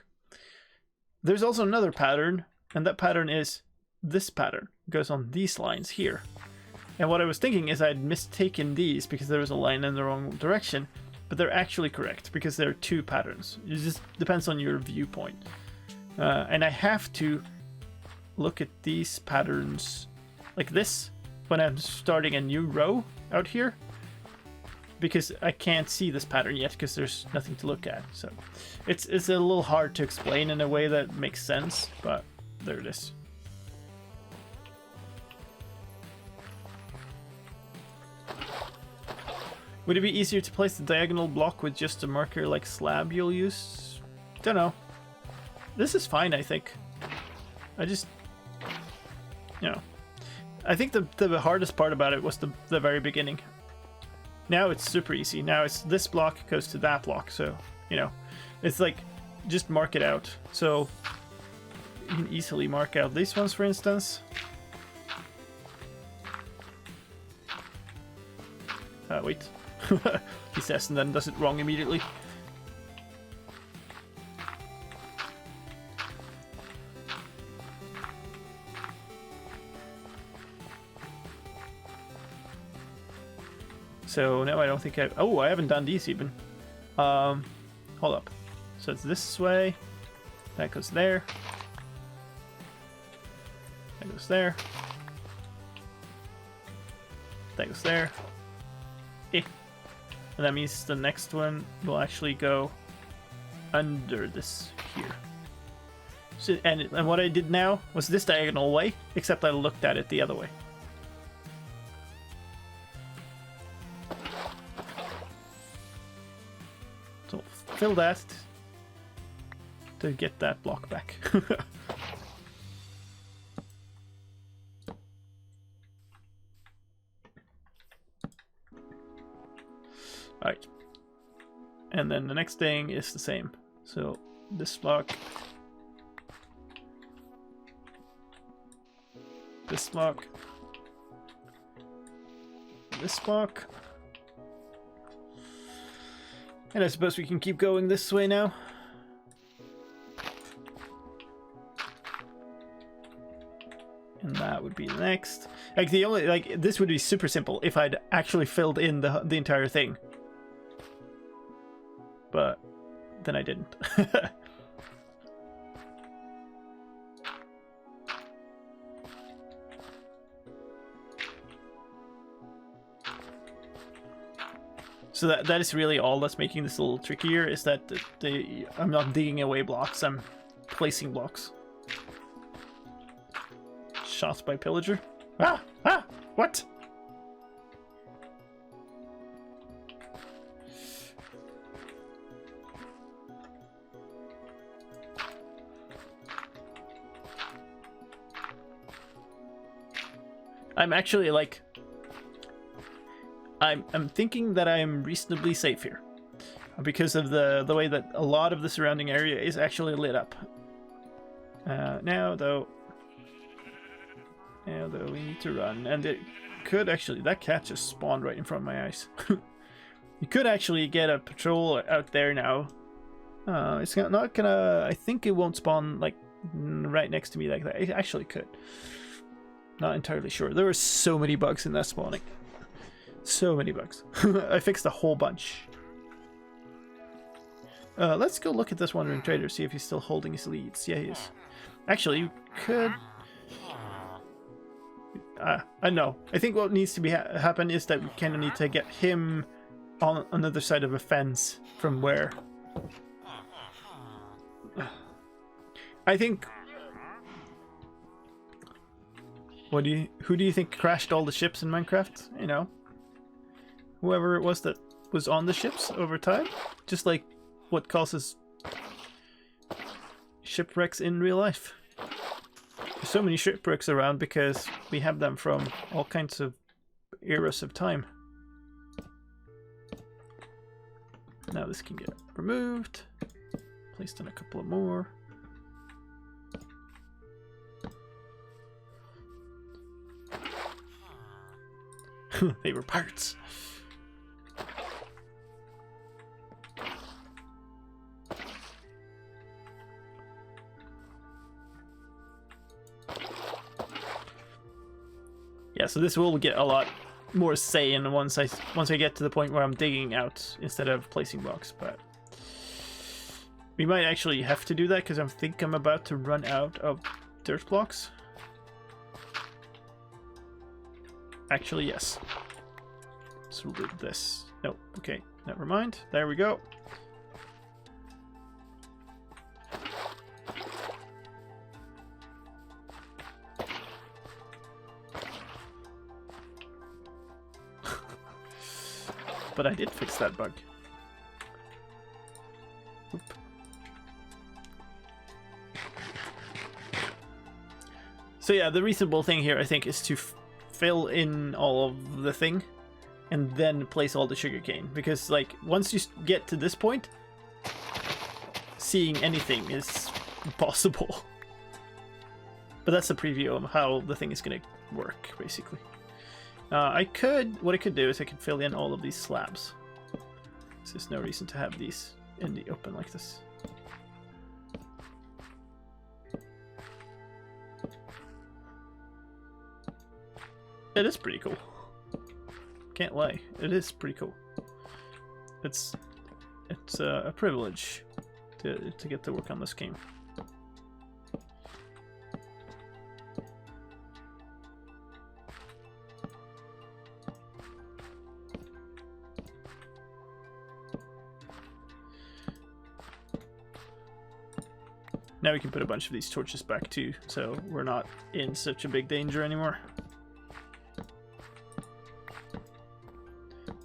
There's also another pattern, and that pattern is this pattern. It goes on these lines here. And what I was thinking is I'd mistaken these because there was a line in the wrong direction, but they're actually correct because there are two patterns. It just depends on your viewpoint. And I have to look at these patterns like this when I'm starting a new row out here, because I can't see this pattern yet because there's nothing to look at. So it's a little hard to explain in a way that makes sense, but there it is. Would it be easier to place the diagonal block with just a marker like slab you'll use? Don't know. This is fine, I think. I just, you know, I think the hardest part about it was the very beginning. Now it's super easy. Now it's this block goes to that block, so, you know, it's like, just mark it out. So, you can easily mark out these ones, for instance. Wait. He says and then does it wrong immediately. So now I don't think I... Oh, I haven't done these even. Hold up. So it's this way. That goes there. That goes there. That goes there. Eh. And that means the next one will actually go under this here. So, and what I did now was this diagonal way, except I looked at it the other way. So fill that to get that block back. Alright. And then the next thing is the same. So this block. This block. This block. And I suppose we can keep going this way now. And that would be the next. Like the only, like this would be super simple if I'd actually filled in the entire thing. But then I didn't. So that is really all that's making this a little trickier, is that I'm not digging away blocks, I'm placing blocks. Shots by pillager. Ah! Ah! What? I'm actually like... I'm thinking that I'm reasonably safe here, because of the way that a lot of the surrounding area is actually lit up. Now, though, Although we need to run, and it could actually, that cat just spawned right in front of my eyes. You could actually get a patrol out there now. It's not gonna, I think it won't spawn like right next to me like that. It actually could. Not entirely sure. There were so many bugs in that spawning. So many bugs. I fixed a whole bunch. Let's go look at this Wandering Trader, see if he's still holding his leads. Yeah, he is. Actually, you could... I know. I think what needs to be happen is that we kind of need to get him on another side of a fence from where... I think... Who do you think crashed all the ships in Minecraft? You know, whoever it was that was on the ships over time, just like what causes shipwrecks in real life. There's so many shipwrecks around because we have them from all kinds of eras of time. Now this can get removed, placed in a couple of more. They were parts. Yeah, so this will get a lot more say in once I get to the point where I'm digging out instead of placing blocks, but we might actually have to do that because I think I'm about to run out of dirt blocks. Actually, yes. So we'll do this. Nope. Okay, never mind. There we go. But I did fix that bug. Oop. So yeah, the reasonable thing here, I think, is to fill in all of the thing and then place all the sugarcane, because like once you get to this point, seeing anything is impossible. But that's a preview of how the thing is going to work, basically. What I could do is I could fill in all of these slabs. So there's no reason to have these in the open like this. It is pretty cool. Can't lie, it is pretty cool. It's a privilege to get to work on this game. Now we can put a bunch of these torches back too, so we're not in such a big danger anymore.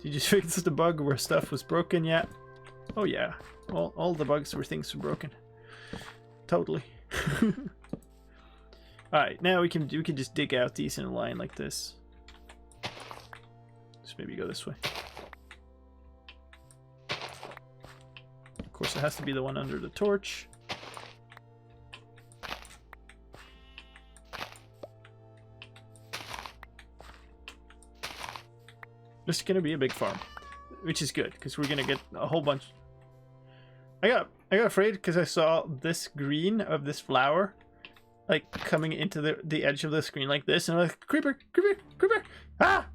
Did you fix the bug where stuff was broken yet? Oh yeah, all the bugs where things were broken. Totally. Alright, now we can just dig out these in a line like this. Just maybe go this way. Of course, it has to be the one under the torch. This is gonna be a big farm, which is good because we're gonna get a whole bunch. I got afraid because I saw this green of this flower, like coming into the edge of the screen like this, and I'm like, creeper, creeper, creeper, ah!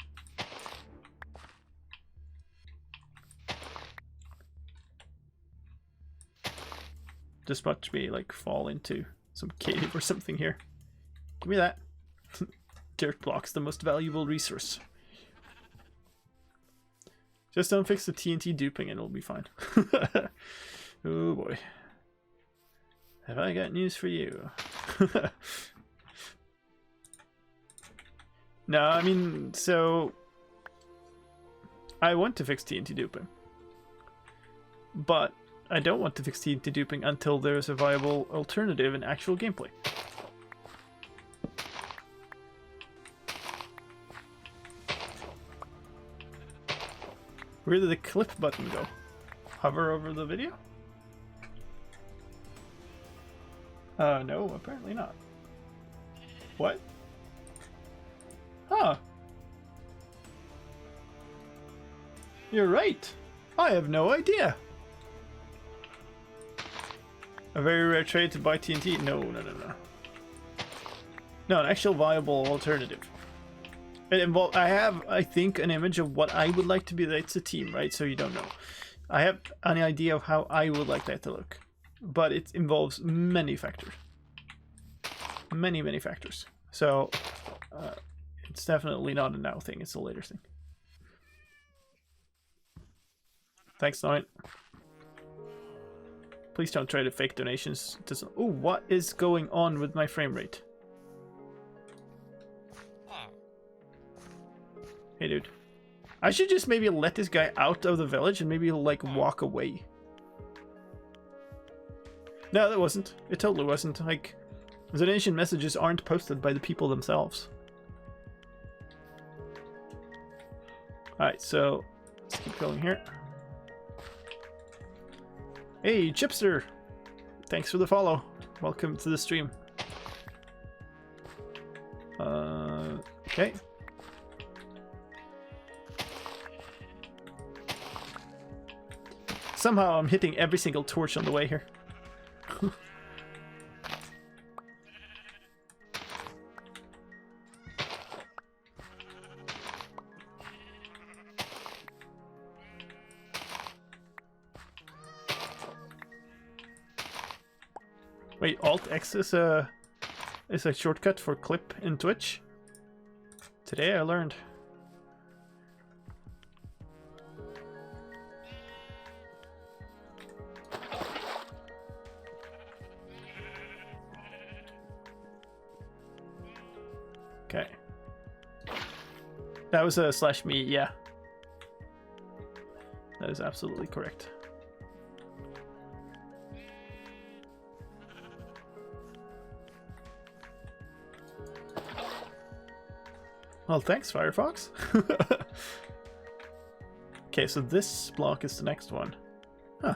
Just watch me like fall into some cave or something here. Give me that. Dirt blocks, the most valuable resource. Just don't fix the TNT duping and it'll be fine. Oh boy. Have I got news for you? No, I mean, so... I want to fix TNT duping. But I don't want to fix TNT duping until there's a viable alternative in actual gameplay. Where did the clip button go? Hover over the video? No, apparently not. What? Huh. You're right. I have no idea. A very rare trade to buy TNT? No. No, an actual viable alternative. It involves. I have, I think, an image of what I would like to be. It's a team, right? So you don't know. I have an idea of how I would like that to look, but it involves many factors. Many factors. So it's definitely not a now thing. It's a later thing. Thanks, Noit. Please don't try to fake donations. Oh, what is going on with my frame rate? Hey, dude. I should just maybe let this guy out of the village and maybe he'll, like, walk away. No, that wasn't. It totally wasn't. Like, donation messages aren't posted by the people themselves. Alright, so let's keep going here. Hey, Chipster! Thanks for the follow. Welcome to the stream. Okay. Somehow I'm hitting every single torch on the way here. Wait, Alt-X is a shortcut for clip in Twitch? Today I learned. Okay. That was a /me, yeah. That is absolutely correct. Well, thanks, Firefox. Okay, so this block is the next one. Huh.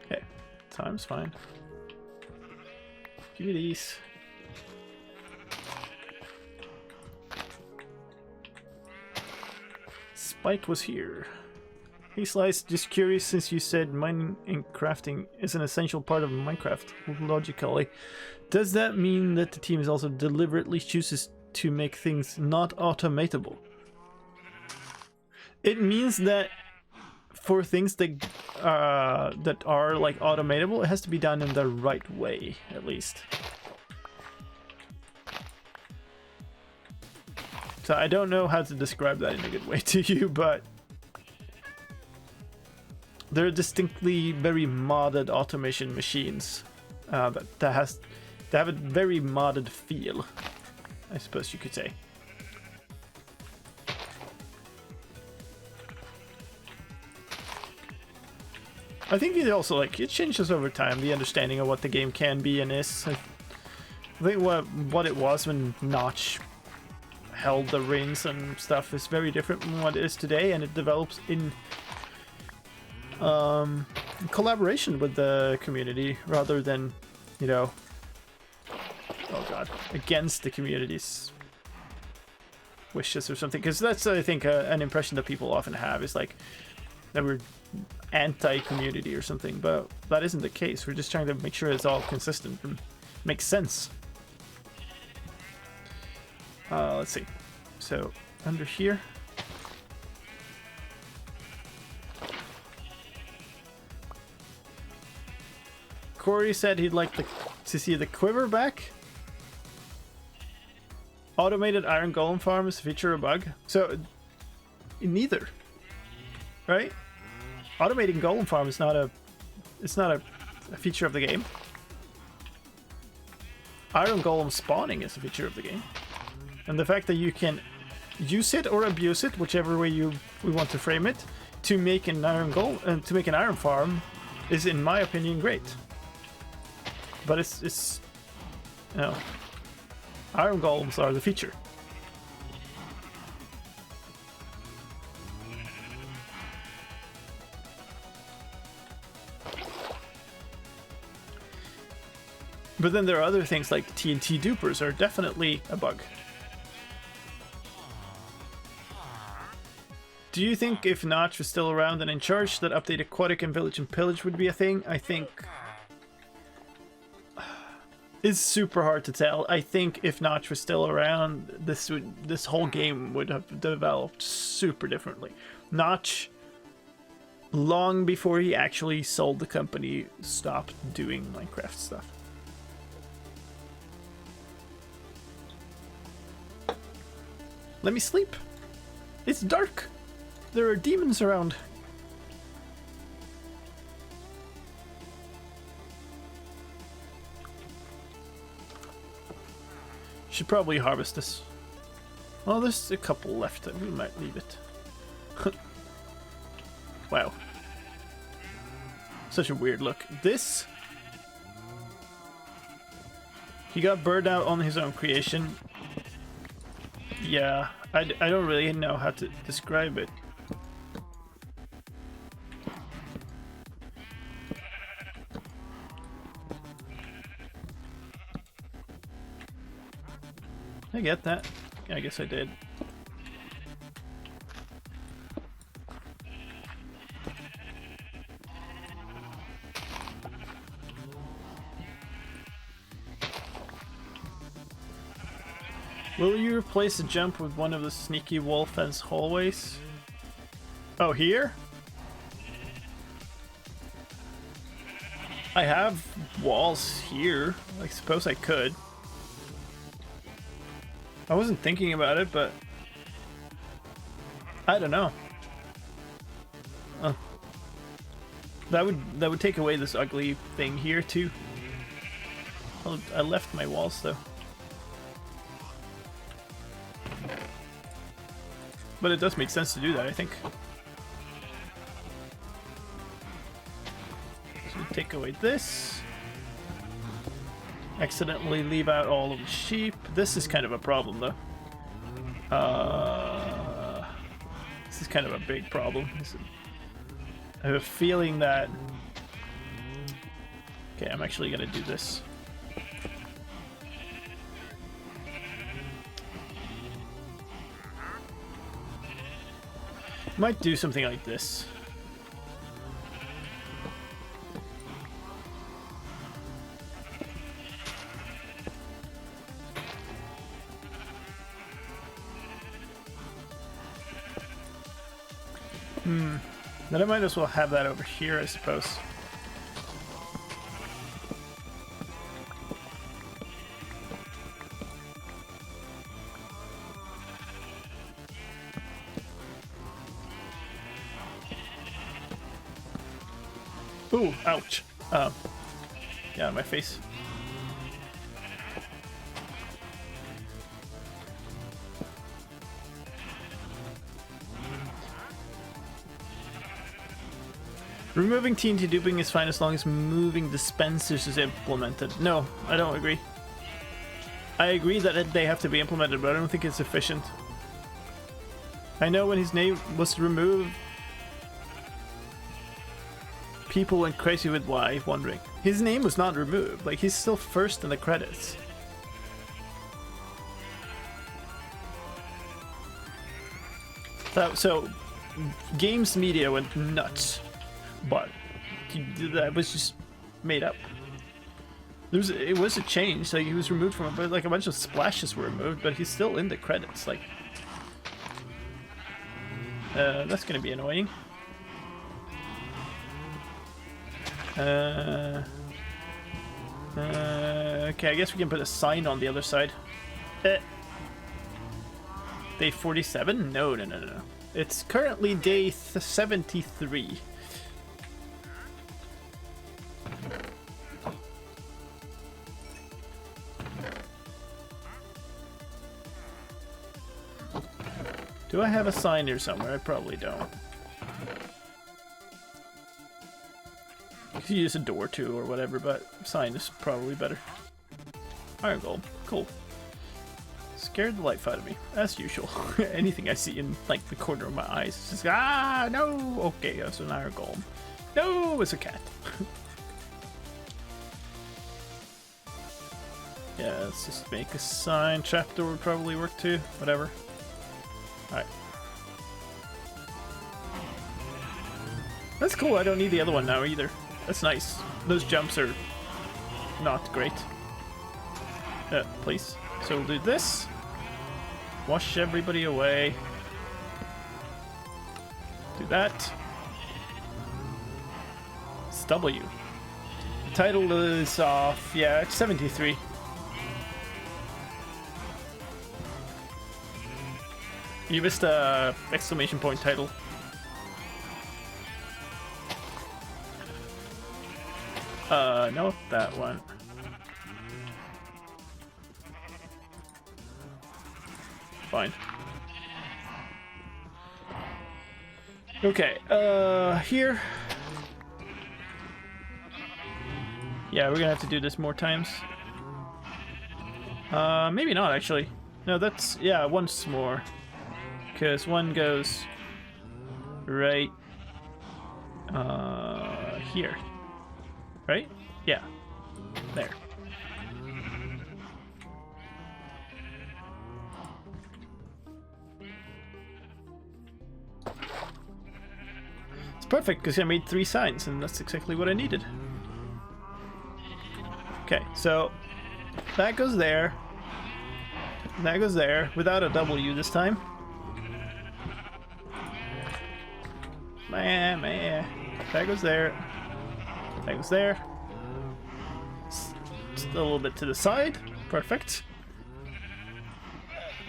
Okay, time's fine. Give me these. Spike was here. Hey Slice, just curious, since you said mining and crafting is an essential part of Minecraft, logically, does that mean that the team is also deliberately chooses to make things not automatable? It means that for things that are like automatable, it has to be done in the right way, at least. So I don't know how to describe that in a good way to you, but they're distinctly very modded automation machines that have a very modded feel, I suppose you could say. I think it also, like, it changes over time, the understanding of what the game can be and is. I think what it was when Notch held the reins and stuff is very different from what it is today, and it develops in collaboration with the community rather than, you know, oh god, against the community's wishes or something. Because that's, I think, an impression that people often have, is like that we're anti-community or something, but that isn't the case. We're just trying to make sure it's all consistent and makes sense. Let's see. So, under here. Corey said he'd like to see the quiver back. Automated iron golem farm is a feature or bug. So, neither. Right? Automating golem farm is not a feature of the game. Iron golem spawning is a feature of the game. And the fact that you can use it or abuse it, whichever way we want to frame it, to make an iron to make an iron farm is, in my opinion, great. But it's you know, iron golems are the feature. But then there are other things like TNT dupers are definitely a bug. Do you think if Notch was still around and in charge, that update Aquatic and Village and Pillage would be a thing? I think... It's super hard to tell. I think if Notch was still around, this whole game would have developed super differently. Notch, long before he actually sold the company, stopped doing Minecraft stuff. Let me sleep. It's dark. There are demons around. Should probably harvest this. Oh, there's a couple left. We might leave it. Wow. Such a weird look. This... He got burned out on his own creation. Yeah, I don't really know how to describe it. I get that. Yeah, I guess I did. Will you replace a jump with one of the sneaky wall fence hallways? Oh, here? I have walls here. I suppose I could. I wasn't thinking about it, but I don't know. That would take away this ugly thing here too. Oh, I left my walls though. But it does make sense to do that, I think. So take away this. Accidentally leave out all of the sheep. This is kind of a problem though. This is kind of a big problem. I have a feeling that... Okay, I'm actually gonna do this. Might do something like this. Then I might as well have that over here, I suppose. Ooh, ouch. Yeah, my face. Removing TNT duping is fine as long as moving dispensers is implemented. No, I don't agree. I agree that they have to be implemented, but I don't think it's efficient. I know when his name was removed, people went crazy with why, wondering. His name was not removed, like he's still first in the credits. So games media went nuts. But that was just made up. It was a change. Like he was removed from it, but like a bunch of splashes were removed, but he's still in the credits. Like, that's gonna be annoying. Okay, I guess we can put a sign on the other side. Day 47? No. It's currently day 73. Do I have a sign here somewhere? I probably don't. You could use a door too or whatever, but sign is probably better. Iron golem. Cool. Scared the life out of me, as usual. Anything I see in like the corner of my eyes, it's just no. Okay, that's an iron golem. No, it's a cat. Yeah, let's just make a sign. Trapdoor would probably work too. Whatever. Alright. That's cool. I don't need the other one now either. That's nice. Those jumps are not great. Please. So we'll do this. Wash everybody away. Do that. It's W. The title is off. Yeah, it's 73. You missed a exclamation point title. No, that one. Fine. Okay, here. Yeah, we're gonna have to do this more times. Maybe not actually. No, that's, yeah, once more. Because one goes right here. Right? Yeah. There. It's perfect because I made 3 signs and that's exactly what I needed. Okay, so that goes there. That goes there without a W this time. Man. That goes there. That goes there. Just a little bit to the side. Perfect.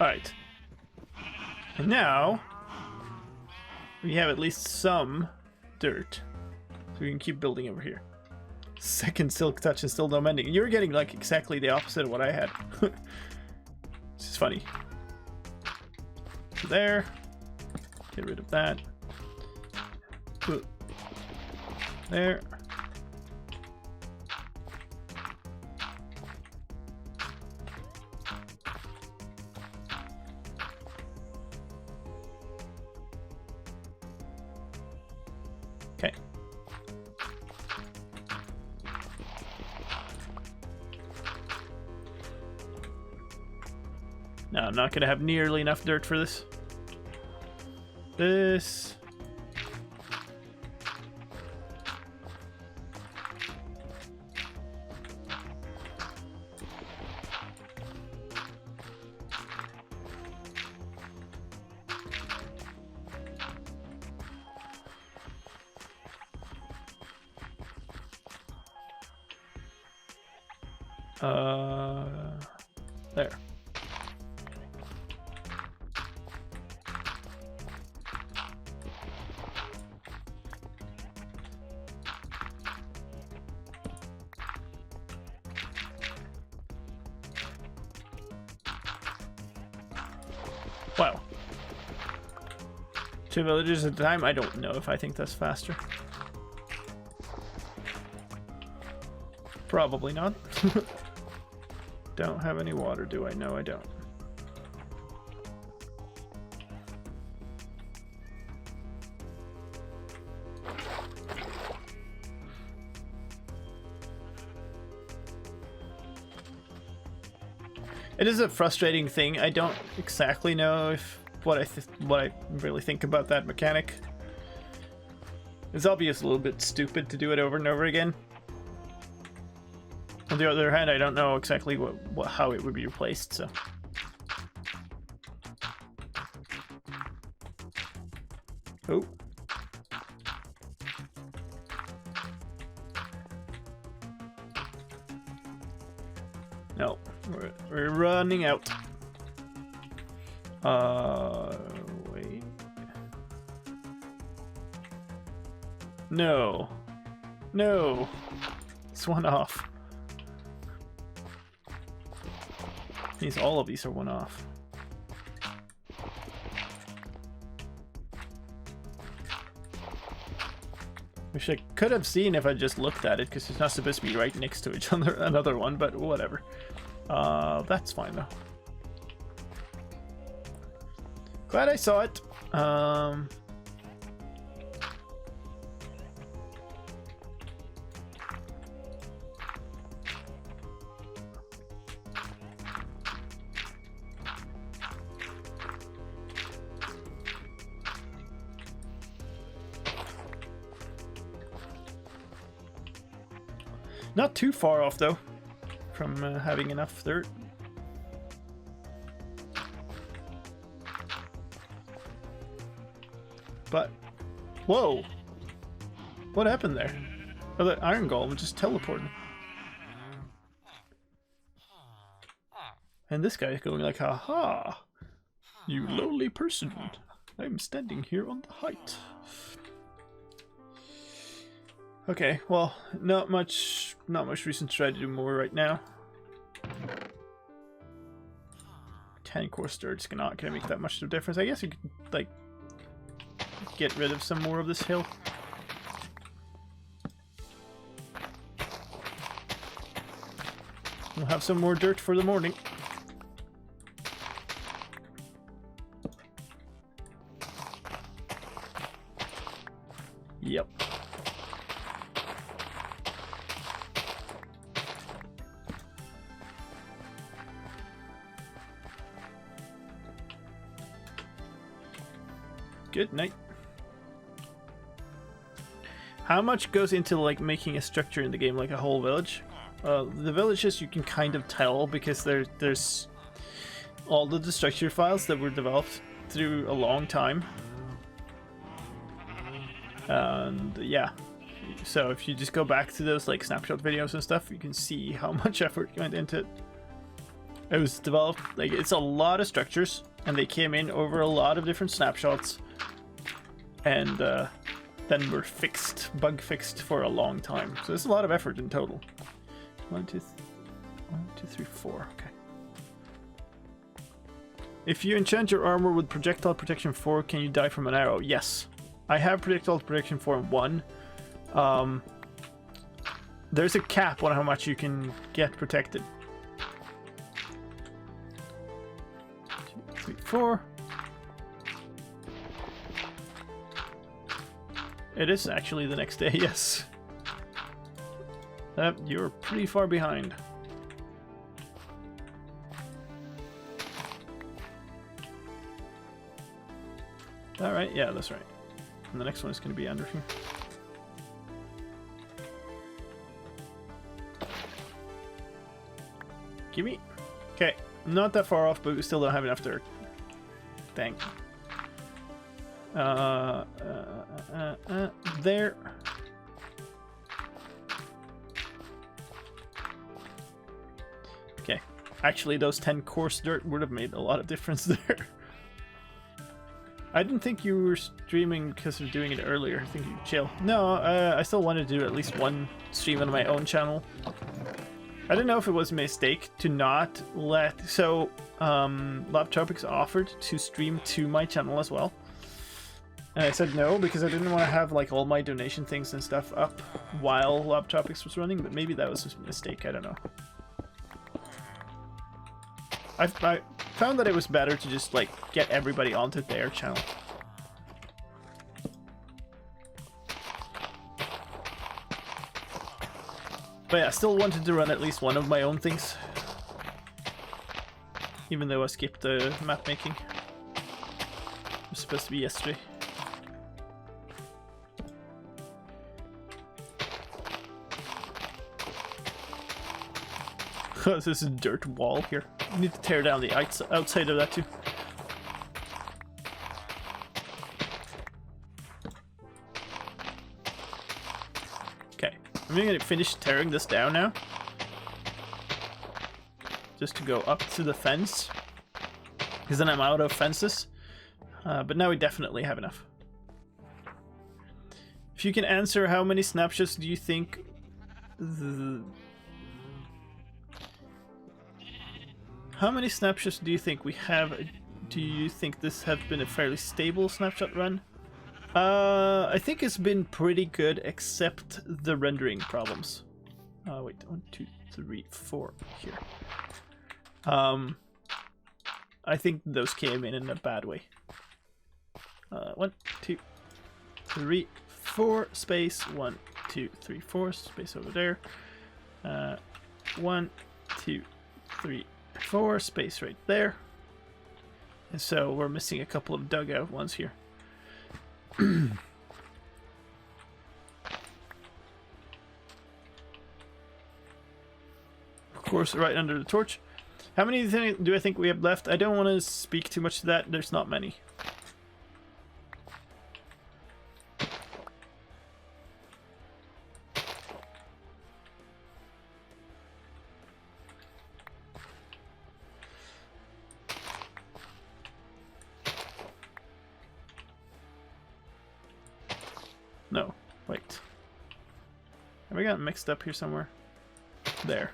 Alright. And now we have at least some dirt. So we can keep building over here. Second silk touch and still no mending. You're getting like exactly the opposite of what I had. This is funny. There. Get rid of that. There. Okay. No, I'm not gonna have nearly enough dirt for this. This. There. Wow. 2 villagers at a time? I don't know if I think that's faster. Probably not. Don't have any water, do I? No, I don't. It is a frustrating thing. I don't exactly know if what I really think about that mechanic. It's obviously a little bit stupid to do it over and over again. On the other hand, I don't know exactly how it would be replaced, so. Oh. No, we're running out. Wait. No. No. It's one off. Means all of these are one off. Wish I could have seen if I just looked at it, because it's not supposed to be right next to each other, another one, but whatever. That's fine though. Glad I saw it. Not too far off though from having enough dirt. But, whoa! What happened there? Oh, the iron golem just teleported. And this guy is going like, "Ha! You lowly person! I'm standing here on the height." Okay, well, not much reason to try to do more right now. 10 coarse dirt's not gonna make that much of a difference. I guess you could, like, get rid of some more of this hill. We'll have some more dirt for the morning. Yep. Good night. How much goes into like making a structure in the game, like a whole village? The villages you can kind of tell because there's all the structure files that were developed through a long time. And yeah, so if you just go back to those like snapshot videos and stuff, you can see how much effort went into it. It was developed, like, it's a lot of structures, and they came in over a lot of different snapshots, and then were bug fixed for a long time. So there's a lot of effort in total. 1, 2, 3, 4. Okay. If you enchant your armor with projectile protection 4, can you die from an arrow? Yes. I have projectile protection 4 and 1. There's a cap on how much you can get protected. 2, 3, 4. It is actually the next day, yes. You're pretty far behind. Alright, yeah, that's right. And the next one is going to be under here. Gimme. Okay, not that far off, but we still don't have enough dirt. Dang. There. Okay. Actually, those 10 coarse dirt would have made a lot of difference there. I didn't think you were streaming because of doing it earlier. I think you chill. No, I still wanted to do at least one stream on my own channel. I didn't know if it was a mistake to not let... So, Labtropics offered to stream to my channel as well. And I said no, because I didn't want to have like all my donation things and stuff up while Labtropics was running, but maybe that was a mistake, I don't know. I found that it was better to just like get everybody onto their channel. But yeah, I still wanted to run at least one of my own things. Even though I skipped the map making. It was supposed to be yesterday. This is a dirt wall here. You need to tear down the outside of that too. Okay, I'm gonna finish tearing this down now. Just to go up to the fence. Because then I'm out of fences. But now we definitely have enough. If you can answer, how many snapshots do you think... How many snapshots do you think we have? Do you think this has been a fairly stable snapshot run? I think it's been pretty good, except the rendering problems. Wait, 1, 2, 3, 4 here. I think those came in a bad way. 1, 2, 3, 4 space. 1, 2, 3, 4 space over there. 1, 2, 3, 4 space right there. And so we're missing a couple of dugout ones here. course, right under the torch. How many do I think we have left? I don't want to speak too much to that. There's not many. No, wait. Have we got mixed up here somewhere? There.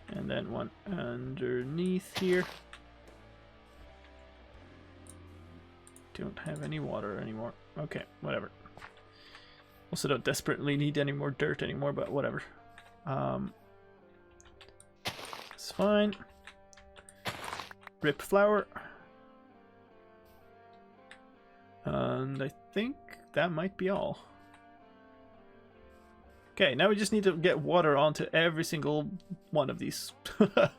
And then one underneath here. Don't have any water anymore. Okay, whatever. Also don't desperately need any more dirt anymore, but whatever. It's fine. Rip flour. And I think that might be all. Okay, now we just need to get water onto every single one of these. Okay,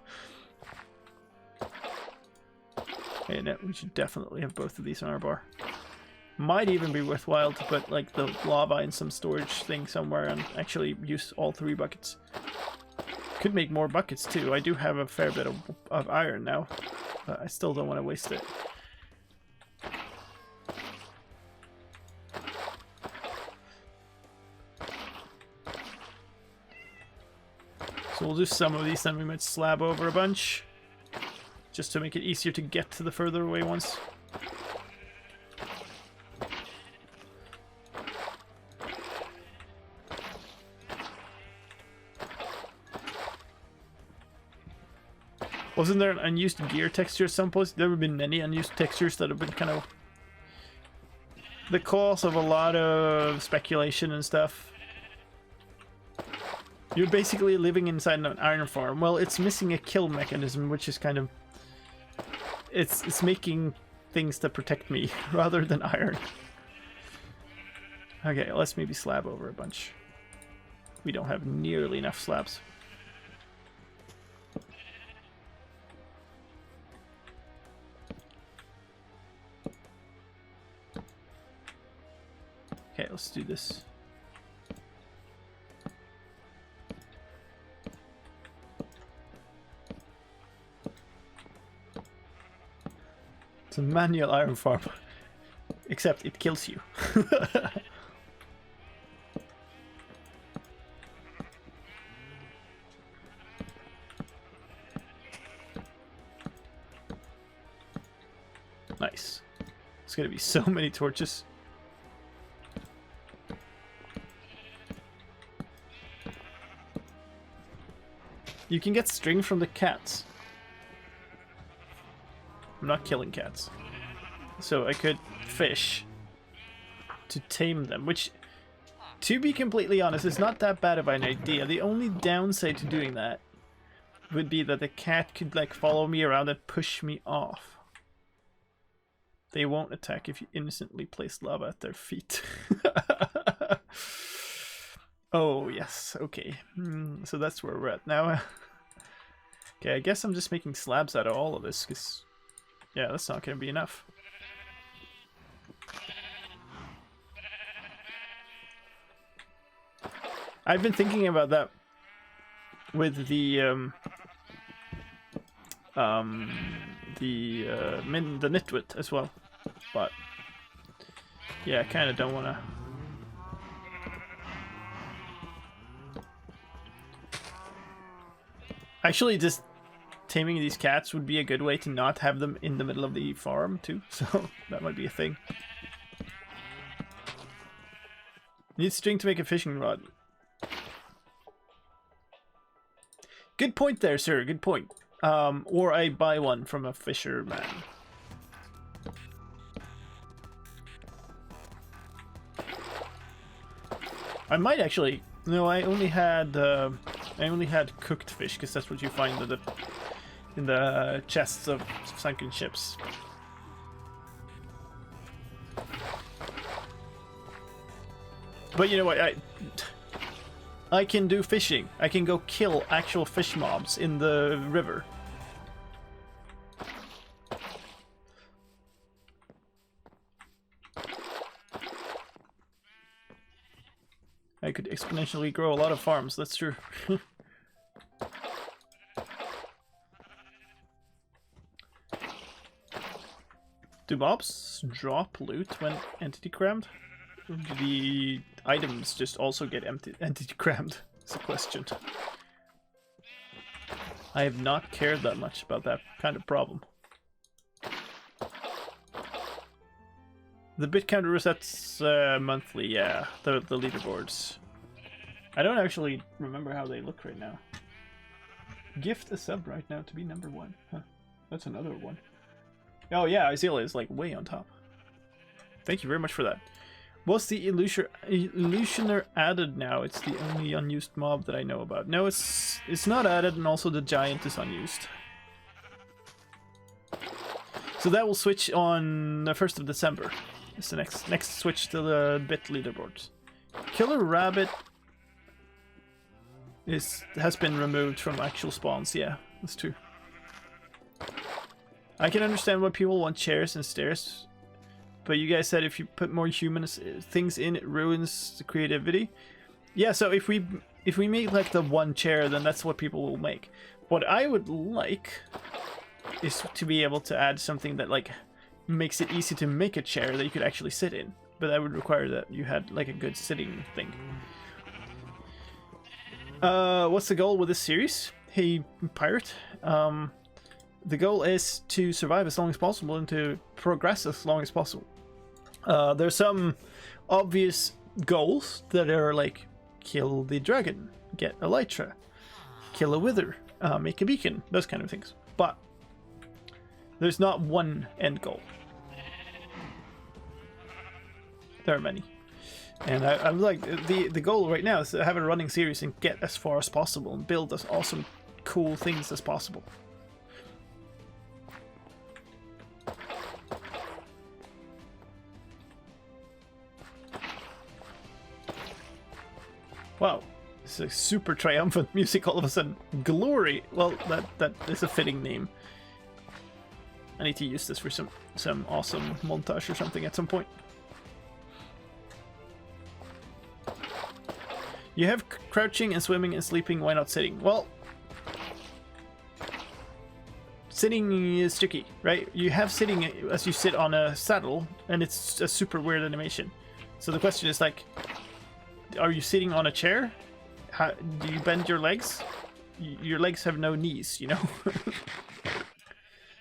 now we should definitely have both of these on our bar. Might even be worthwhile to put like the lava in some storage thing somewhere and actually use all 3 buckets. Could make more buckets too. I do have a fair bit of iron now, but I still don't want to waste it. So we'll do some of these, then we might slab over a bunch, just to make it easier to get to the further away ones. Wasn't there an unused gear texture at some point? There have been many unused textures that have been kind of the cause of a lot of speculation and stuff. You're basically living inside an iron farm. Well, it's missing a kill mechanism, which is kind of... It's making things that protect me, rather than iron. Okay, let's maybe slab over a bunch. We don't have nearly enough slabs. Okay, let's do this. It's a manual iron farm, except it kills you. Nice. It's gonna be so many torches. You can get string from the cats. I'm not killing cats. So I could fish to tame them, which, to be completely honest, is not that bad of an idea. The only downside to doing that would be that the cat could like follow me around and push me off. They won't attack if you innocently place lava at their feet. Oh, yes. Okay. So that's where we're at now. Okay, I guess I'm just making slabs out of all of this, because, yeah, that's not going to be enough. I've been thinking about that with the nitwit as well, but yeah, I kind of don't want to. Actually, just taming these cats would be a good way to not have them in the middle of the farm too, so that might be a thing. Need string to make a fishing rod. Good point there, sir. Good point. Or I buy one from a fisherman. I might actually. No, I only had cooked fish because that's what you find in the chests of sunken ships. But you know what? I can do fishing. I can go kill actual fish mobs in the river. I could exponentially grow a lot of farms, that's true. Do mobs drop loot when entity crammed? Or do the items just also get entity crammed? Is a question. I have not cared that much about that kind of problem. The bit counter resets monthly, yeah. The leaderboards. I don't actually remember how they look right now. Gift a sub right now to be number 1. Huh. That's another one. Oh yeah, Izila is like way on top. Thank you very much for that. Was the Illusioner added now? It's the only unused mob that I know about. No, it's not added, and also the Giant is unused. So that will switch on the 1st of December. It's the next switch to the bit leaderboards. Killer Rabbit has been removed from actual spawns. Yeah, that's true. I can understand why people want chairs and stairs, but you guys said if you put more human things in, it ruins the creativity. Yeah, so if we make like the one chair, then that's what people will make. What I would like is to be able to add something that like makes it easy to make a chair that you could actually sit in, but that would require that you had like a good sitting thing. What's the goal with this series? Hey, pirate. The goal is to survive as long as possible and to progress as long as possible. There's some obvious goals that are like kill the dragon, get elytra, kill a wither, make a beacon, those kind of things. But there's not one end goal. There are many. And I'm like, the goal right now is to have a running series and get as far as possible and build as awesome, cool things as possible. Wow, it's a super triumphant music all of a sudden. Glory! Well, that is a fitting name. I need to use this for some awesome montage or something at some point. You have crouching and swimming and sleeping, why not sitting? Well, sitting is tricky, right? You have sitting as you sit on a saddle, and it's a super weird animation. So the question is like, are you sitting on a chair? How, do you bend your legs? Your legs have no knees, you know?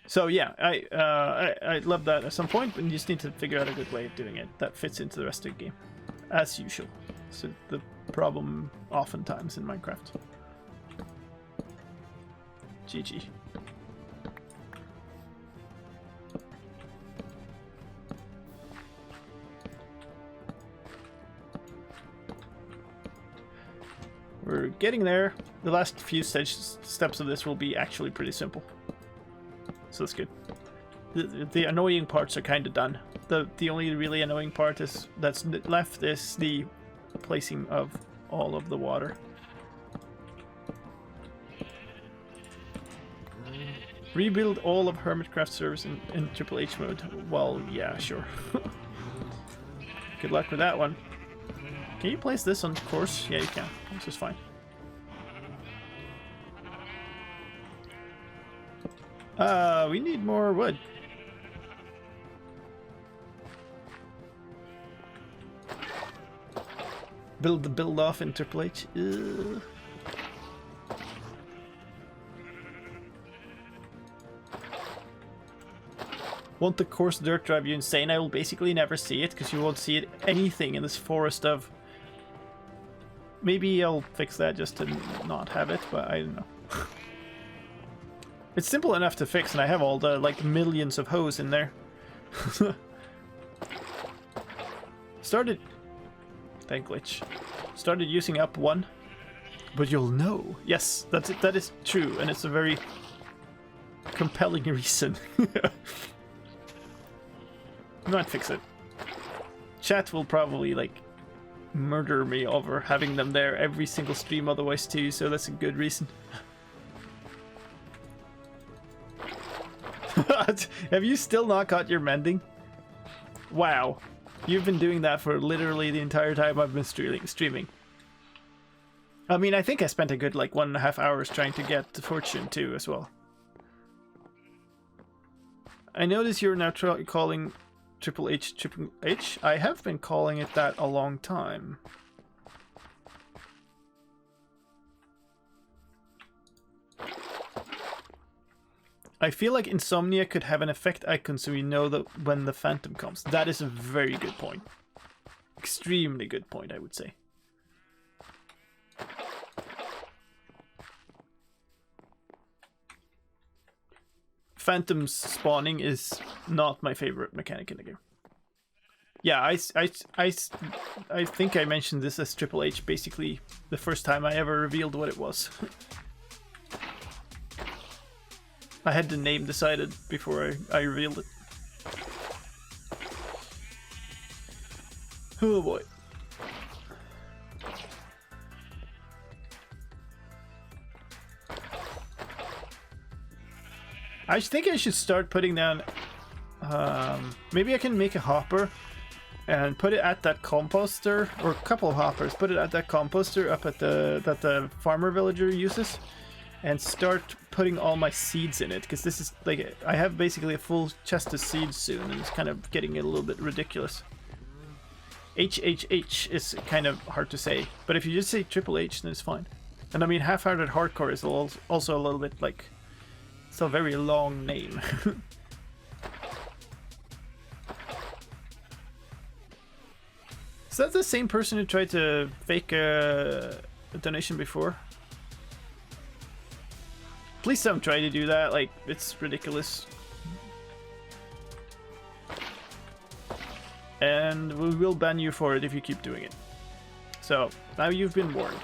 So yeah, I'd love that at some point, but you just need to figure out a good way of doing it that fits into the rest of the game, as usual. So the problem oftentimes in Minecraft. GG. We're getting there. The last few steps of this will be actually pretty simple. So that's good. The annoying parts are kind of done. The only really annoying part that's left is the placing of all of the water. Rebuild all of Hermitcraft servers in Triple H mode. Well, yeah, sure. Good luck with that one. Can you place this on course? Yeah, you can. This is fine. We need more wood. Build the build off in Triple H. Ugh. Won't the course dirt drive you insane? I will basically never see it because you won't see anything in this forest of... Maybe I'll fix that just to not have it, but I don't know. It's simple enough to fix, and I have all the, like, millions of hose in there. Started... Thank glitch. Started using up one, but you'll know. Yes, that is true, and it's a very compelling reason. Might fix it. Chat will probably, like, murder me over having them there every single stream otherwise too, so that's a good reason. Have you still not got your mending? Wow. You've been doing that for literally the entire time I've been streaming. I mean, I think I spent a good like 1.5 hours trying to get the fortune too as well. I notice you're now calling Triple H Triple H. I have been calling it that a long time. I feel like insomnia could have an effect icon so we know that when the phantom comes. That is a very good point. Extremely good point, I would say. Phantoms spawning is not my favorite mechanic in the game. Yeah, I think I mentioned this as Triple H basically the first time I ever revealed what it was. I had the name decided before I revealed it. Oh boy. I think I should start putting down... maybe I can make a hopper and put it at that composter, or a couple of hoppers, put it at that composter up at that the farmer villager uses, and start putting all my seeds in it, because this is like, I have basically a full chest of seeds soon, and it's kind of getting a little bit ridiculous. HHH is kind of hard to say, but if you just say Triple H, then it's fine. And I mean, Half-Hearted Hardcore is also a little bit like, it's a very long name. Is that the same person who tried to fake a donation before? Please don't try to do that, like, it's ridiculous. And we will ban you for it if you keep doing it. So, now you've been warned.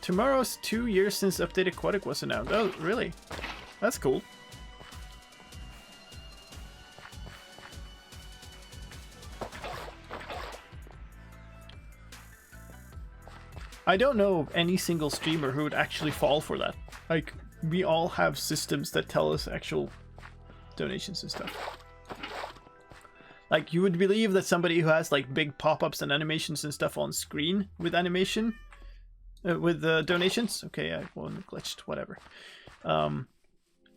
Tomorrow's 2 years since Update Aquatic was announced. Oh, really? That's cool. I don't know of any single streamer who would actually fall for that. Like, we all have systems that tell us actual donations and stuff. Like, you would believe that somebody who has like big pop-ups and animations and stuff on screen with animation, with donations, okay, I won't glitched, whatever,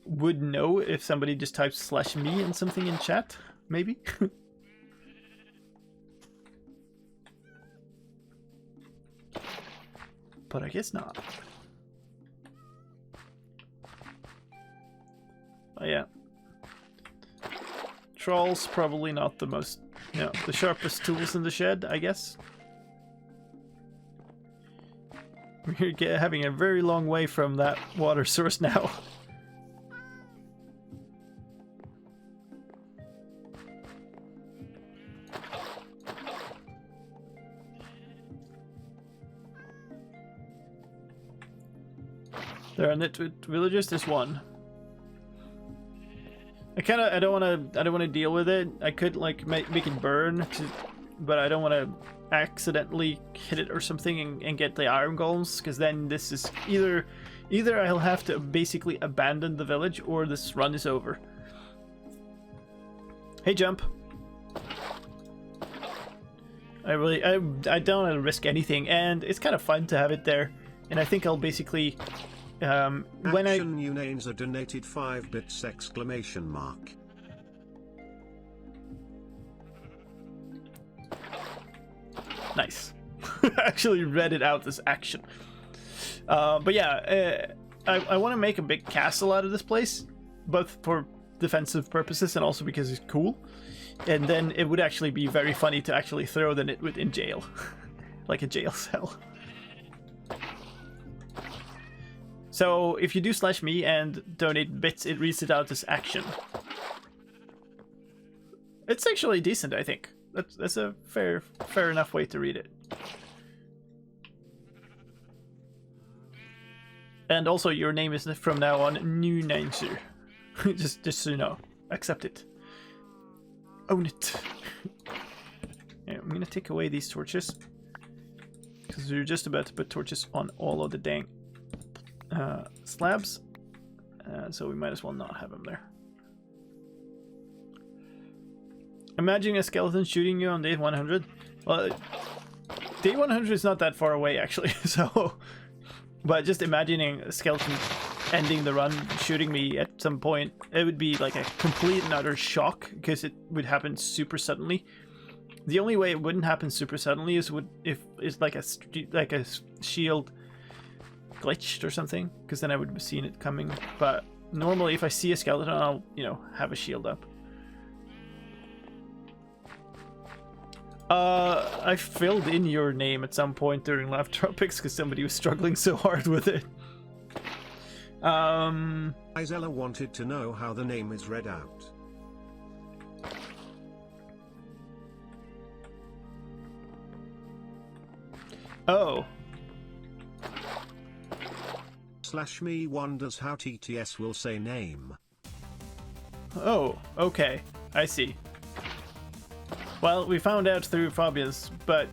would know if somebody just types /me and something in chat, maybe. But I guess not. Oh yeah. Trolls probably not the most, you know, the sharpest tools in the shed, I guess. We're having a very long way from that water source now. There are nitwit villagers. There's one. I don't want to deal with it. I could like make it burn, but I don't want to accidentally hit it or something and get the iron golems, because then this is either I'll have to basically abandon the village or this run is over. Hey, jump. I don't want to risk anything, and it's kind of fun to have it there, and I think I'll basically when Action new names are donated 5 bits exclamation mark. Nice. Actually read it out as action. But yeah, I want to make a big castle out of this place, both for defensive purposes and also because it's cool. And then it would actually be very funny to actually throw the nitwit in jail. Like a jail cell. So if you do /me and donate bits, it reads it out as action. It's actually decent, I think. That's a fair enough way to read it. And also, your name is from now on New Nainsu. just so you know, accept it. Own it. Yeah, I'm gonna take away these torches because we're just about to put torches on all of the dang slabs, so we might as well not have them there. Imagine a skeleton shooting you on day 100. Well, Day 100 is not that far away, actually, so... But just imagining a skeleton ending the run, shooting me at some point, it would be like a complete and utter shock, because it would happen super suddenly. The only way it wouldn't happen super suddenly is if it's like a shield glitched or something, because then I would have seen it coming. But normally if I see a skeleton, I'll, you know, have a shield up. I filled in your name at some point during Lab Tropics because somebody was struggling so hard with it. Isella wanted to know how the name is read out. Oh. /me wonders how TTS will say name. Oh, okay. I see. Well, we found out through Fabius, but...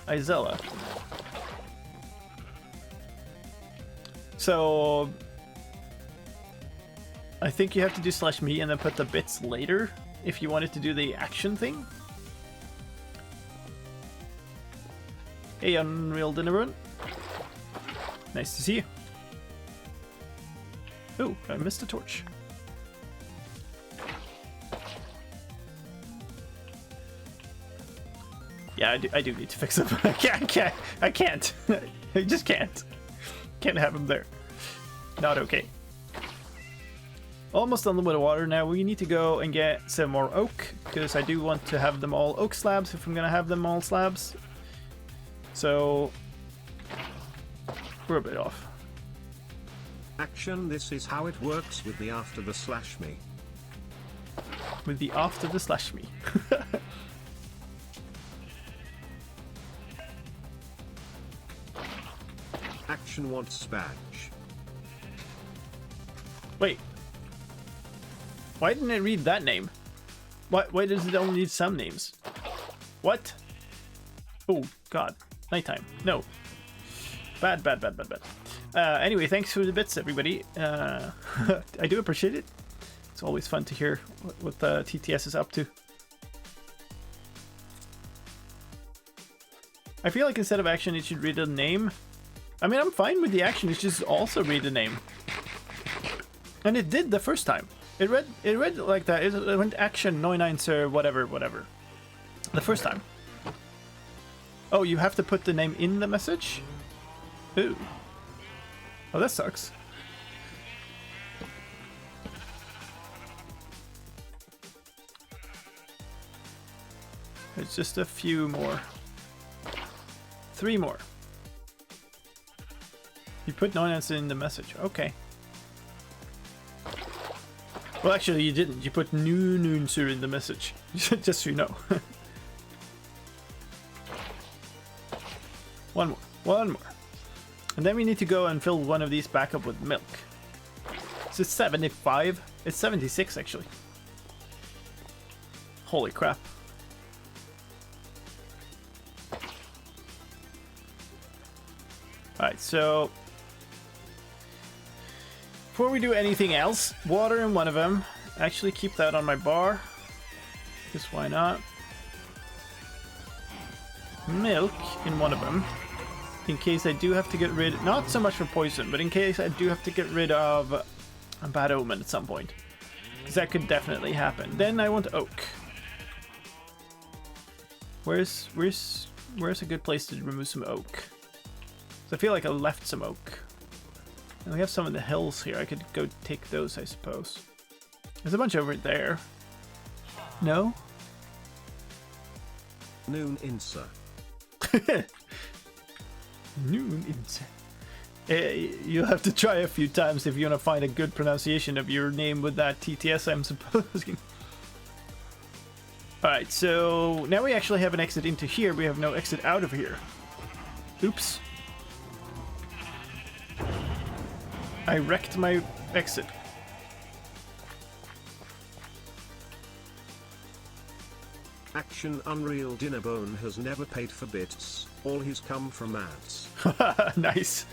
Isella. So... I think you have to do /me and then put the bits later if you wanted to do the action thing. Hey, Unreal Dinner Run. Nice to see you. Oh, I missed a torch. Yeah, I do need to fix him. I can't. I just can't. Can't have him there. Not okay. Almost on the with water now. We need to go and get some more oak, because I do want to have them all oak slabs if I'm gonna have them all slabs. So we're a bit off. Action, this is how it works with the after the /me. With the after the /me. Action wants badge. Wait. Why didn't it read that name? Why does it only need some names? What? Oh, God. Nighttime. No. Bad. Anyway, thanks for the bits, everybody. I do appreciate it. It's always fun to hear what the TTS is up to. I feel like instead of action, it should read a name. I mean, I'm fine with the action. It should also read the name. And it did the first time. It read like that. It went action 99 sir whatever. The first time. Oh, you have to put the name in the message? Ooh. Oh, that sucks. It's just a few more. 3 more. You put no answer in the message. Okay. Well, actually, you didn't. You put noon sir in the message. Just so you know. One more. And then we need to go and fill one of these back up with milk. Is it 75? It's 76, actually. Holy crap. Alright, so... before we do anything else, water in one of them. Actually keep that on my bar. Because why not? Milk in one of them. In case I do have to get rid... not so much for poison, but in case I do have to get rid of a bad omen at some point. Because that could definitely happen. Then I want oak. Where's a good place to remove some oak? So I feel like I left some oak. And we have some in the hills here. I could go take those, I suppose. There's a bunch over there. No? Noon insa. Noon insa. You'll have to try a few times if you want to find a good pronunciation of your name with that TTS, I'm supposing. Alright, so now we actually have an exit into here. We have no exit out of here. Oops. I wrecked my exit. Action Unreal Dinnerbone has never paid for bits. All his come from ads. Nice.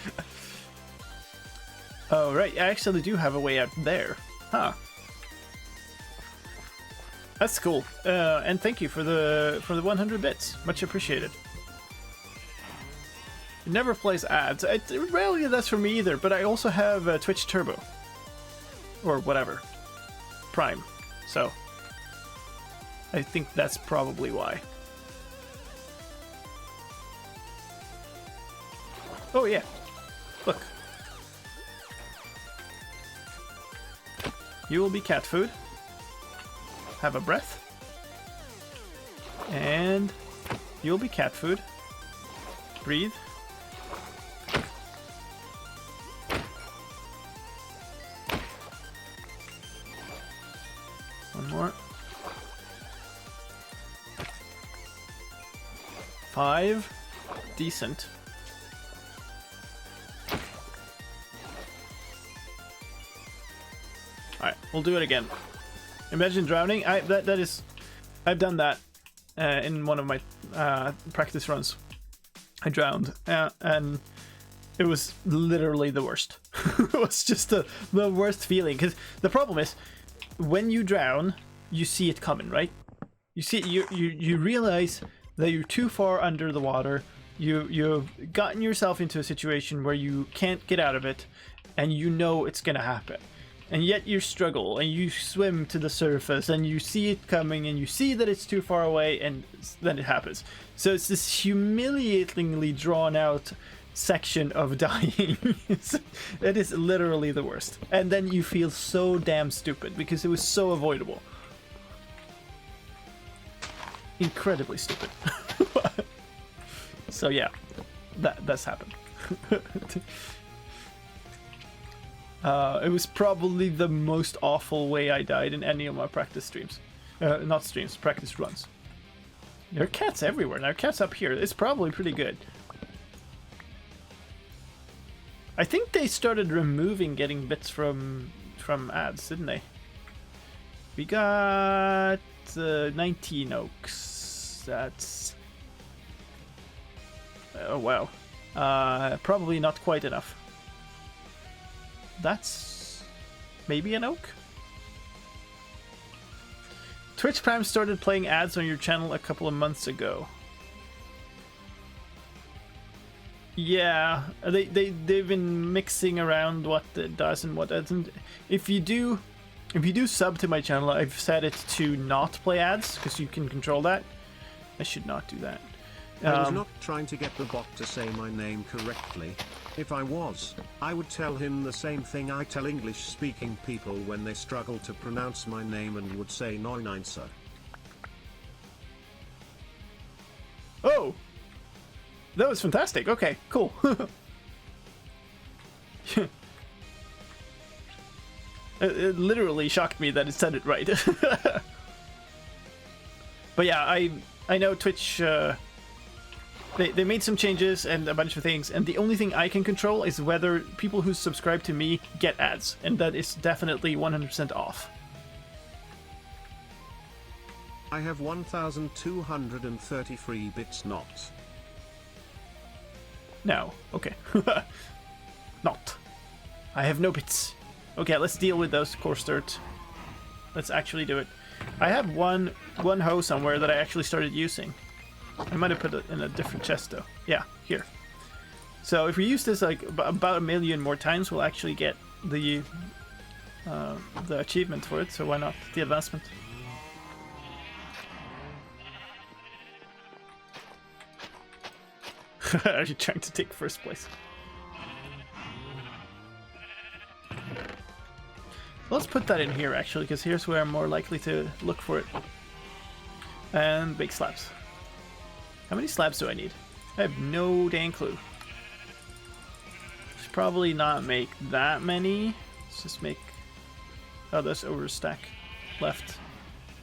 Oh, right. I actually do have a way out there. Huh. That's cool. And thank you for the 100 bits. Much appreciated. It never plays ads. It rarely does for me either, but I also have Twitch Turbo. Or whatever. Prime. So, I think that's probably why. Oh yeah. Look. You will be cat food. Have a breath. And you'll be cat food. Breathe. One more. 5. Decent. Alright, we'll do it again. Imagine drowning. I've done that in one of my practice runs. I drowned, and it was literally the worst. It was just the worst feeling. Because the problem is, when you drown, you see it coming, right? You see, you realize that you're too far under the water. You've gotten yourself into a situation where you can't get out of it, and you know it's gonna happen. And yet you struggle, and you swim to the surface, and you see it coming, and you see that it's too far away, and then it happens. So it's this humiliatingly drawn out section of dying. It is literally the worst. And then you feel so damn stupid, because it was so avoidable. Incredibly stupid. So yeah, that's happened. It was probably the most awful way I died in any of my practice streams. Not streams, practice runs. There are cats everywhere. There are cats up here. It's probably pretty good. I think they started removing getting bits from ads, didn't they? We got 19 oaks. That's... oh wow. Probably not quite enough. That's maybe an oak? Twitch Prime started playing ads on your channel a couple of months ago. Yeah, they've been mixing around what it does and what doesn't. If you do sub to my channel, I've set it to not play ads because you can control that. I should not do that. I was not trying to get the bot to say my name correctly. If I was, I would tell him the same thing I tell English-speaking people when they struggle to pronounce my name and would say no sir. Oh! That was fantastic. Okay, cool. It literally shocked me that it said it right. But yeah, I know Twitch... They made some changes and a bunch of things, and the only thing I can control is whether people who subscribe to me get ads, and that is definitely 100% off. I have 1,233 bits not. No, okay. Not. I have no bits. Okay, let's deal with those coarse dirt. Let's actually do it. I have one hoe somewhere that I actually started using. I might have put it in a different chest though. Yeah, here. So if we use this like about 1 million more times, we'll actually get the achievement for it. So why not the advancement? Are you trying to take first place? Let's put that in here actually, because here's where I'm more likely to look for it. And big slabs. How many slabs do I need? I have no dang clue. Should probably not make that many. Let's just make... oh, there's overstack left.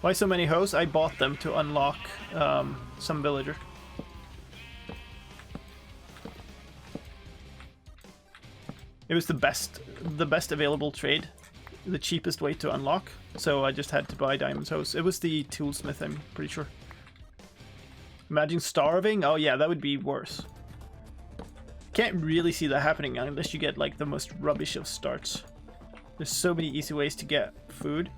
Why so many hoes? I bought them to unlock some villager. It was the best available trade, the cheapest way to unlock. So I just had to buy diamond hoes. It was the toolsmith, I'm pretty sure. Imagine starving. Oh yeah, that would be worse. Can't really see that happening unless you get like the most rubbish of starts. There's so many easy ways to get food.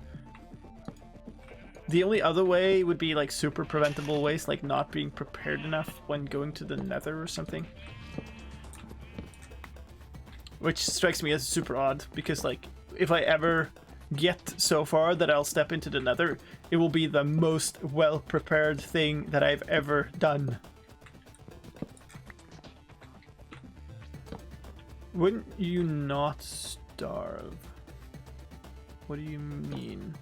The only other way would be like super preventable ways, like not being prepared enough when going to the nether or something. Which strikes me as super odd, because like if I ever get so far that I'll step into the nether, it will be the most well prepared thing that I've ever done. Wouldn't you not starve? What do you mean?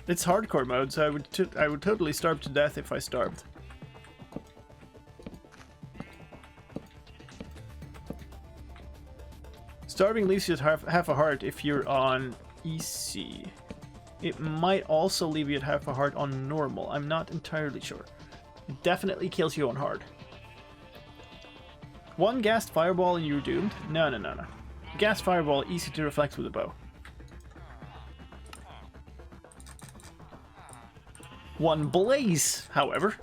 It's hardcore mode, so I would totally starve to death if I starved. Starving leaves you at half a heart if you're on easy. It might also leave you at half a heart on normal. I'm not entirely sure. It definitely kills you on hard. One gassed fireball and you're doomed? No. Gas fireball, easy to reflect with a bow. One blaze, however.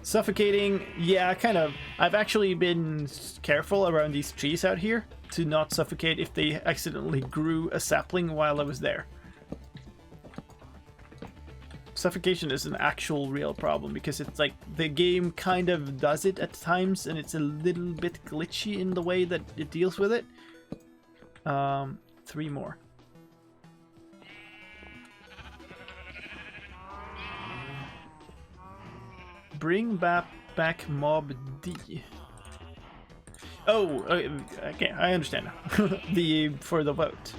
Suffocating, yeah, kind of. I've actually been careful around these trees out here to not suffocate if they accidentally grew a sapling while I was there. Suffocation is an actual real problem because it's like the game kind of does it at times and it's a little bit glitchy in the way that it deals with it. 3 more. Bring back Mob D. Oh, okay, I understand now. For the vote.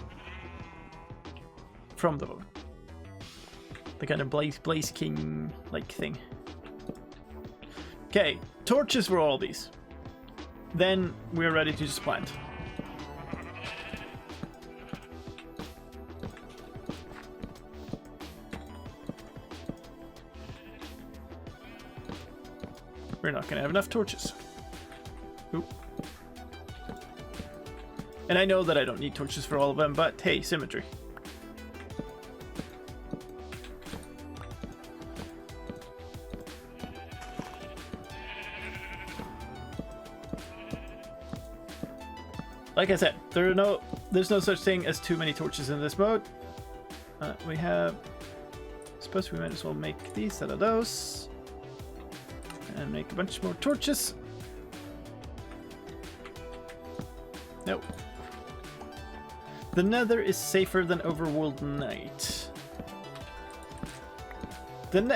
From the vote. The kind of Blaze King like thing. Okay, torches for all these. Then we're ready to just plant. We're not gonna have enough torches. Oop. And I know that I don't need torches for all of them, but hey, symmetry. Like I said, there's no such thing as too many torches in this mode. We have... I suppose we might as well make these out of those. And make a bunch more torches. Nope. The Nether is safer than Overworld Night.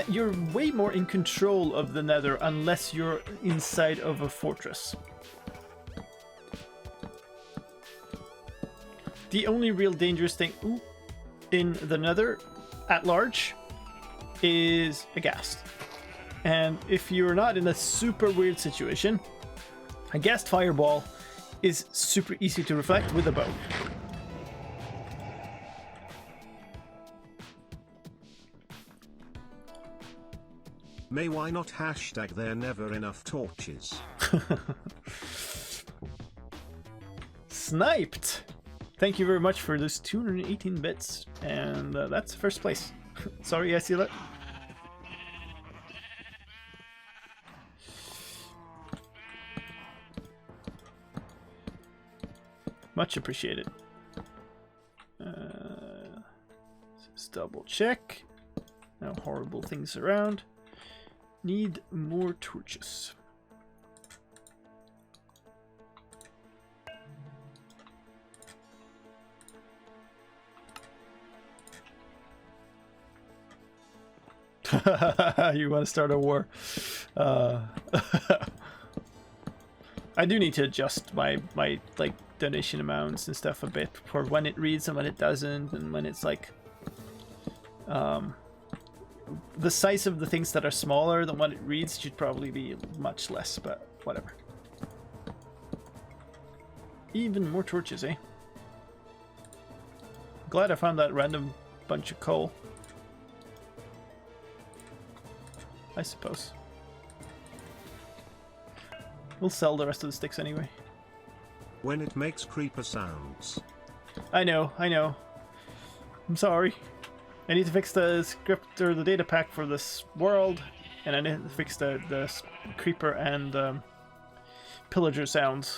You're way more in control of the Nether unless you're inside of a fortress. The only real dangerous thing in the Nether at large is a ghast. And if you're not in a super weird situation, a ghast fireball is super easy to reflect with a bow. May why not hashtag there never enough torches? Sniped! Thank you very much for those 218 bits, and that's first place. Sorry, Asila. Much appreciated. Just double check. No horrible things around. Need more torches. You want to start a war? I do need to adjust my like donation amounts and stuff a bit for when it reads and when it doesn't, and when it's like the size of the things that are smaller than what it reads should probably be much less, but whatever. Even more torches, eh? Glad I found that random bunch of coal. I suppose. We'll sell the rest of the sticks anyway. When it makes creeper sounds. I know. I'm sorry. I need to fix the script or the data pack for this world, and I need to fix the creeper and pillager sounds.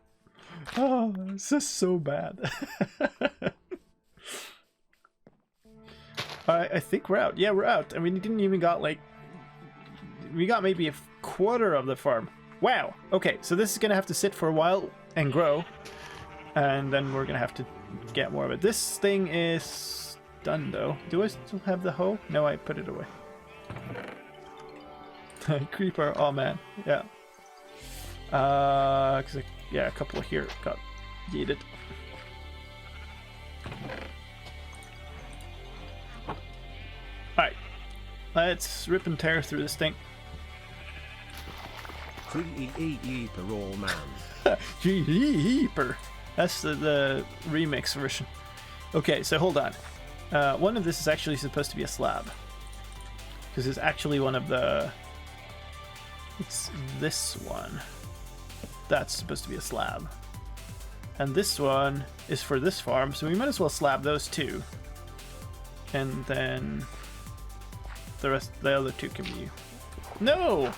Oh, this is so bad. I think we're out. Yeah, we're out. And we didn't even got like... We got maybe a quarter of the farm. Wow. Okay, so this is going to have to sit for a while and grow. And then we're going to have to get more of it. This thing is done, though. Do I still have the hoe? No, I put it away. Creeper. Oh, man. Yeah. Because, yeah, a couple here got yeeted. Alright. Let's rip and tear through this thing. 3 per all man. Jeeper. That's the remix version. Okay, so hold on. One of this is actually supposed to be a slab. Because it's actually one of the... It's this one. That's supposed to be a slab. And this one is for this farm, so we might as well slab those two. And then... the other two can be... No!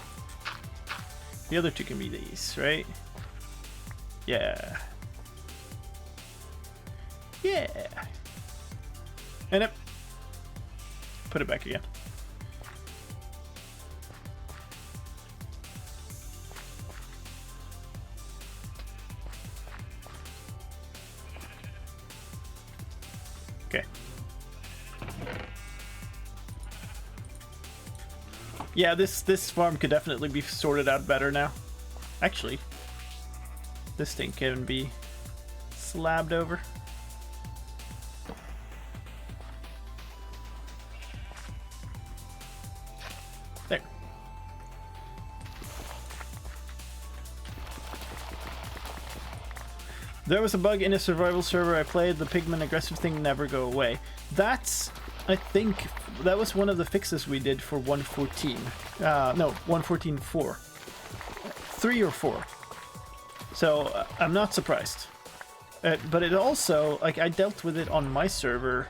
The other two can be these, right? Yeah. Yeah. And up. Put it back again. Okay. Yeah, this farm could definitely be sorted out better now. Actually, this thing can be slabbed over. There. There was a bug in a survival server I played. The pigman aggressive thing never go away. That's, I think, that was one of the fixes we did for 1.14. No, 1.14.4. 3 or 4. So I'm not surprised. But it also, like, I dealt with it on my server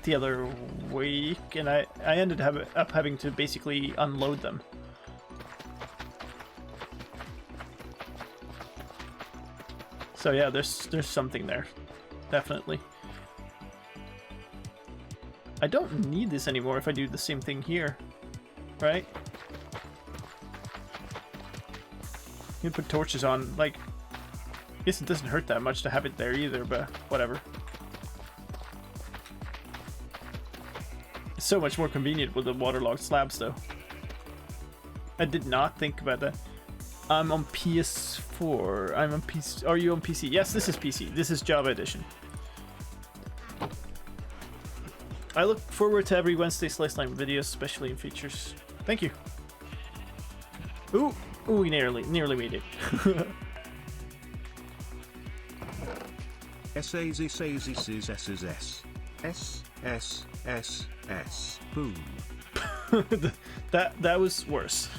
the other week, and I ended up having to basically unload them. So yeah, there's something there, definitely. I don't need this anymore if I do the same thing here, right? You can put torches on, like, I guess it doesn't hurt that much to have it there either, but whatever. It's so much more convenient with the waterlogged slabs, though. I did not think about that. I'm on PS4. I'm on PC. Are you on PC? Yes, this is PC. This is Java Edition. I look forward to every Wednesday slicedlime videos, especially in features. Thank you. Ooh, we nearly made it. S. Boom. that was worse.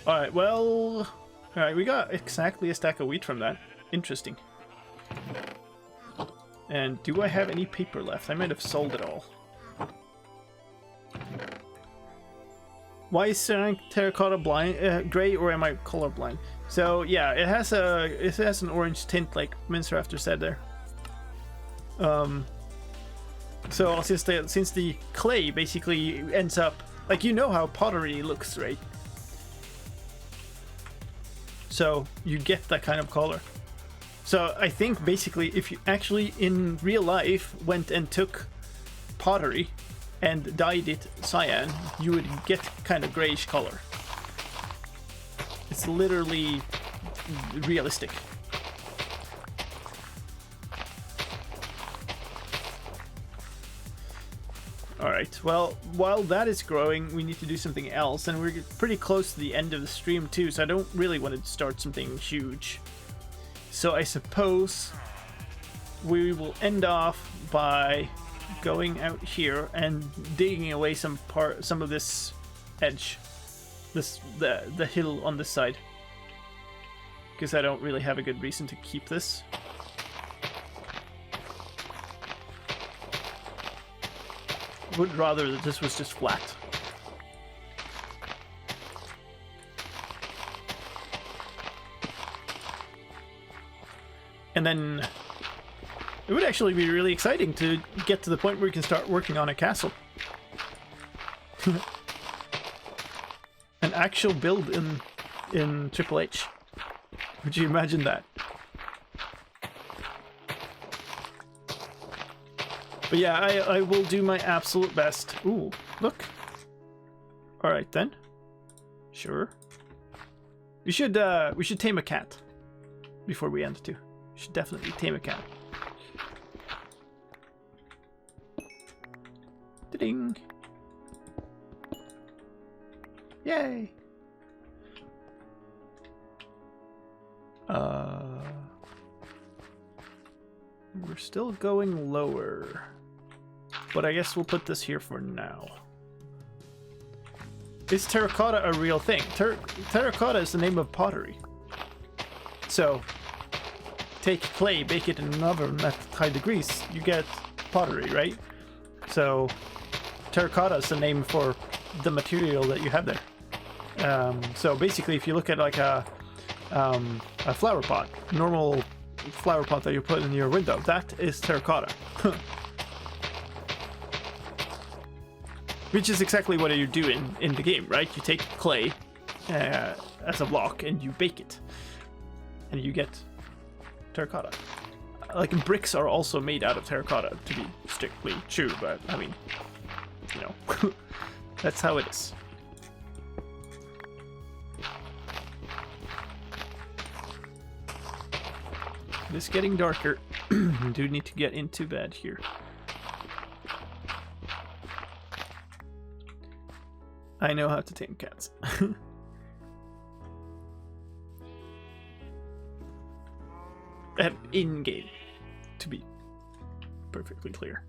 Alright, well... Alright, we got exactly a stack of wheat from that. Interesting. And do I have any paper left? I might have sold it all. Why is terracotta blind, gray, or am I colorblind? So yeah, it has an orange tint, like Mincer After said there. So since the clay basically ends up like, you know how pottery looks, right? So you get that kind of color. So I think basically if you actually in real life went and took pottery and dyed it cyan, you would get kind of grayish color. It's literally realistic. Alright, well, while that is growing, we need to do something else, and we're pretty close to the end of the stream too, so I don't really want to start something huge. So I suppose we will end off by going out here and digging away some of this edge, the hill on this side, because I don't really have a good reason to keep this. Would rather that this was just flat. And then it would actually be really exciting to get to the point where we can start working on a castle. An actual build in Triple H. Would you imagine that? But yeah, I will do my absolute best. Ooh, look. Alright then. Sure. We should tame a cat before we end too. We should definitely tame a cat. Ding. Yay. We're still going lower. But I guess we'll put this here for now. Is terracotta a real thing? Terracotta is the name of pottery. So, take clay, bake it in an oven at high degrees, you get pottery, right? So, terracotta is the name for the material that you have there. So basically, if you look at like a flower pot, normal flower pot that you put in your window, that is terracotta. Which is exactly what you do in the game, right? You take clay as a block and you bake it, and you get terracotta. Like, bricks are also made out of terracotta, to be strictly true, but I mean, you know, that's how it is. It is getting darker. I do need to get into bed here. I know how to tame cats. In-game, to be perfectly clear.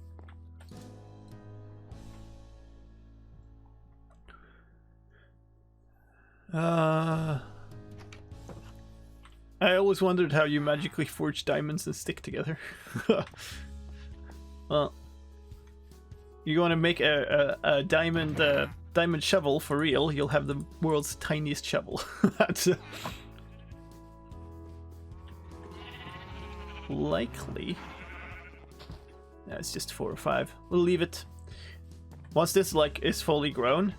I always wondered how you magically forge diamonds and stick together. Well, you want to make a diamond shovel for real, you'll have the world's tiniest shovel. That's likely. Yeah, it's just 4 or 5. We'll leave it. Once this is fully grown,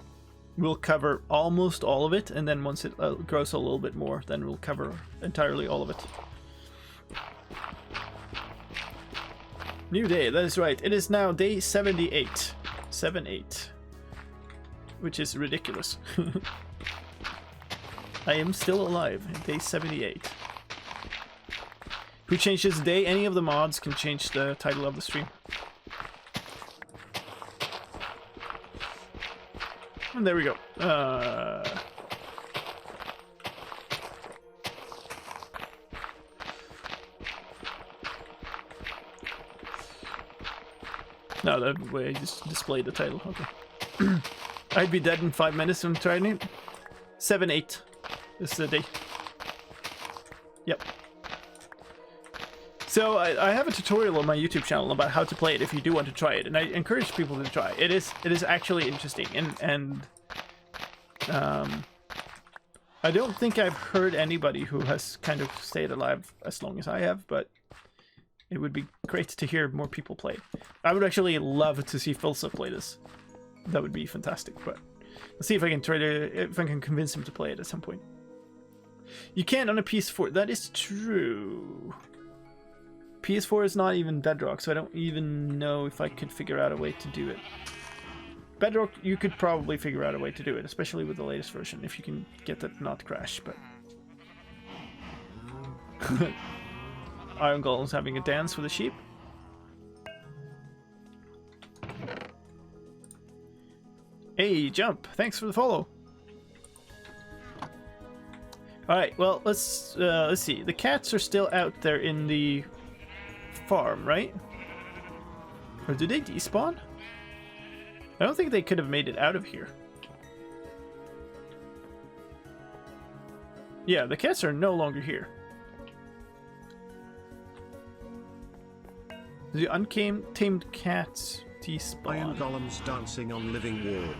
we'll cover almost all of it, and then once it grows a little bit more, then we'll cover entirely all of it. New day, that is right. It is now day 78. 7-8. Which is ridiculous. I am still alive. Day 78. Who changes the day? Any of the mods can change the title of the stream. And there we go. No, that way I just displayed the title. Okay. I'd be dead in 5 minutes from trying it. 7-8 is the day. Yep. So I have a tutorial on my YouTube channel about how to play it if you do want to try it, and I encourage people to try it. It is actually interesting, and I don't think I've heard anybody who has kind of stayed alive as long as I have, but it would be great to hear more people play it. I would actually love to see Philsa play this. That would be fantastic, but let's see if I can convince him to play it at some point. You can on a PS4. That is true. PS4 is not even Bedrock, so I don't even know if I could figure out a way to do it. Bedrock, you could probably figure out a way to do it, especially with the latest version, if you can get that not crash, but... Iron Golem's having a dance with a sheep. Hey, Jump! Thanks for the follow. Alright, well, let's see. The cats are still out there in the farm, right? Or did they despawn? I don't think they could have made it out of here. Yeah, the cats are no longer here. The untamed cats despawn. Iron Golems dancing on living wall.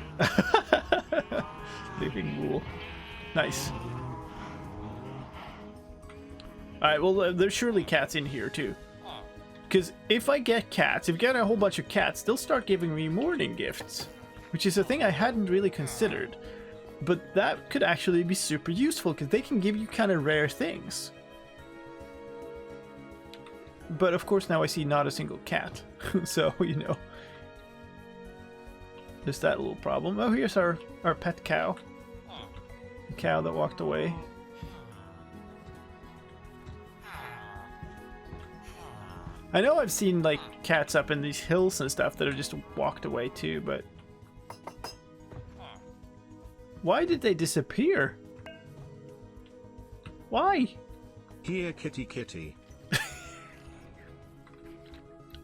Living wool. Nice. Alright, well, there's surely cats in here, too. Because if I get cats, if I get a whole bunch of cats, they'll start giving me morning gifts. Which is a thing I hadn't really considered. But that could actually be super useful, because they can give you kind of rare things. But of course now I see not a single cat. So, you know. There's that little problem. Oh, here's our pet cow. The cow that walked away. I know I've seen like cats up in these hills and stuff that have just walked away too, but... Why did they disappear? Why? Here, kitty kitty.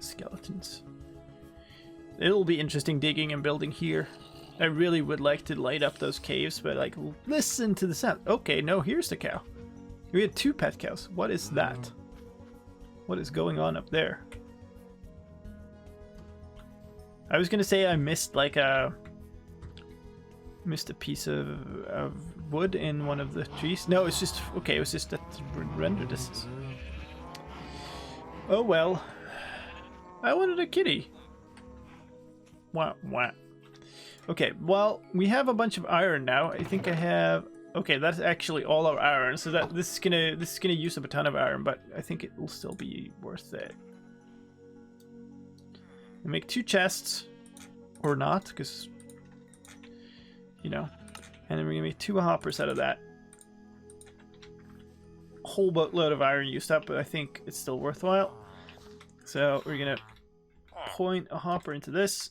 Skeletons. It'll be interesting digging and building here. I really would like to light up those caves, but like, listen to the sound. Okay, no, here's the cow. We had 2 pet cows. What is that? What is going on up there? I was gonna say I missed like a piece of wood in one of the trees. No, it's just okay. It was just that render distance. Oh well. I wanted a kitty. Wah wah. Okay, well we have a bunch of iron now. I think I have. Okay, that's actually all our iron. So that this is gonna use up a ton of iron, but I think it will still be worth it. We'll make 2 chests, or not, because you know. And then we're gonna make 2 hoppers out of that. A whole boatload of iron used up, but I think it's still worthwhile. So we're gonna point a hopper into this.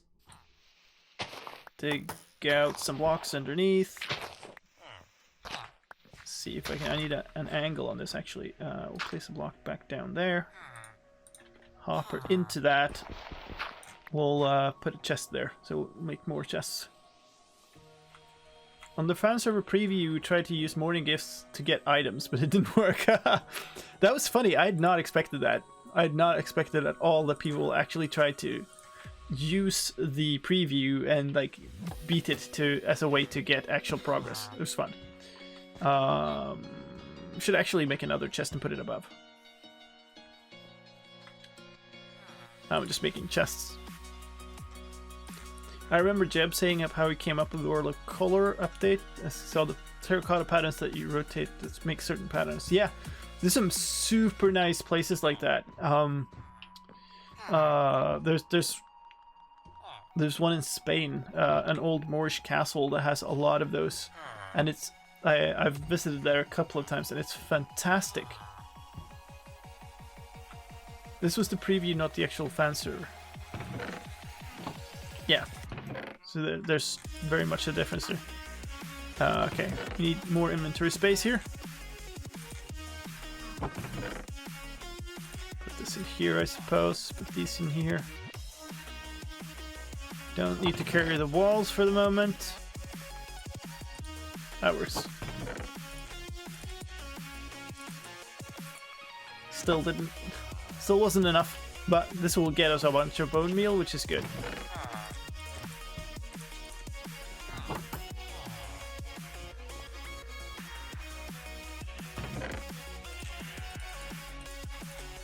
Dig out some blocks underneath. See if I can. I need an angle on this actually. We'll place a block back down there. Hopper into that. We'll put a chest there, so we'll make more chests. On the fan server preview, we tried to use morning gifts to get items, but it didn't work. That was funny. I had not expected that. I had not expected at all that people actually tried to use the preview and like beat it to as a way to get actual progress. It was fun. Should actually make another chest and put it above. I'm just making chests. I remember Jeb saying up how he came up with the Orla color update. I saw the terracotta patterns that you rotate that make certain patterns. Yeah, there's some super nice places like that. There's one in Spain, an old Moorish castle that has a lot of those, and it's I've visited there a couple of times and it's fantastic. This was the preview, not the actual fan server. Yeah. So there's very much a difference there. Okay, we need more inventory space here. Put this in here, I suppose. Put these in here. Don't need to carry the walls for the moment. That works. Still wasn't enough, but this will get us a bunch of bone meal, which is good.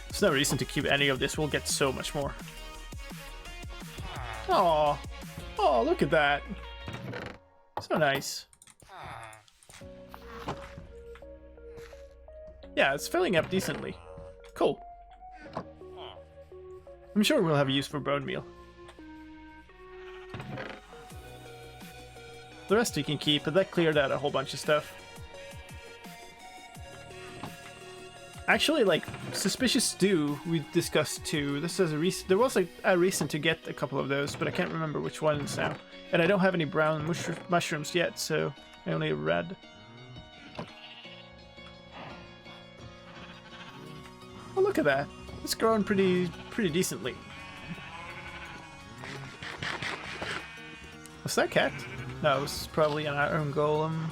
There's no reason to keep any of this. We'll get so much more. Oh, oh, look at that. So nice. Yeah, it's filling up decently. Cool. I'm sure we'll have a use for bone meal. The rest you can keep, but that cleared out a whole bunch of stuff. Actually, like, suspicious stew we discussed too. This is a reason. There was a reason to get a couple of those, but I can't remember which ones now. And I don't have any brown mushrooms yet, so I only have red. Oh, look at that! It's growing pretty decently. Was that cat? No, it was probably an iron golem.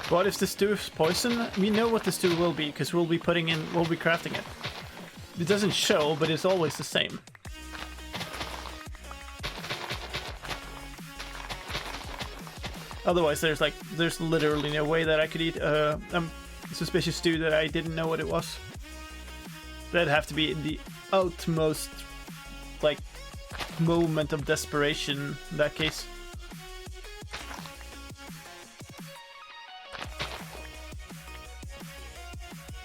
What if the stew is poison? We know what the stew will be because we'll be crafting it. It doesn't show, but it's always the same. Otherwise, there's literally no way that I could eat suspicious stew that I didn't know what it was. That'd have to be in the utmost, like, moment of desperation in that case.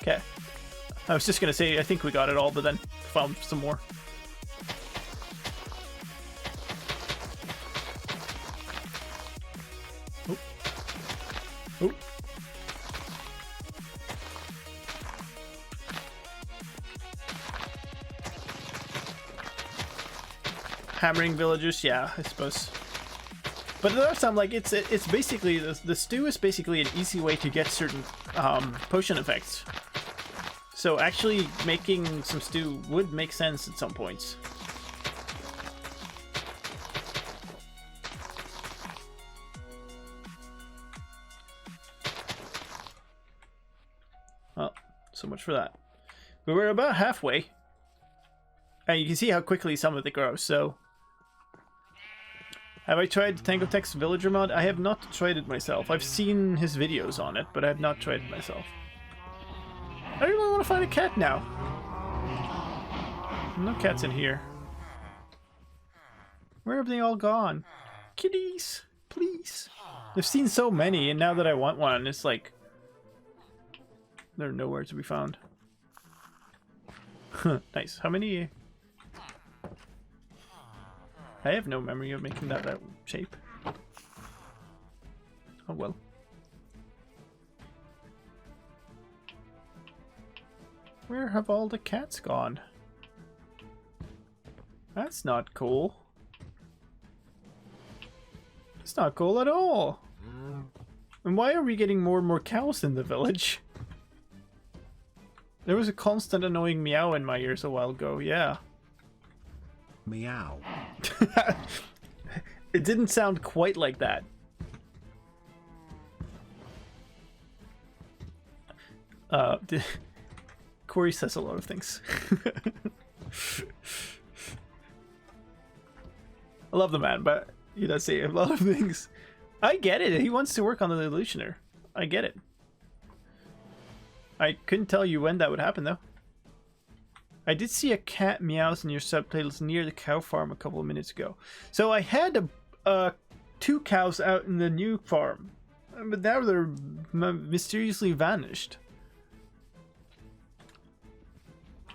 Okay. I was just gonna say, I think we got it all, but then found some more. Oh. Oh. Hammering villagers, yeah, I suppose. But there are some, like, it's basically, the stew is basically an easy way to get certain potion effects. So actually making some stew would make sense at some points. Well, so much for that. But we're about halfway. And you can see how quickly some of it grows, so... Have I tried Tango Tech's Villager mod? I have not tried it myself. I've seen his videos on it, but I have not tried it myself. I really want to find a cat now. No cats in here. Where have they all gone? Kitties, please. I've seen so many, and now that I want one, it's like... they're nowhere to be found. Nice. How many... I have no memory of making that shape. Oh well. Where have all the cats gone? That's not cool. It's not cool at all. And why are we getting more and more cows in the village? There was a constant annoying meow in my ears a while ago, yeah. Meow. It didn't sound quite like that. Corey says a lot of things. I love the man, but he does say a lot of things. I get it. He wants to work on the Illusioner. I get it. I couldn't tell you when that would happen, though. I did see a cat meows in your subtitles near the cow farm a couple of minutes ago. So I had 2 cows out in the new farm, but now they're mysteriously vanished.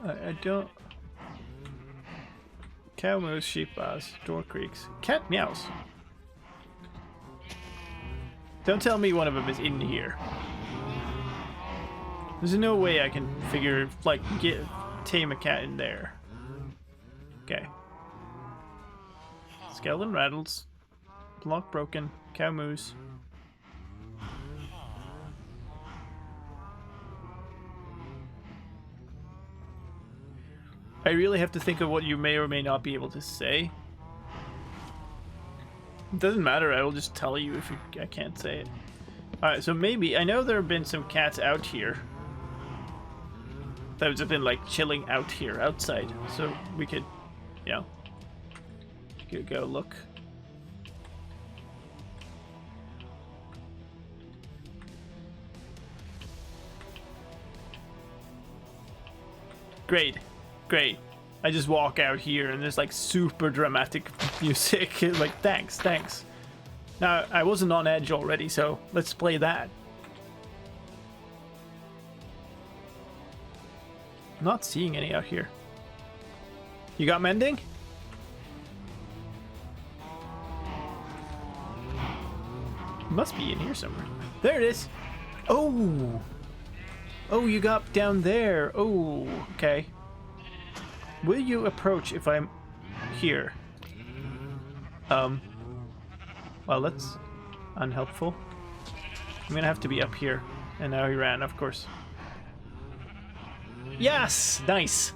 I don't... Cow moves, sheep bows, door creaks. Cat meows. Don't tell me one of them is in here. There's no way I can figure, like, tame a cat in there. Okay. Skeleton rattles. Block broken. Cow moose. I really have to think of what you may or may not be able to say. It doesn't matter, I will just tell you if I can't say it. Alright, so maybe, I know there have been some cats out here that have just been like chilling out here, outside. So we could, you know, could go look. Great. Great. I just walk out here and there's like super dramatic music. Like, thanks. Now, I wasn't on edge already, so let's play that. I'm not seeing any out here. You got mending? It must be in here somewhere. There it is. Oh. Oh, you got down there. Oh, okay. Will you approach if I'm here? Well, that's unhelpful. I'm gonna have to be up here. And now he ran, of course. Yes! Nice!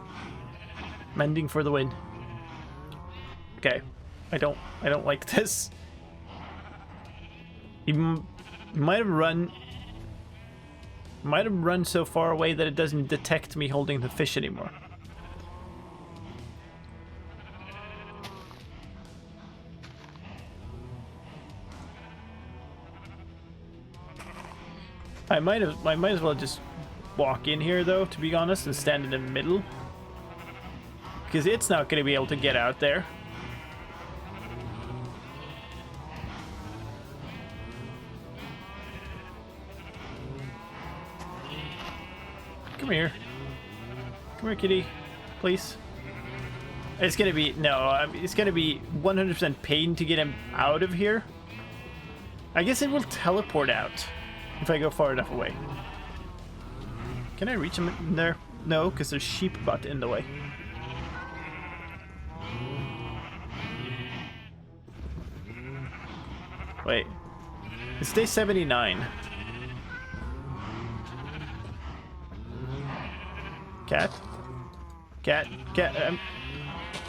Mending for the win. Okay. I don't like this. He might have run so far away that it doesn't detect me holding the fish anymore. I might as well just walk in here though, to be honest, and stand in the middle. Because it's not going to be able to get out there. Come here. Come here, kitty. Please. It's going to be... No, it's going to be 100% pain to get him out of here. I guess it will teleport out if I go far enough away. Can I reach him in there? No, because there's sheep butt in the way. Wait. It's day 79. Cat? Cat? Cat?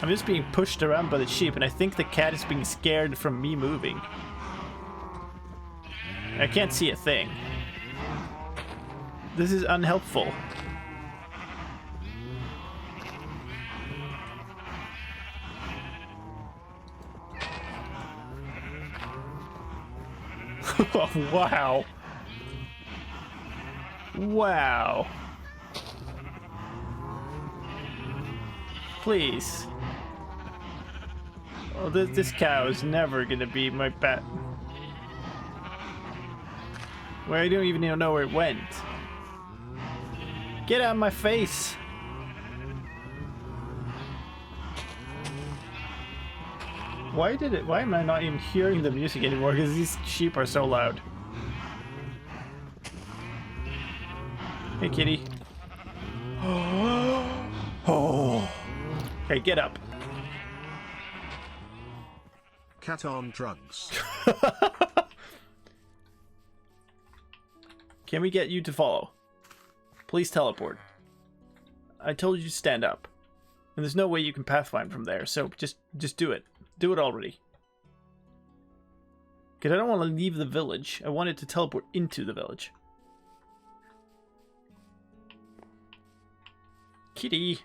I'm just being pushed around by the sheep, and I think the cat is being scared from me moving. I can't see a thing. This is unhelpful. Oh, wow. Wow. Please. Oh, this cow is never gonna be my pet. Where I don't even know where it went. Get out of my face. Why am I not even hearing the music anymore? Because these sheep are so loud. Hey, kitty. Oh. Okay, get up. Cat on drugs. Can we get you to follow? Please teleport. I told you to stand up. And there's no way you can pathfind from there, so just do it. Do it already. Because I don't want to leave the village. I want it to teleport into the village. Kitty.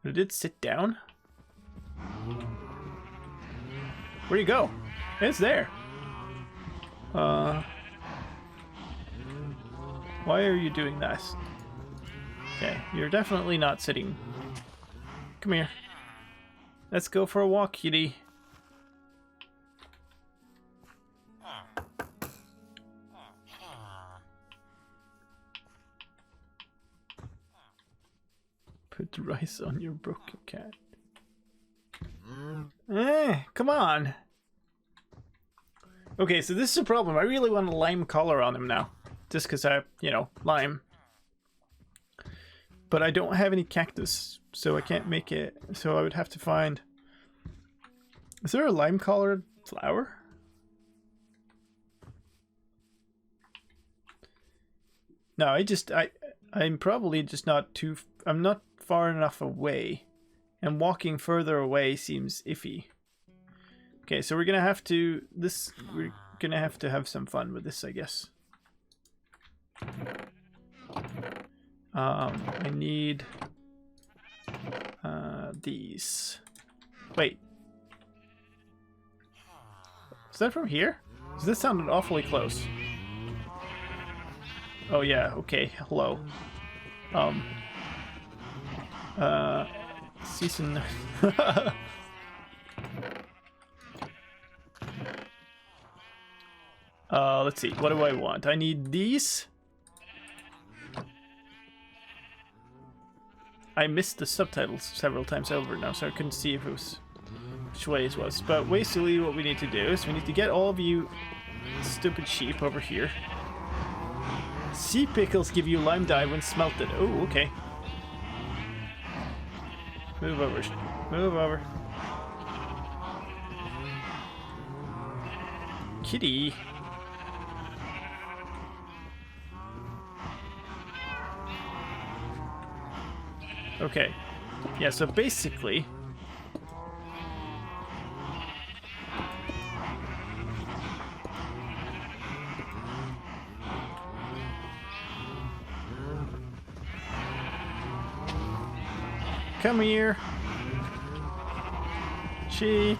Did it sit down? Where'd you go? It's there. Why are you doing this? Okay, you're definitely not sitting. Come here. Let's go for a walk, kitty. Put rice on your broken cat. Come on. Okay, so this is a problem. I really want a lime color on him now. Just because I, you know, lime. But I don't have any cactus, so I can't make it. So I would have to find... Is there a lime colored flower? No, I'm probably just not too... I'm not far enough away. And walking further away seems iffy. Okay, so we're gonna have to... We're gonna have to have some fun with this, I guess. I need these. Wait. Is that from here? Does this sound awfully close? Oh yeah, okay, hello. Season... let's see, what do I want? I need these. I missed the subtitles several times over now, so I couldn't see if it was which way it was. But basically what we need to do is we need to get all of you stupid sheep over here. Sea pickles give you lime dye when smelted. Oh, okay. Move over. Move over. Kitty. Okay. Yeah, so basically... Come here. Sheep.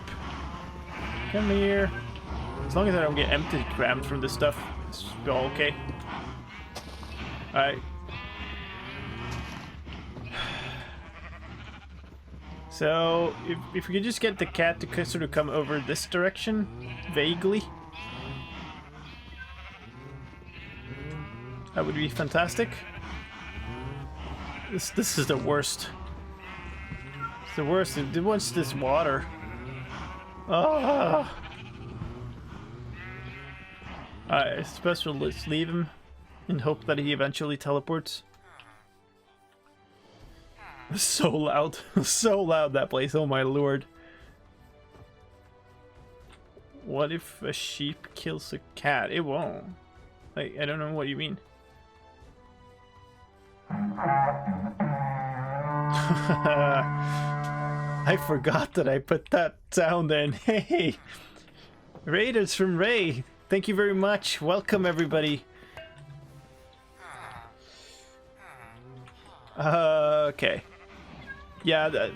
Come here. As long as I don't get empty crammed from this stuff, it's all okay. Alright. So, if we could just get the cat to sort of come over this direction, vaguely, that would be fantastic. This is the worst. It's the worst. It wants this water. Ah! I suppose we'll just leave him and hope that he eventually teleports. So loud. So loud, that place. Oh my lord. What if a sheep kills a cat? It won't. Like, I don't know what you mean. I forgot that I put that sound in. Hey! Raiders from Ray. Thank you very much. Welcome, everybody. Okay. Yeah,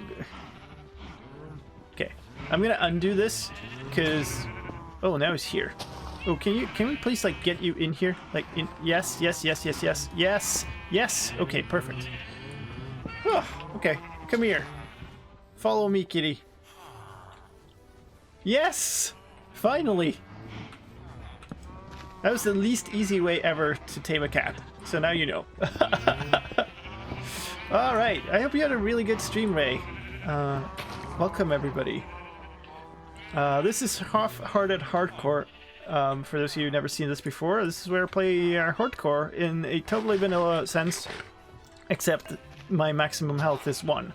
okay. I'm gonna undo this, because... Oh, now he's here. Oh, can we please, like, get you in here? Like, in... Yes, yes, yes, yes, yes, yes, yes! Okay, perfect. Oh, okay. Come here. Follow me, kitty. Yes! Finally! That was the least easy way ever to tame a cat. So now you know. Alright, I hope you had a really good stream, Ray. Welcome, everybody. This is Half-Hearted Hardcore. For those of you who've never seen this before, this is where I play hardcore in a totally vanilla sense, except my maximum health is 1.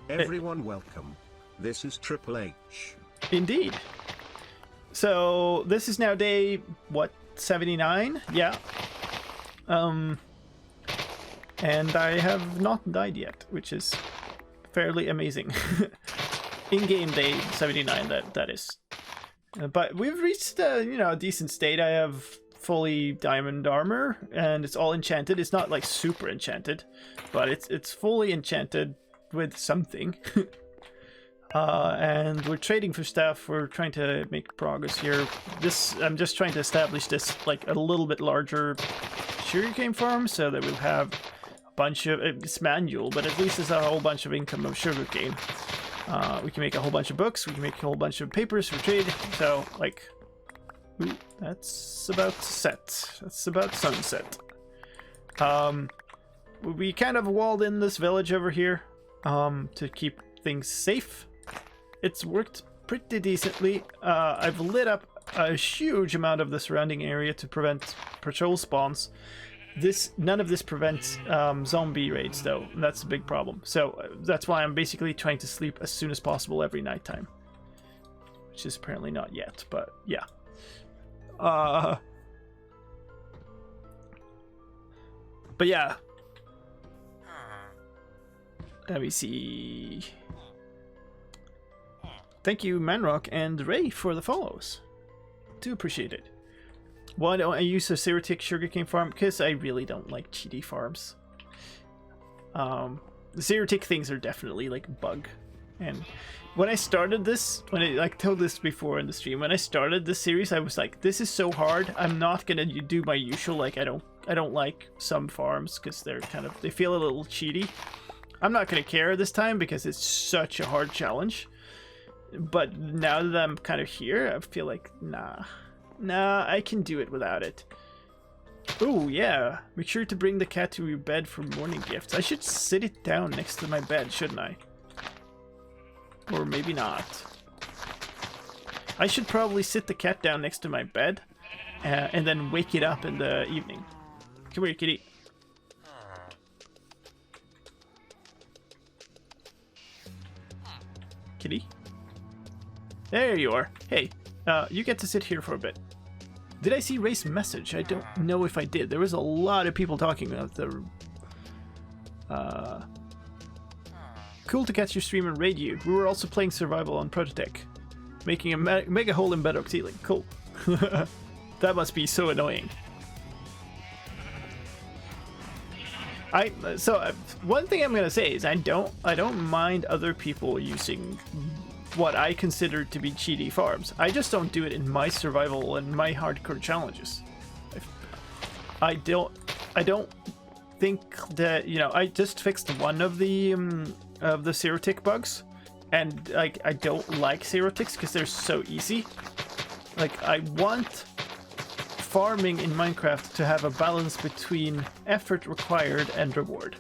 Everyone welcome. This is Triple H. Indeed. So, this is now day, what, 79? Yeah. And I have not died yet, which is fairly amazing. In-game day 79, that is. But we've reached, you know, a decent state. I have fully diamond armor, and it's all enchanted. It's not, like, super enchanted, but it's fully enchanted with something. And we're trading for stuff. We're trying to make progress here. I'm just trying to establish this, like, a little bit larger sugarcane farm, so that we'll have a bunch of... It's manual, but at least it's a whole bunch of income of sugarcane. We can make a whole bunch of books. We can make a whole bunch of papers for trade. So, like... Ooh, that's about set. That's about sunset. We kind of walled in this village over here to keep things safe. It's worked pretty decently. I've lit up a huge amount of the surrounding area to prevent patrol spawns. None of this prevents zombie raids, though. And that's a big problem. So that's why I'm basically trying to sleep as soon as possible every nighttime. Which is apparently not yet, but yeah. But yeah. Let me see. Thank you, Manrock and Ray, for the follows. Do appreciate it. Why don't I use a Ceretic sugarcane farm? Because I really don't like cheaty farms. The Ceretic things are definitely like bug. And when I started this, when I told this before in the stream, when I started this series, I was like, this is so hard. I'm not gonna do my usual, like I don't like some farms because they feel a little cheaty. I'm not gonna care this time because it's such a hard challenge. But now that I'm kind of here, I feel like, nah, I can do it without it. Oh, yeah. Make sure to bring the cat to your bed for morning gifts. I should sit it down next to my bed, shouldn't I? Or maybe not. I should probably sit the cat down next to my bed and then wake it up in the evening. Come here, kitty. Kitty? There you are. Hey, you get to sit here for a bit. Did I see Ray's message? I don't know if I did. There was a lot of people talking about the... Cool to catch your stream and raid you. We were also playing survival on Prototech. Making a mega hole in bedrock ceiling. Cool. That must be so annoying. One thing I'm gonna say is I don't mind other people using what I consider to be cheaty farms. I just don't do it in my survival and my hardcore challenges. I don't think that, you know, I just fixed one of the Ceretic bugs, and like I don't like Ceretics because they're so easy. Like I want farming in Minecraft to have a balance between effort required and reward.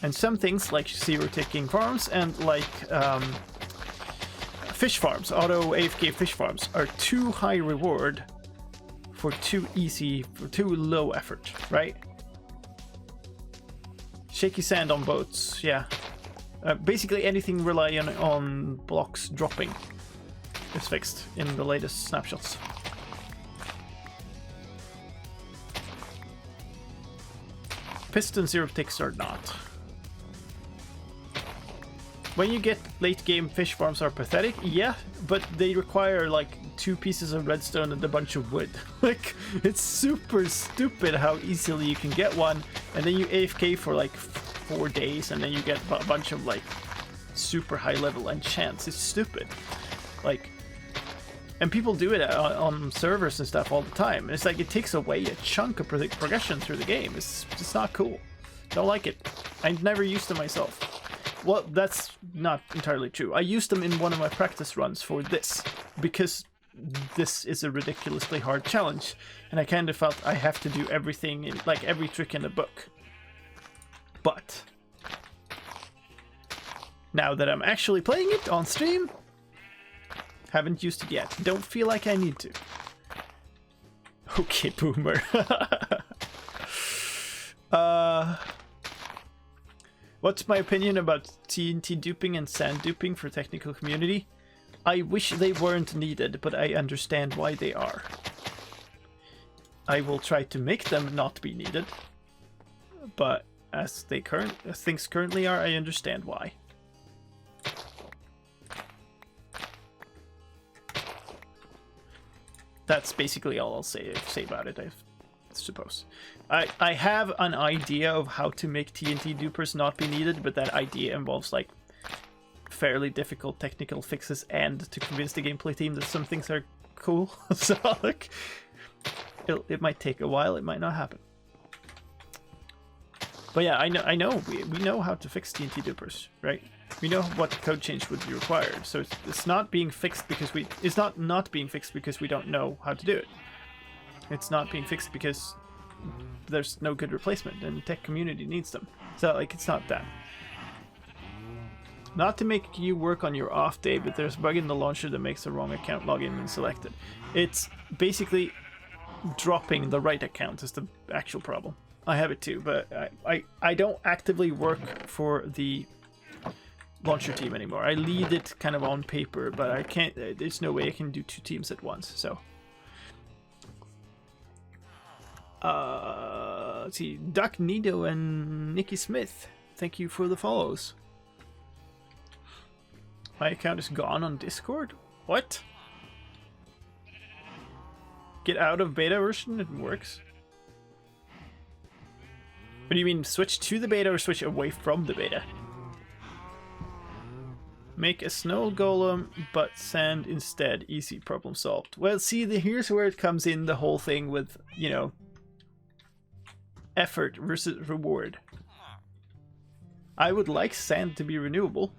And some things like Cereticking farms and like fish farms, auto AFK fish farms, are too high reward for too low effort, right? Shaky sand on boats, yeah. Basically anything relying on blocks dropping is fixed in the latest snapshots. Piston Ceretics are not. When you get late game, fish farms are pathetic, yeah, but they require like 2 pieces of redstone and a bunch of wood. Like, it's super stupid how easily you can get one, and then you AFK for like 4 days, and then you get a bunch of like super high level enchants. It's stupid. Like, and people do it on servers and stuff all the time. It's like it takes away a chunk of progression through the game. It's just not cool. Don't like it. I never used them myself. Well, that's not entirely true. I used them in one of my practice runs for this, because this is a ridiculously hard challenge, and I kind of felt I have to do everything, like every trick in the book. But now that I'm actually playing it on stream, haven't used it yet. Don't feel like I need to. Okay, boomer. What's my opinion about TNT duping and sand duping for technical community? I wish they weren't needed, but I understand why they are. I will try to make them not be needed, but as things currently are, I understand why. That's basically all I'll say about it, I suppose. I have an idea of how to make TNT dupers not be needed, but that idea involves like fairly difficult technical fixes and to convince the gameplay team that some things are cool. So like, it might take a while, it might not happen. But yeah, I know we know how to fix TNT dupers, right? We know what code change would be required, so it's not being fixed because it's not being fixed because we don't know how to do it. It's not being fixed because there's no good replacement and the tech community needs them. So like, it's not that. Not to make you work on your off day, but there's a bug in the launcher that makes the wrong account login when selected. It's basically dropping the right account is the actual problem. I have it too, but I don't actively work for the launcher team anymore. I lead it kind of on paper, but I can't. There's no way I can do 2 teams at once. So, let's see, Duck Nido and Nikki Smith. Thank you for the follows. My account is gone on Discord. What? Get out of beta version. It works. What do you mean, switch to the beta or switch away from the beta? Make a snow golem, but sand instead. Easy, problem solved. Well, see, here's where it comes in, the whole thing with, you know, effort versus reward. I would like sand to be renewable.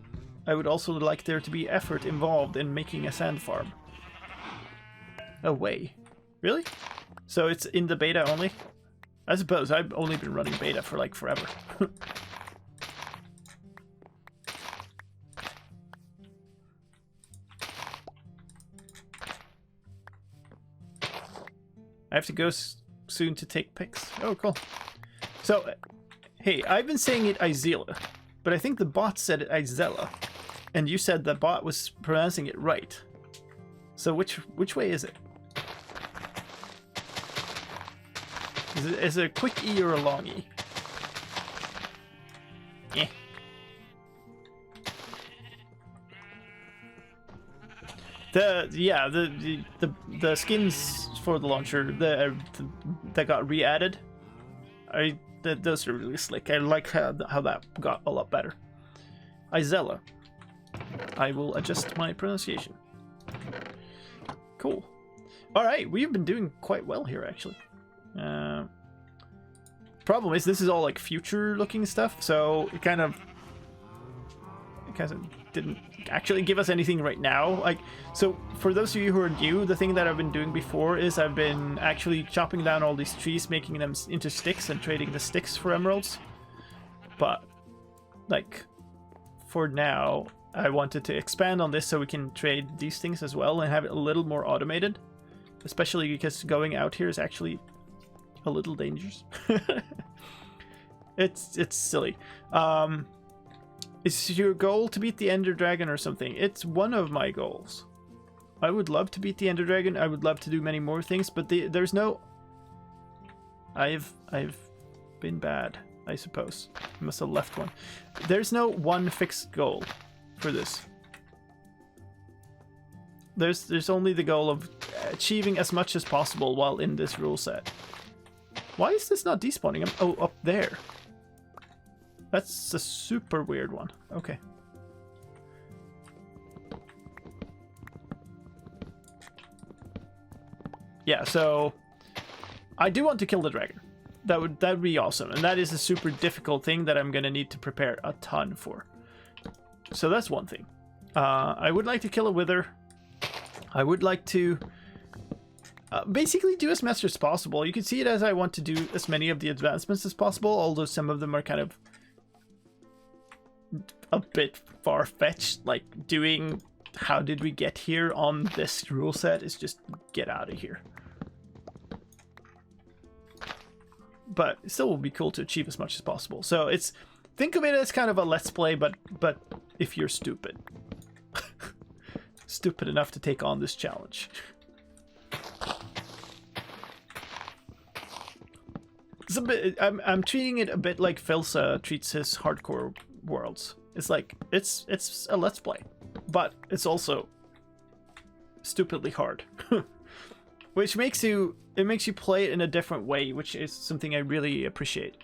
I would also like there to be effort involved in making a sand farm. Away. Really? So it's in the beta only? I suppose I've only been running beta for like forever. I have to go soon to take pics. Oh, cool. So, hey, I've been saying it Izela, but I think the bot said it Izela, and you said the bot was pronouncing it right. So which way is it? Is it a quick E or a long E? Eh. The skins for the launcher that got re-added, those are really slick. I like how that got a lot better. Izella. I will adjust my pronunciation. Cool. All right, we've been doing quite well here actually. Problem is, this is all like future-looking stuff, so it kind of didn't actually give us anything right now. Like, so for those of you who are new, the thing that I've been doing before is I've been actually chopping down all these trees, making them into sticks, and trading the sticks for emeralds. But like, for now, I wanted to expand on this so we can trade these things as well and have it a little more automated, especially because going out here is actually a little dangerous. It's silly. Is your goal to beat the Ender Dragon or something? It's one of my goals. I would love to beat the Ender Dragon. I would love to do many more things, but there's no... I've been bad, I suppose. I must have left one. There's no one fixed goal for this. There's only the goal of achieving as much as possible while in this rule set. Why is this not despawning? Oh, up there. That's a super weird one. Okay. Yeah, so I do want to kill the dragon. That would be awesome, and that is a super difficult thing that I'm gonna need to prepare a ton for. So that's one thing. I would like to kill a wither. I would like to basically do as much as possible. You can see it as I want to do as many of the advancements as possible, although some of them are kind of a bit far-fetched. Like doing how did we get here on this rule set is just get out of here. But it still will be cool to achieve as much as possible. So it's, think of it as kind of a let's play, but if you're stupid. Stupid enough to take on this challenge. It's a bit, I'm treating it a bit like Filsa treats his hardcore worlds. It's like it's a let's play, but it's also stupidly hard. Which makes you play it in a different way, which is something I really appreciate.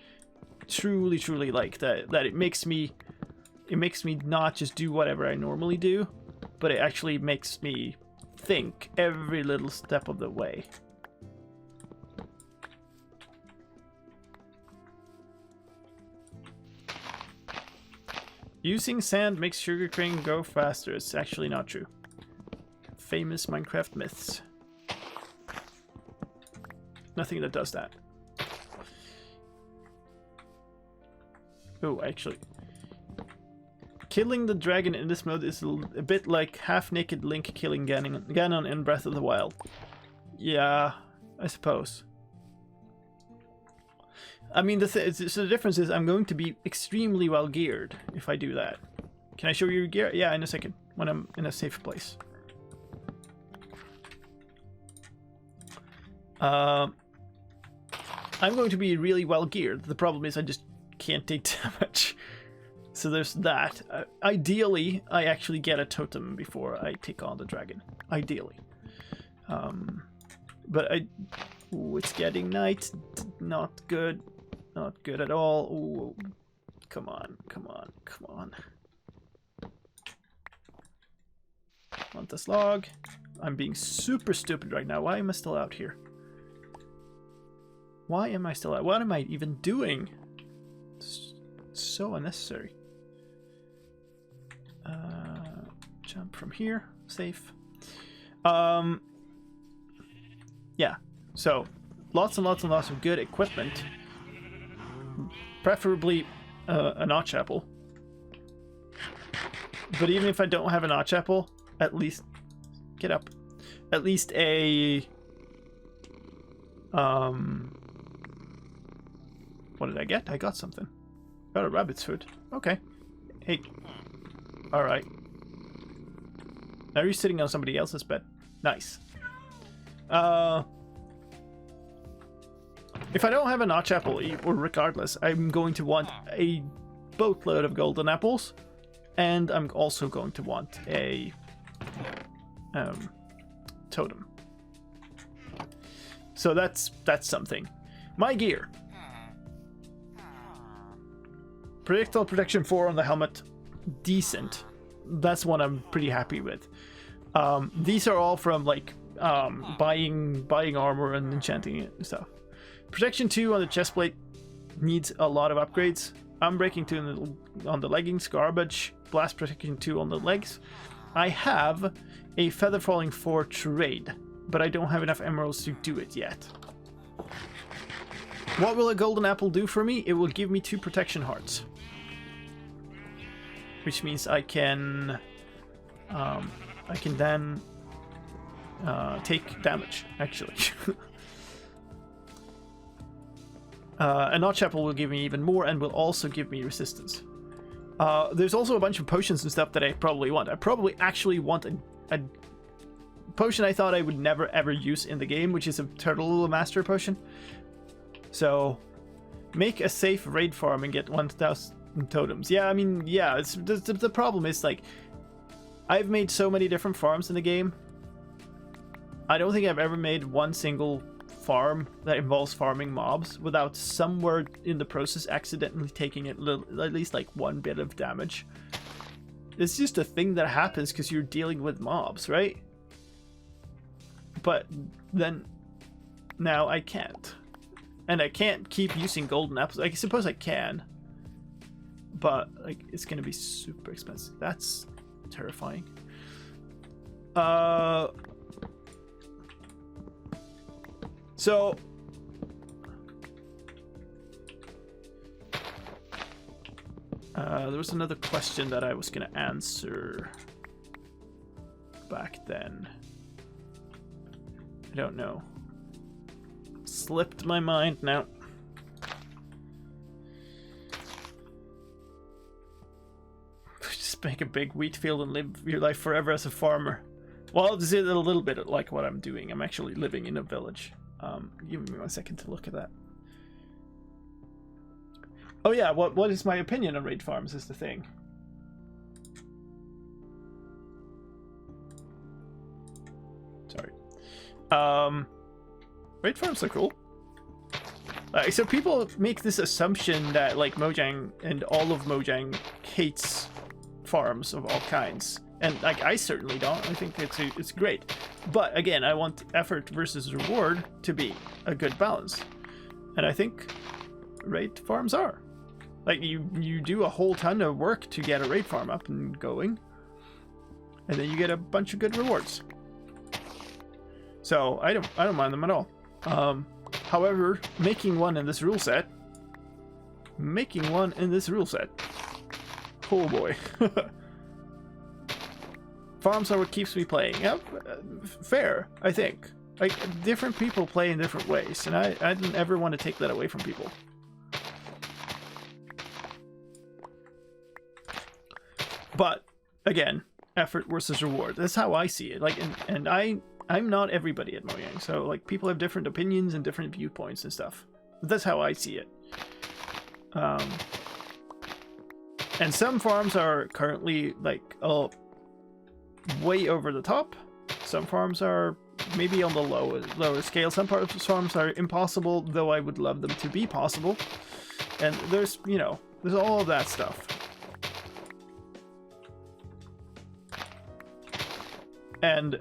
Truly like that it makes me not just do whatever I normally do, but it actually makes me think every little step of the way. Using sand makes sugarcane grow faster. It's actually not true. Famous Minecraft myths. Nothing that does that. Oh, actually. Killing the dragon in this mode is a bit like half-naked Link killing Ganon in Breath of the Wild. Yeah, I suppose. I mean, so the difference is I'm going to be extremely well geared if I do that. Can I show you your gear? Yeah, in a second, when I'm in a safe place. I'm going to be really well geared. The problem is I just can't take damage. So there's that. Ideally, I actually get a totem before I take on the dragon. Ideally. But ooh, it's getting night. Not good. Not good at all. Ooh, come on, come on, come on. Want this log. I'm being super stupid right now. Why am I still out here? Why am I still out? What am I even doing? It's so unnecessary. Jump from here. Safe. Yeah. So, lots and lots and lots of good equipment. Preferably a notch apple. But even if I don't have a notch apple, at least... Get up. At least a... What did I get? I got something. Got a rabbit's foot. Okay. Hey. Alright. Now you're sitting on somebody else's bed. Nice. If I don't have a notch apple, or regardless, I'm going to want a boatload of golden apples. And I'm also going to want a totem. So that's something. My gear. Projectile protection 4 on the helmet. Decent. That's what I'm pretty happy with. These are all from like buying armor and enchanting it and stuff. Protection 2 on the chestplate needs a lot of upgrades. Unbreaking 2 on the leggings, garbage. Blast protection 2 on the legs. I have a feather falling 4 trade, but I don't have enough emeralds to do it yet. What will a golden apple do for me? It will give me 2 protection hearts. Which means I can then take damage, actually. A notch apple will give me even more and will also give me resistance. There's also a bunch of potions and stuff that I probably want. I probably actually want a potion I thought I would never ever use in the game, which is a Turtle Master potion. So, make a safe raid farm and get 1,000 totems. Yeah, I mean, yeah, the problem is, like, I've made so many different farms in the game. I don't think I've ever made one single farm that involves farming mobs without somewhere in the process accidentally taking at least like 1 bit of damage. It's just a thing that happens because you're dealing with mobs, right? But then now I can't. And I can't keep using golden apples. I suppose I can. But like it's gonna be super expensive. That's terrifying. So there was another question that I was gonna answer back then. I don't know. Slipped my mind now. Just make a big wheat field and live your life forever as a farmer. Well, this is a little bit like what I'm doing. I'm actually living in a village. Give me 1 second to look at that. Oh yeah, what is my opinion on raid farms is the thing. Sorry. Raid farms are cool. So people make this assumption that like Mojang and all of Mojang hates farms of all kinds. And like I certainly don't. I think it's great. But again, I want effort versus reward to be a good balance. And I think raid farms are. Like you do a whole ton of work to get a raid farm up and going. And then you get a bunch of good rewards. So I don't mind them at all. However, making one in this rule set. Oh boy. Farms are what keeps me playing. Yep, fair, I think. Like, different people play in different ways, and I don't ever want to take that away from people. But, again, effort versus reward. That's how I see it. Like, and I'm not everybody at Mojang, so, like, people have different opinions and different viewpoints and stuff. But that's how I see it. And some farms are currently, like, way over the top. Some farms are maybe on the lower scale. Some farms are impossible, though I would love them to be possible. And there's, you know, there's all of that stuff. And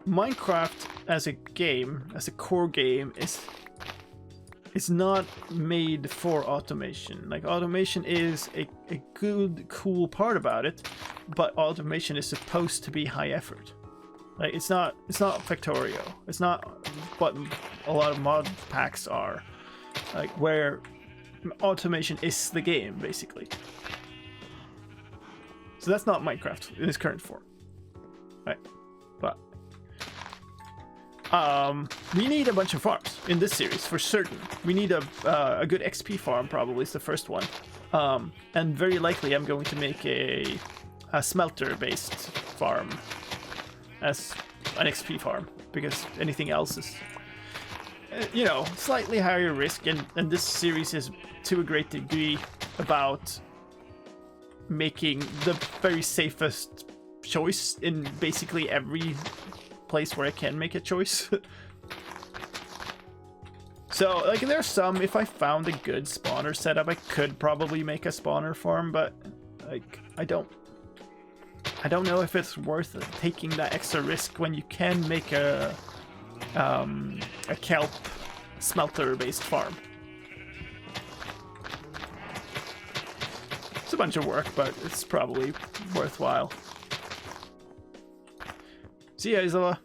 Minecraft as a game, as a core game, is not made for automation. Like, automation is a good, cool part about it, but automation is supposed to be high effort. Like, it's not Factorio. It's not what a lot of mod packs are. Like, where automation is the game, basically. So that's not Minecraft in its current form. Right. But we need a bunch of farms in this series for certain. We need a good XP farm, probably is the first one, and very likely I'm going to make a smelter-based farm as an XP farm, because anything else is, you know, slightly higher risk, and this series is to a great degree about making the very safest choice in basically every place where I can make a choice. So, like, there's some, if I found a good spawner setup, I could probably make a spawner farm, but, like, I don't know if it's worth taking that extra risk when you can make a kelp smelter-based farm. It's a bunch of work, but it's probably worthwhile. See ya, Isla.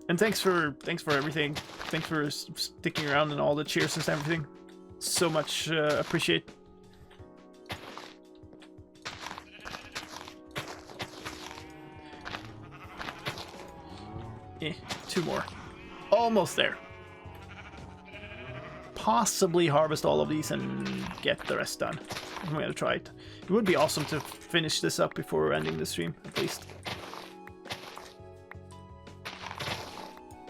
And thanks for everything. Thanks for sticking around and all the cheers and everything. So much appreciate. Two more. Almost there. Possibly harvest all of these and get the rest done. I'm gonna try it. It would be awesome to finish this up before ending the stream, at least.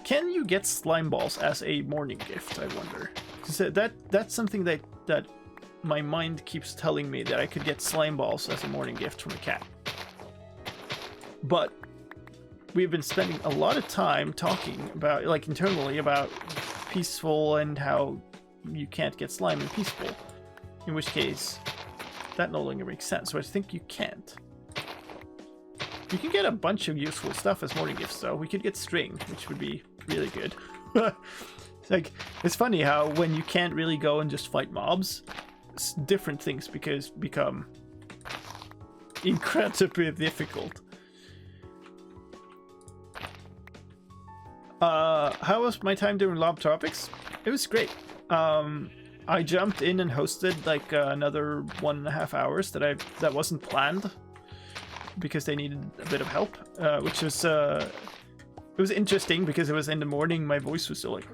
Can you get slime balls as a morning gift, I wonder? Because that's something that my mind keeps telling me, that I could get slime balls as a morning gift from a cat. But we've been spending a lot of time talking about, like, internally about peaceful and how you can't get slime in peaceful. In which case, that no longer makes sense. So I think you can't. You can get a bunch of useful stuff as morning gifts, though. We could get string, which would be really good. Like, it's funny how when you can't really go and just fight mobs, different things become incredibly difficult. How was my time doing Lob Tropics? It was great. I jumped in and hosted like another 1.5 hours that wasn't planned, because they needed a bit of help, which was it was interesting because it was in the morning. My voice was still like,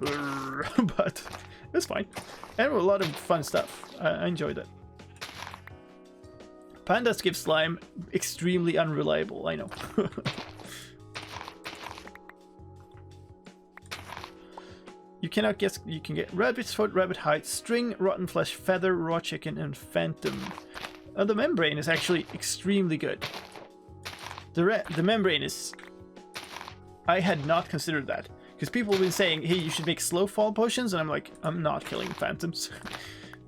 but it was fine, and a lot of fun stuff. I enjoyed it. Pandas give slime extremely unreliable. I know. You cannot guess. You can get rabbit's foot, rabbit hide, string, rotten flesh, feather, raw chicken, and phantom. The membrane is actually extremely good. The membrane is... I had not considered that, because people have been saying, hey, you should make slow fall potions, and I'm like, I'm not killing phantoms.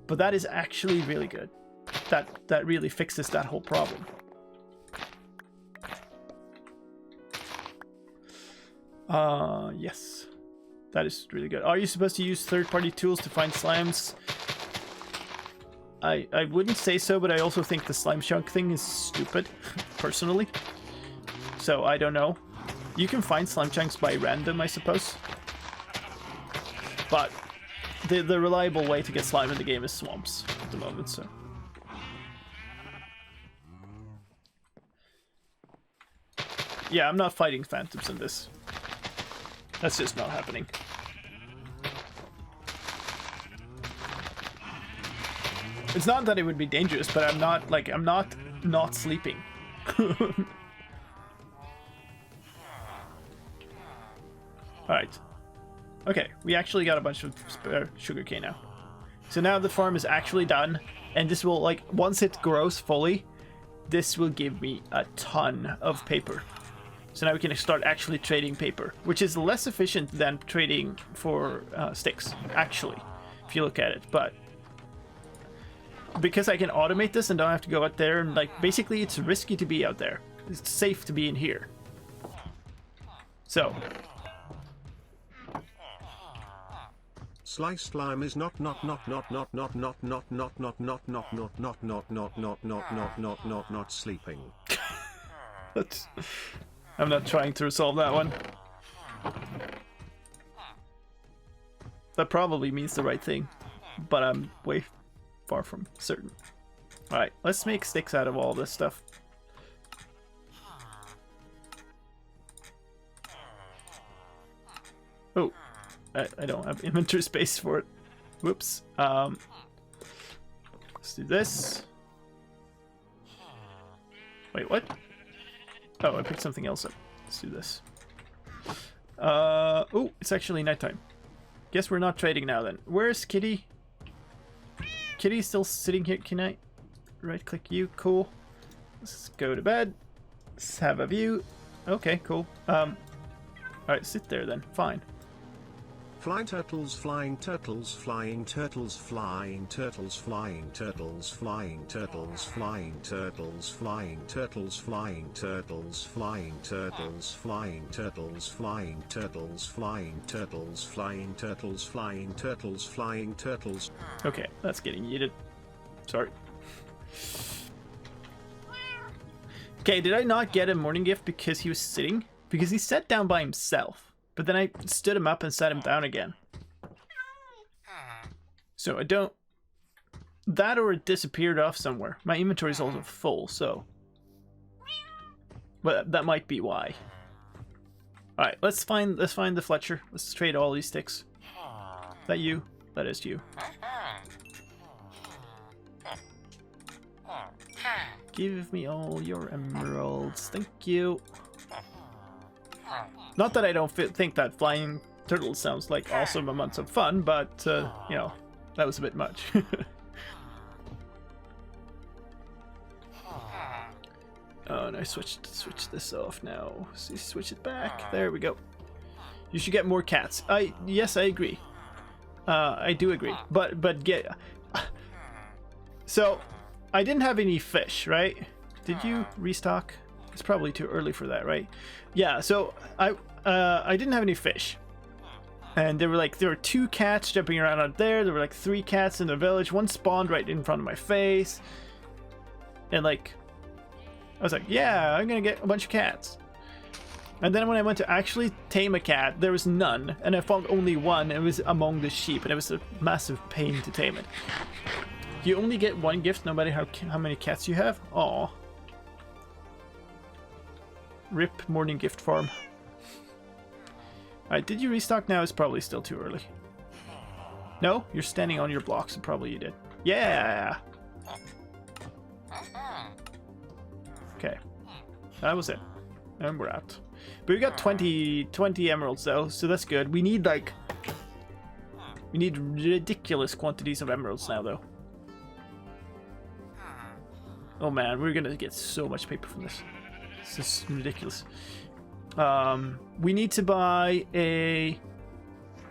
But that is actually really good. That really fixes that whole problem. Yes. That is really good. Are you supposed to use third-party tools to find slimes? I wouldn't say so, but I also think the slime chunk thing is stupid, personally. So I don't know. You can find slime chunks by random, I suppose. But the reliable way to get slime in the game is swamps at the moment, so... yeah, I'm not fighting phantoms in this. That's just not happening. It's not that it would be dangerous, but I'm not sleeping. Alright. Okay, we actually got a bunch of spare sugarcane now. So now the farm is actually done, and this will, like, once it grows fully, this will give me a ton of paper. So now we can start actually trading paper, which is less efficient than trading for sticks, actually, if you look at it. But because I can automate this and don't have to go out there, and, like, basically it's risky to be out there. It's safe to be in here. So... Sliced lime is not sleeping. I'm not trying to resolve that one. That probably means the right thing, but I'm way far from certain. Alright, let's make sticks out of all this stuff. Oh, I don't have inventory space for it. Whoops. Let's do this. Wait, what? Oh, I picked something else up. Let's do this. Oh, it's actually nighttime. Guess we're not trading now then. Where's Kitty? Kitty's still sitting here. Can I right click you? Cool. Let's go to bed. Let's have a view. Okay, cool. Alright, sit there then. Fine. Flying turtles, flying turtles, flying turtles, flying turtles, flying turtles, flying turtles, flying turtles, flying turtles, flying turtles, flying turtles, flying turtles, flying turtles, flying turtles, flying turtles, flying turtles, flying turtles. Okay, that's getting yeeted. Sorry. Okay, did I not get a morning gift because he was sitting? Because he sat down by himself. But then I stood him up and sat him down again. So I don't... That or it disappeared off somewhere. My inventory is also full, so... But that might be why. Alright, let's find the Fletcher. Let's trade all these sticks. Is that you? That is you. Give me all your emeralds. Thank you. Not that I don't think that flying turtle sounds like awesome amounts of fun, but, you know, that was a bit much. Oh, and I switch this off now. See, switch it back. There we go. You should get more cats. Yes, I agree. I do agree. But get... So, I didn't have any fish, right? Did you restock? It's probably too early for that, right? Yeah, so I didn't have any fish. And there were 2 cats jumping around out there. There were like 3 cats in the village. One spawned right in front of my face. And like, I was like, yeah, I'm gonna get a bunch of cats. And then when I went to actually tame a cat, there was none. And I found only one. It was among the sheep. And it was a massive pain to tame it. You only get 1 gift no matter how many cats you have? Aw. RIP morning gift farm. Alright, did you restock now? It's probably still too early. No? You're standing on your blocks, so probably you did. Yeah! Okay. That was it. And we're out. But we got 20 emeralds though, so that's good. We need like... We need ridiculous quantities of emeralds now though. Oh man, we're gonna get so much paper from this. This is ridiculous. We need to buy a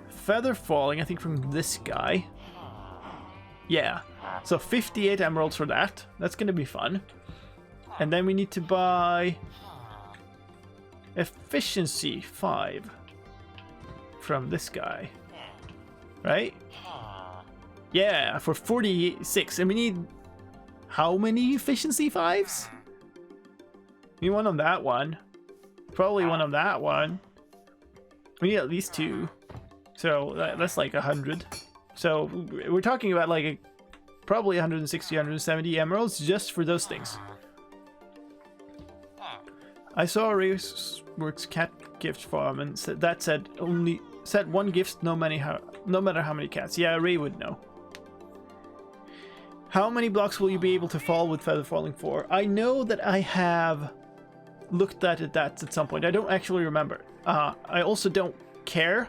feather falling, I think, from this guy. Yeah. So 58 emeralds for that. That's going to be fun. And then we need to buy efficiency 5 from this guy. Right? Yeah, for 46. And we need how many efficiency 5s? We need one on that one. Probably one on that one. We need at least 2. So that's like 100. So we're talking about like probably 160, 170 emeralds just for those things. I saw a Raceworks cat gift farm and said only set one gift no matter how many cats. Yeah, Ray would know. How many blocks will you be able to fall with feather falling for? I know that I have looked at that at some point. I don't actually remember. I also don't care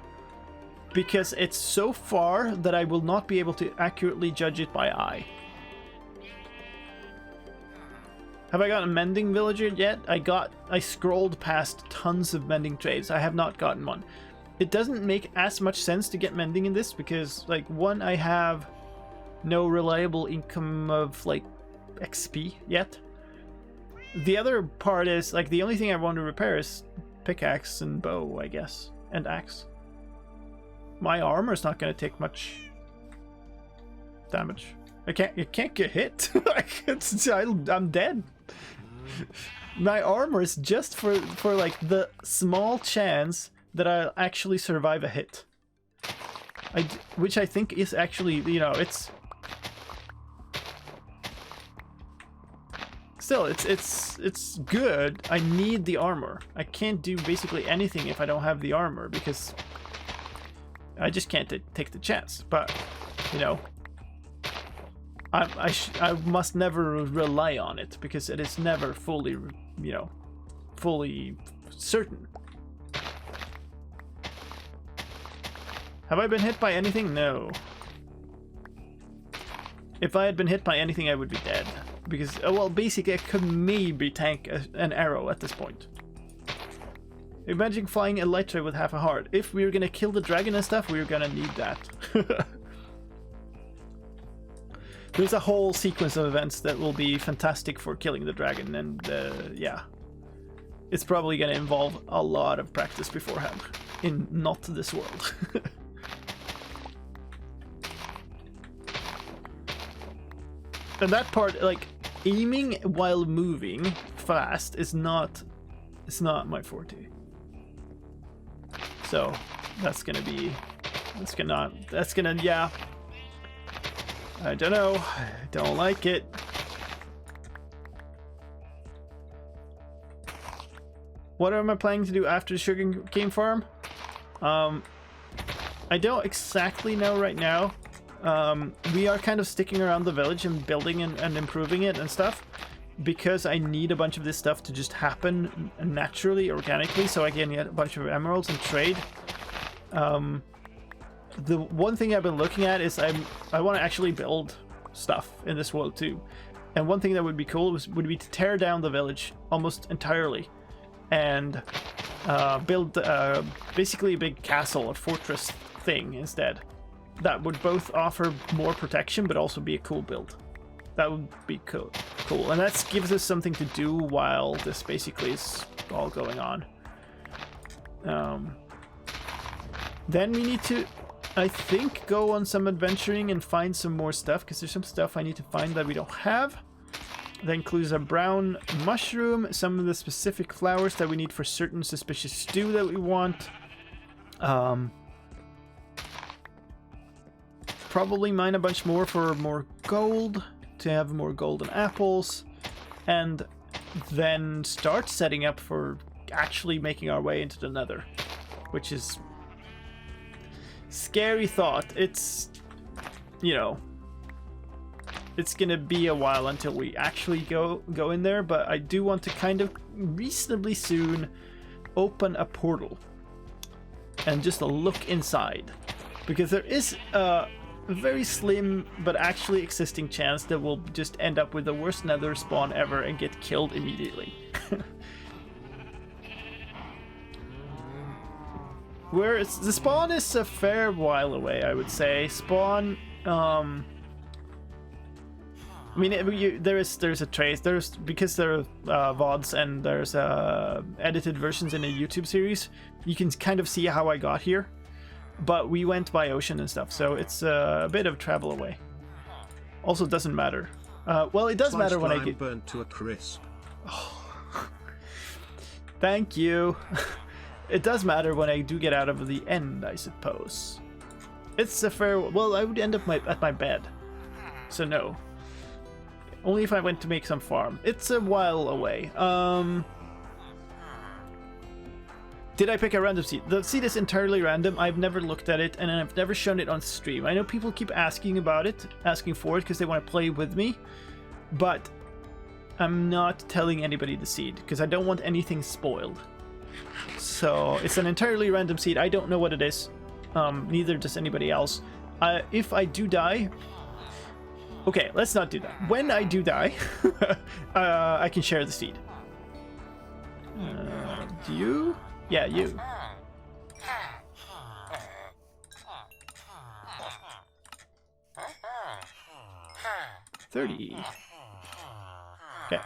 because it's so far that I will not be able to accurately judge it by eye. Have I got a mending villager yet? I scrolled past tons of mending trades. I have not gotten one. It doesn't make as much sense to get mending in this because, like, one, I have no reliable income of, like, XP yet. The other part is, like, the only thing I want to repair is pickaxe and bow, I guess, and axe. My armor's not going to take much damage. I can't get hit. I'm dead. My armor is just for like the small chance that I'll actually survive a hit. Which I think is actually, you know, it's still it's good. I need the armor. I can't do basically anything if I don't have the armor because I just can't take the chance. But you know, I must never rely on it because it is never fully, you know, fully certain. Have I been hit by anything? No. If I had been hit by anything, I would be dead. Because, well, basically I could maybe tank an arrow at this point. Imagine flying elytra with half a heart. If we were gonna kill the dragon and stuff, we were gonna need that. There's a whole sequence of events that will be fantastic for killing the dragon, and yeah. It's probably gonna involve a lot of practice beforehand. In not this world. And that part, like, aiming while moving fast is not my forte. So that's gonna, yeah. I don't know. I don't like it. What am I planning to do after the sugarcane farm? I don't exactly know right now. We are kind of sticking around the village and building and improving it and stuff because I need a bunch of this stuff to just happen naturally, organically, so I can get a bunch of emeralds and trade. The one thing I've been looking at is I want to actually build stuff in this world too. And one thing that would be cool would be to tear down the village almost entirely and build basically a big castle, a fortress thing instead. That would both offer more protection but also be a cool build. That would be cool. And that gives us something to do while this basically is all going on. Then we need to, I think, go on some adventuring and find some more stuff, because there's some stuff I need to find that we don't have. That includes a brown mushroom, some of the specific flowers that we need for certain suspicious stew that we want. Probably mine a bunch more for more gold, to have more golden apples, and then start setting up for actually making our way into the Nether, which is scary thought. It's, you know, it's gonna be a while until we actually go in there, but I do want to kind of reasonably soon open a portal and just look inside, because there is a very slim but actually existing chance that we'll just end up with the worst Nether spawn ever and get killed immediately. Where the spawn is a fair while away, I would say. Spawn, I mean, there's a trace. Because there are VODs and there's edited versions in a YouTube series. You can kind of see how I got here, but we went by ocean and stuff, so it's a bit of travel away. Also, it doesn't matter. Well, it does matter when I get burnt to a crisp. Oh. Thank you. It does matter when I do get out of the end, I suppose. It's a fair... Well, I would end up at my bed. So no. Only if I went to make some farm. It's a while away. Did I pick a random seed? The seed is entirely random. I've never looked at it, and I've never shown it on stream. I know people keep asking about it, asking for it, because they want to play with me, but I'm not telling anybody the seed, because I don't want anything spoiled. So, it's an entirely random seed. I don't know what it is. Neither does anybody else. If I do die... Okay, let's not do that. When I do die, I can share the seed. Do you? Yeah, you. $30. Okay.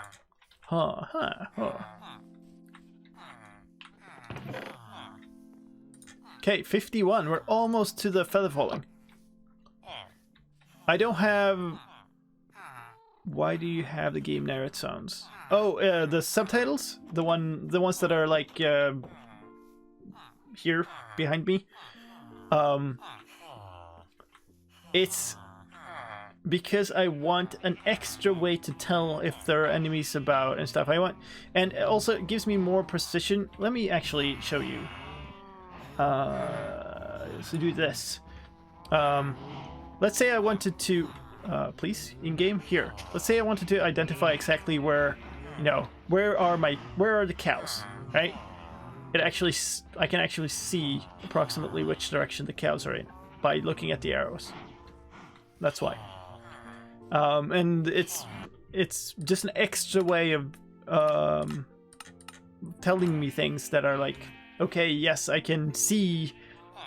Okay, 51. We're almost to the feather falling. I don't have... Why do you have the game narrate sounds? Oh, the subtitles? The ones that are like here behind me. It's because I want an extra way to tell if there are enemies about and stuff. And also it gives me more precision. Let me actually show you. So do this. Let's say I wanted to, please, in-game, here. Let's say I wanted to identify exactly where, you know, where are the cows, right? I can actually see approximately which direction the cows are in by looking at the arrows. That's why. And it's just an extra way of telling me things that are like, okay, yes, I can see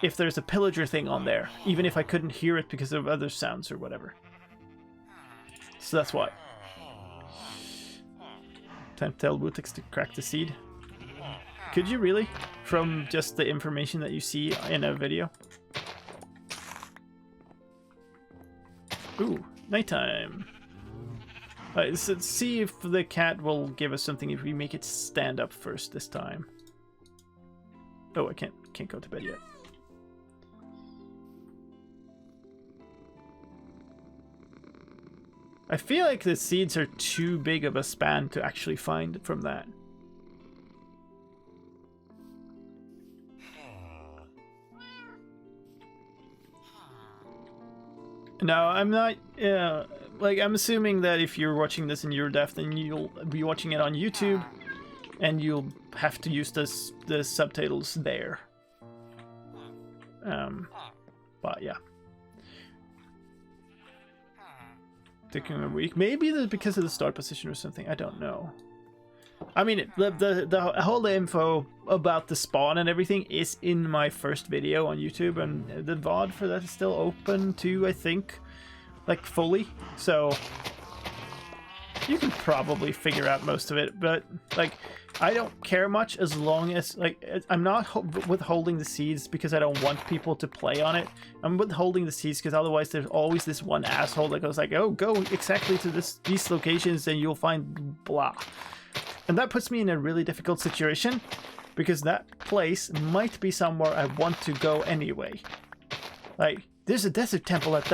if there's a pillager thing on there, even if I couldn't hear it because of other sounds or whatever. So that's why. Time to tell Wutix to crack the seed. Could you really? From just the information that you see in a video? Ooh, nighttime. So see if the cat will give us something if we make it stand up first this time. Oh, I can't go to bed yet. I feel like the seeds are too big of a span to actually find from that. No, I'm not, like, I'm assuming that if you're watching this in your depth, then you'll be watching it on YouTube, and you'll have to use the subtitles there. But yeah. Taking a week. Maybe because of the start position or something, I don't know. I mean, the whole info about the spawn and everything is in my first video on YouTube, and the VOD for that is still open too, I think, like fully. So you can probably figure out most of it, but like I don't care much as long as like I'm not withholding the seeds because I don't want people to play on it. I'm withholding the seeds because otherwise there's always this one asshole that goes like, oh, go exactly to these locations and you'll find blah. And that puts me in a really difficult situation because that place might be somewhere I want to go anyway. Like, there's a desert temple at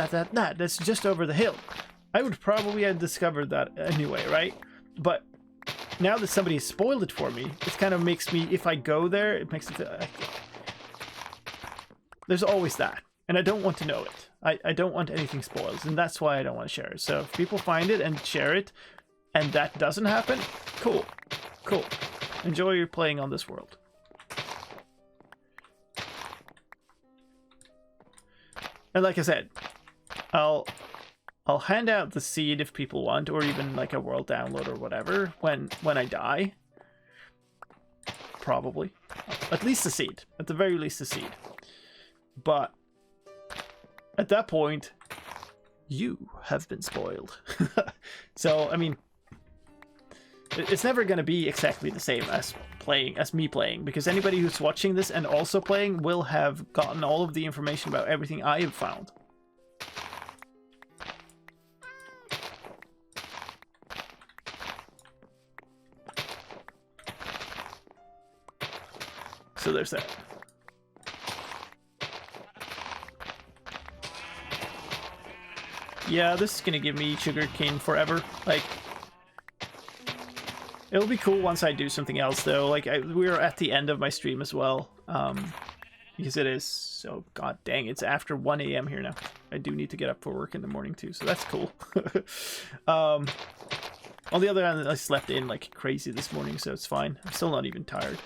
that's just over the hill. I would probably have discovered that anyway, right? But now that somebody has spoiled it for me, it kind of makes me, if I go there, it makes it... there's always that. And I don't want to know it. I don't want anything spoiled, and that's why I don't want to share it. So if people find it and share it, and that doesn't happen, cool. Cool. Enjoy your playing on this world. And like I said, I'll hand out the seed if people want, or even like a world download or whatever when I die. Probably. At least the seed. At the very least the seed. But at that point, you have been spoiled. So, I mean, it's never going to be exactly the same as me playing, because anybody who's watching this and also playing will have gotten all of the information about everything I have found. So there's that. Yeah, this is gonna give me sugarcane forever. Like, It'll be cool once I do something else, though. Like, we're at the end of my stream as well. Because it is so... God dang, it's after 1 a.m. here now. I do need to get up for work in the morning, too, so that's cool. On the other hand, I slept in like crazy this morning, so it's fine. I'm still not even tired.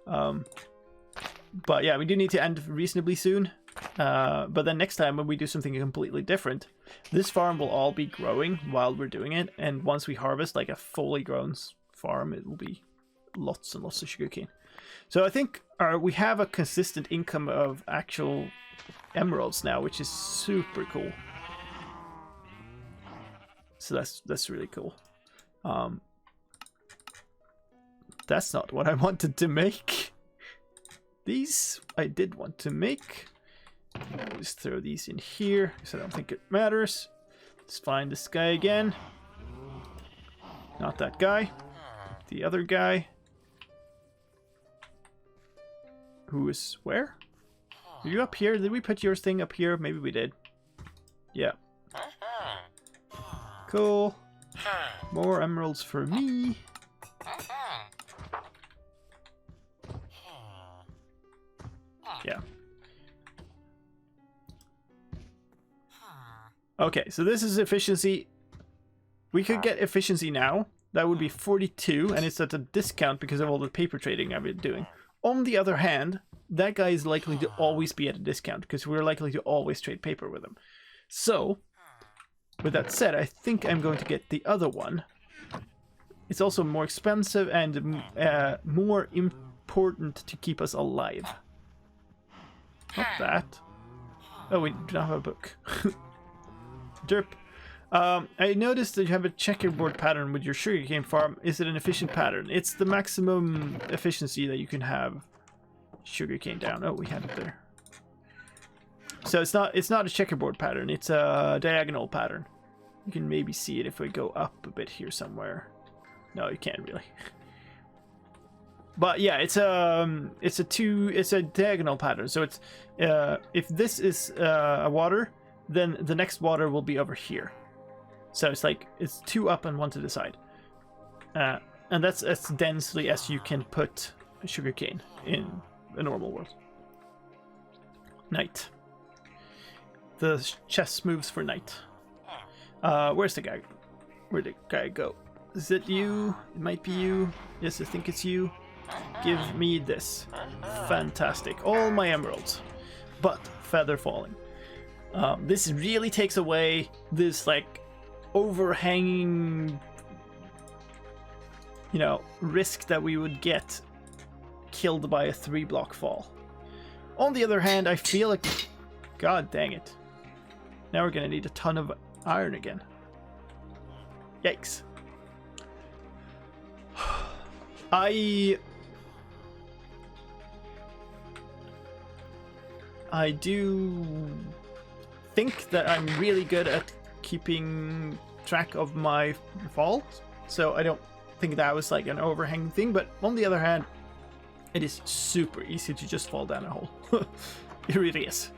But yeah, we do need to end reasonably soon. But then next time when we do something completely different, this farm will all be growing while we're doing it. And once we harvest like a fully grown farm, it will be lots and lots of sugarcane. So I think we have a consistent income of actual emeralds now, which is super cool. So that's really cool. That's not what I wanted to make. These I did want to make. Just throw these in here because I don't think it matters. Let's find this guy again. Not that guy. The other guy. Who is where? Are you up here? Did we put your thing up here? Maybe we did. Yeah. Cool. More emeralds for me. Yeah. Okay, so this is efficiency. We could get efficiency now. That would be 42, and it's at a discount because of all the paper trading I've been doing. On the other hand, that guy is likely to always be at a discount because we're likely to always trade paper with him. So, with that said, I think I'm going to get the other one. It's also more expensive and more important to keep us alive. Not that. Oh, we do not have a book. Derp. I noticed that you have a checkerboard pattern with your sugarcane farm. Is it an efficient pattern? It's the maximum efficiency that you can have sugarcane down. Oh, we had it there. So it's not a checkerboard pattern. It's a diagonal pattern. You can maybe see it if we go up a bit here somewhere. No, you can't really. But yeah, it's a diagonal pattern. So it's if this is a water, then the next water will be over here. So it's like it's 2 up and 1 to the side, and that's as densely as you can put sugarcane in a normal world. Night. The chess moves for night. Where's the guy? Where'd the guy go? Is it you? It might be you. Yes, I think it's you. Give me this. Fantastic. All my emeralds. But feather falling. This really takes away this like overhanging, you know, risk that we would get killed by a 3-block fall. On the other hand, I feel like, god dang it, now we're gonna need a ton of iron again. Yikes. I do think that I'm really good at keeping track of my falls, so I don't think that was like an overhanging thing, but on the other hand, it is super easy to just fall down a hole. It really is.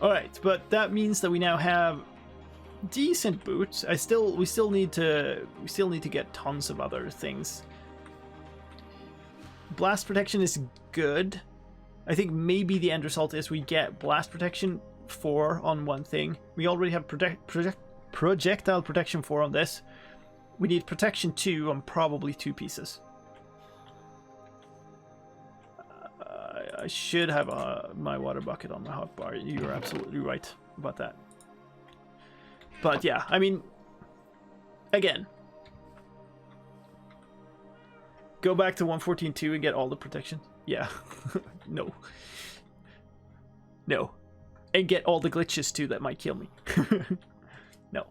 Alright, but that means that we now have decent boots. We still need to get tons of other things. Blast protection is good. I think maybe the end result is we get blast protection 4 on one thing. We already have projectile protection 4 on this. We need protection 2 on probably 2 pieces. I should have my water bucket on my hotbar. You're absolutely right about that. But yeah, I mean, again, go back to 114.2 and get all the protection. Yeah, no. No. And get all the glitches too that might kill me. No.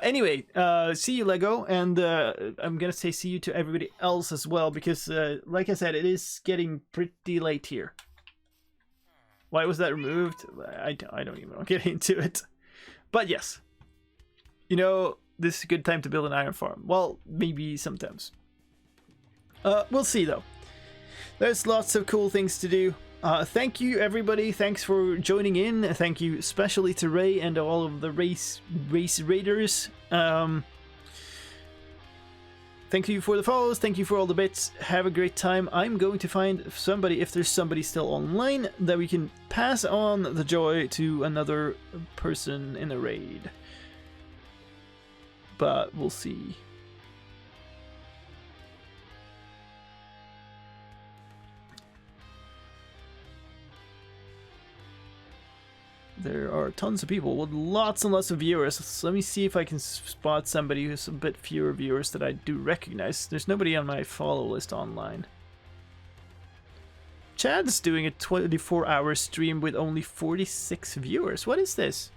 Anyway, see you, Lego, and I'm gonna say see you to everybody else as well, because like I said, it is getting pretty late here. Why was that removed? I don't even want to get into it. But yes, you know, this is a good time to build an iron farm. Well, maybe sometimes. We'll see though. There's lots of cool things to do. Thank you, everybody. Thanks for joining in. Thank you especially to Ray and all of the race raiders. thank you for the follows. Thank you for all the bits. Have a great time. I'm going to find somebody, if there's somebody still online, that we can pass on the joy to another person in a raid. But we'll see. There are tons of people with lots and lots of viewers. So let me see if I can spot somebody who's a bit fewer viewers that I do recognize. There's nobody on my follow list online. Chad's doing a 24-hour stream with only 46 viewers. What is this?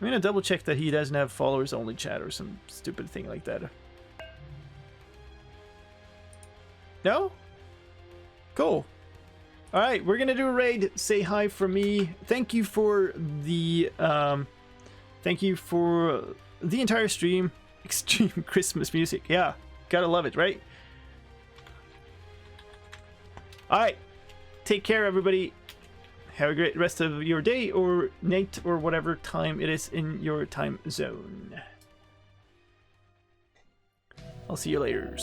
I'm gonna double check that he doesn't have followers only chat or some stupid thing like that. No? Cool. Alright, we're gonna do a raid. Say hi from me. Thank you for the entire stream. Extreme Christmas music. Yeah, gotta love it, right? Alright, take care everybody. Have a great rest of your day or night or whatever time it is in your time zone. I'll see you later.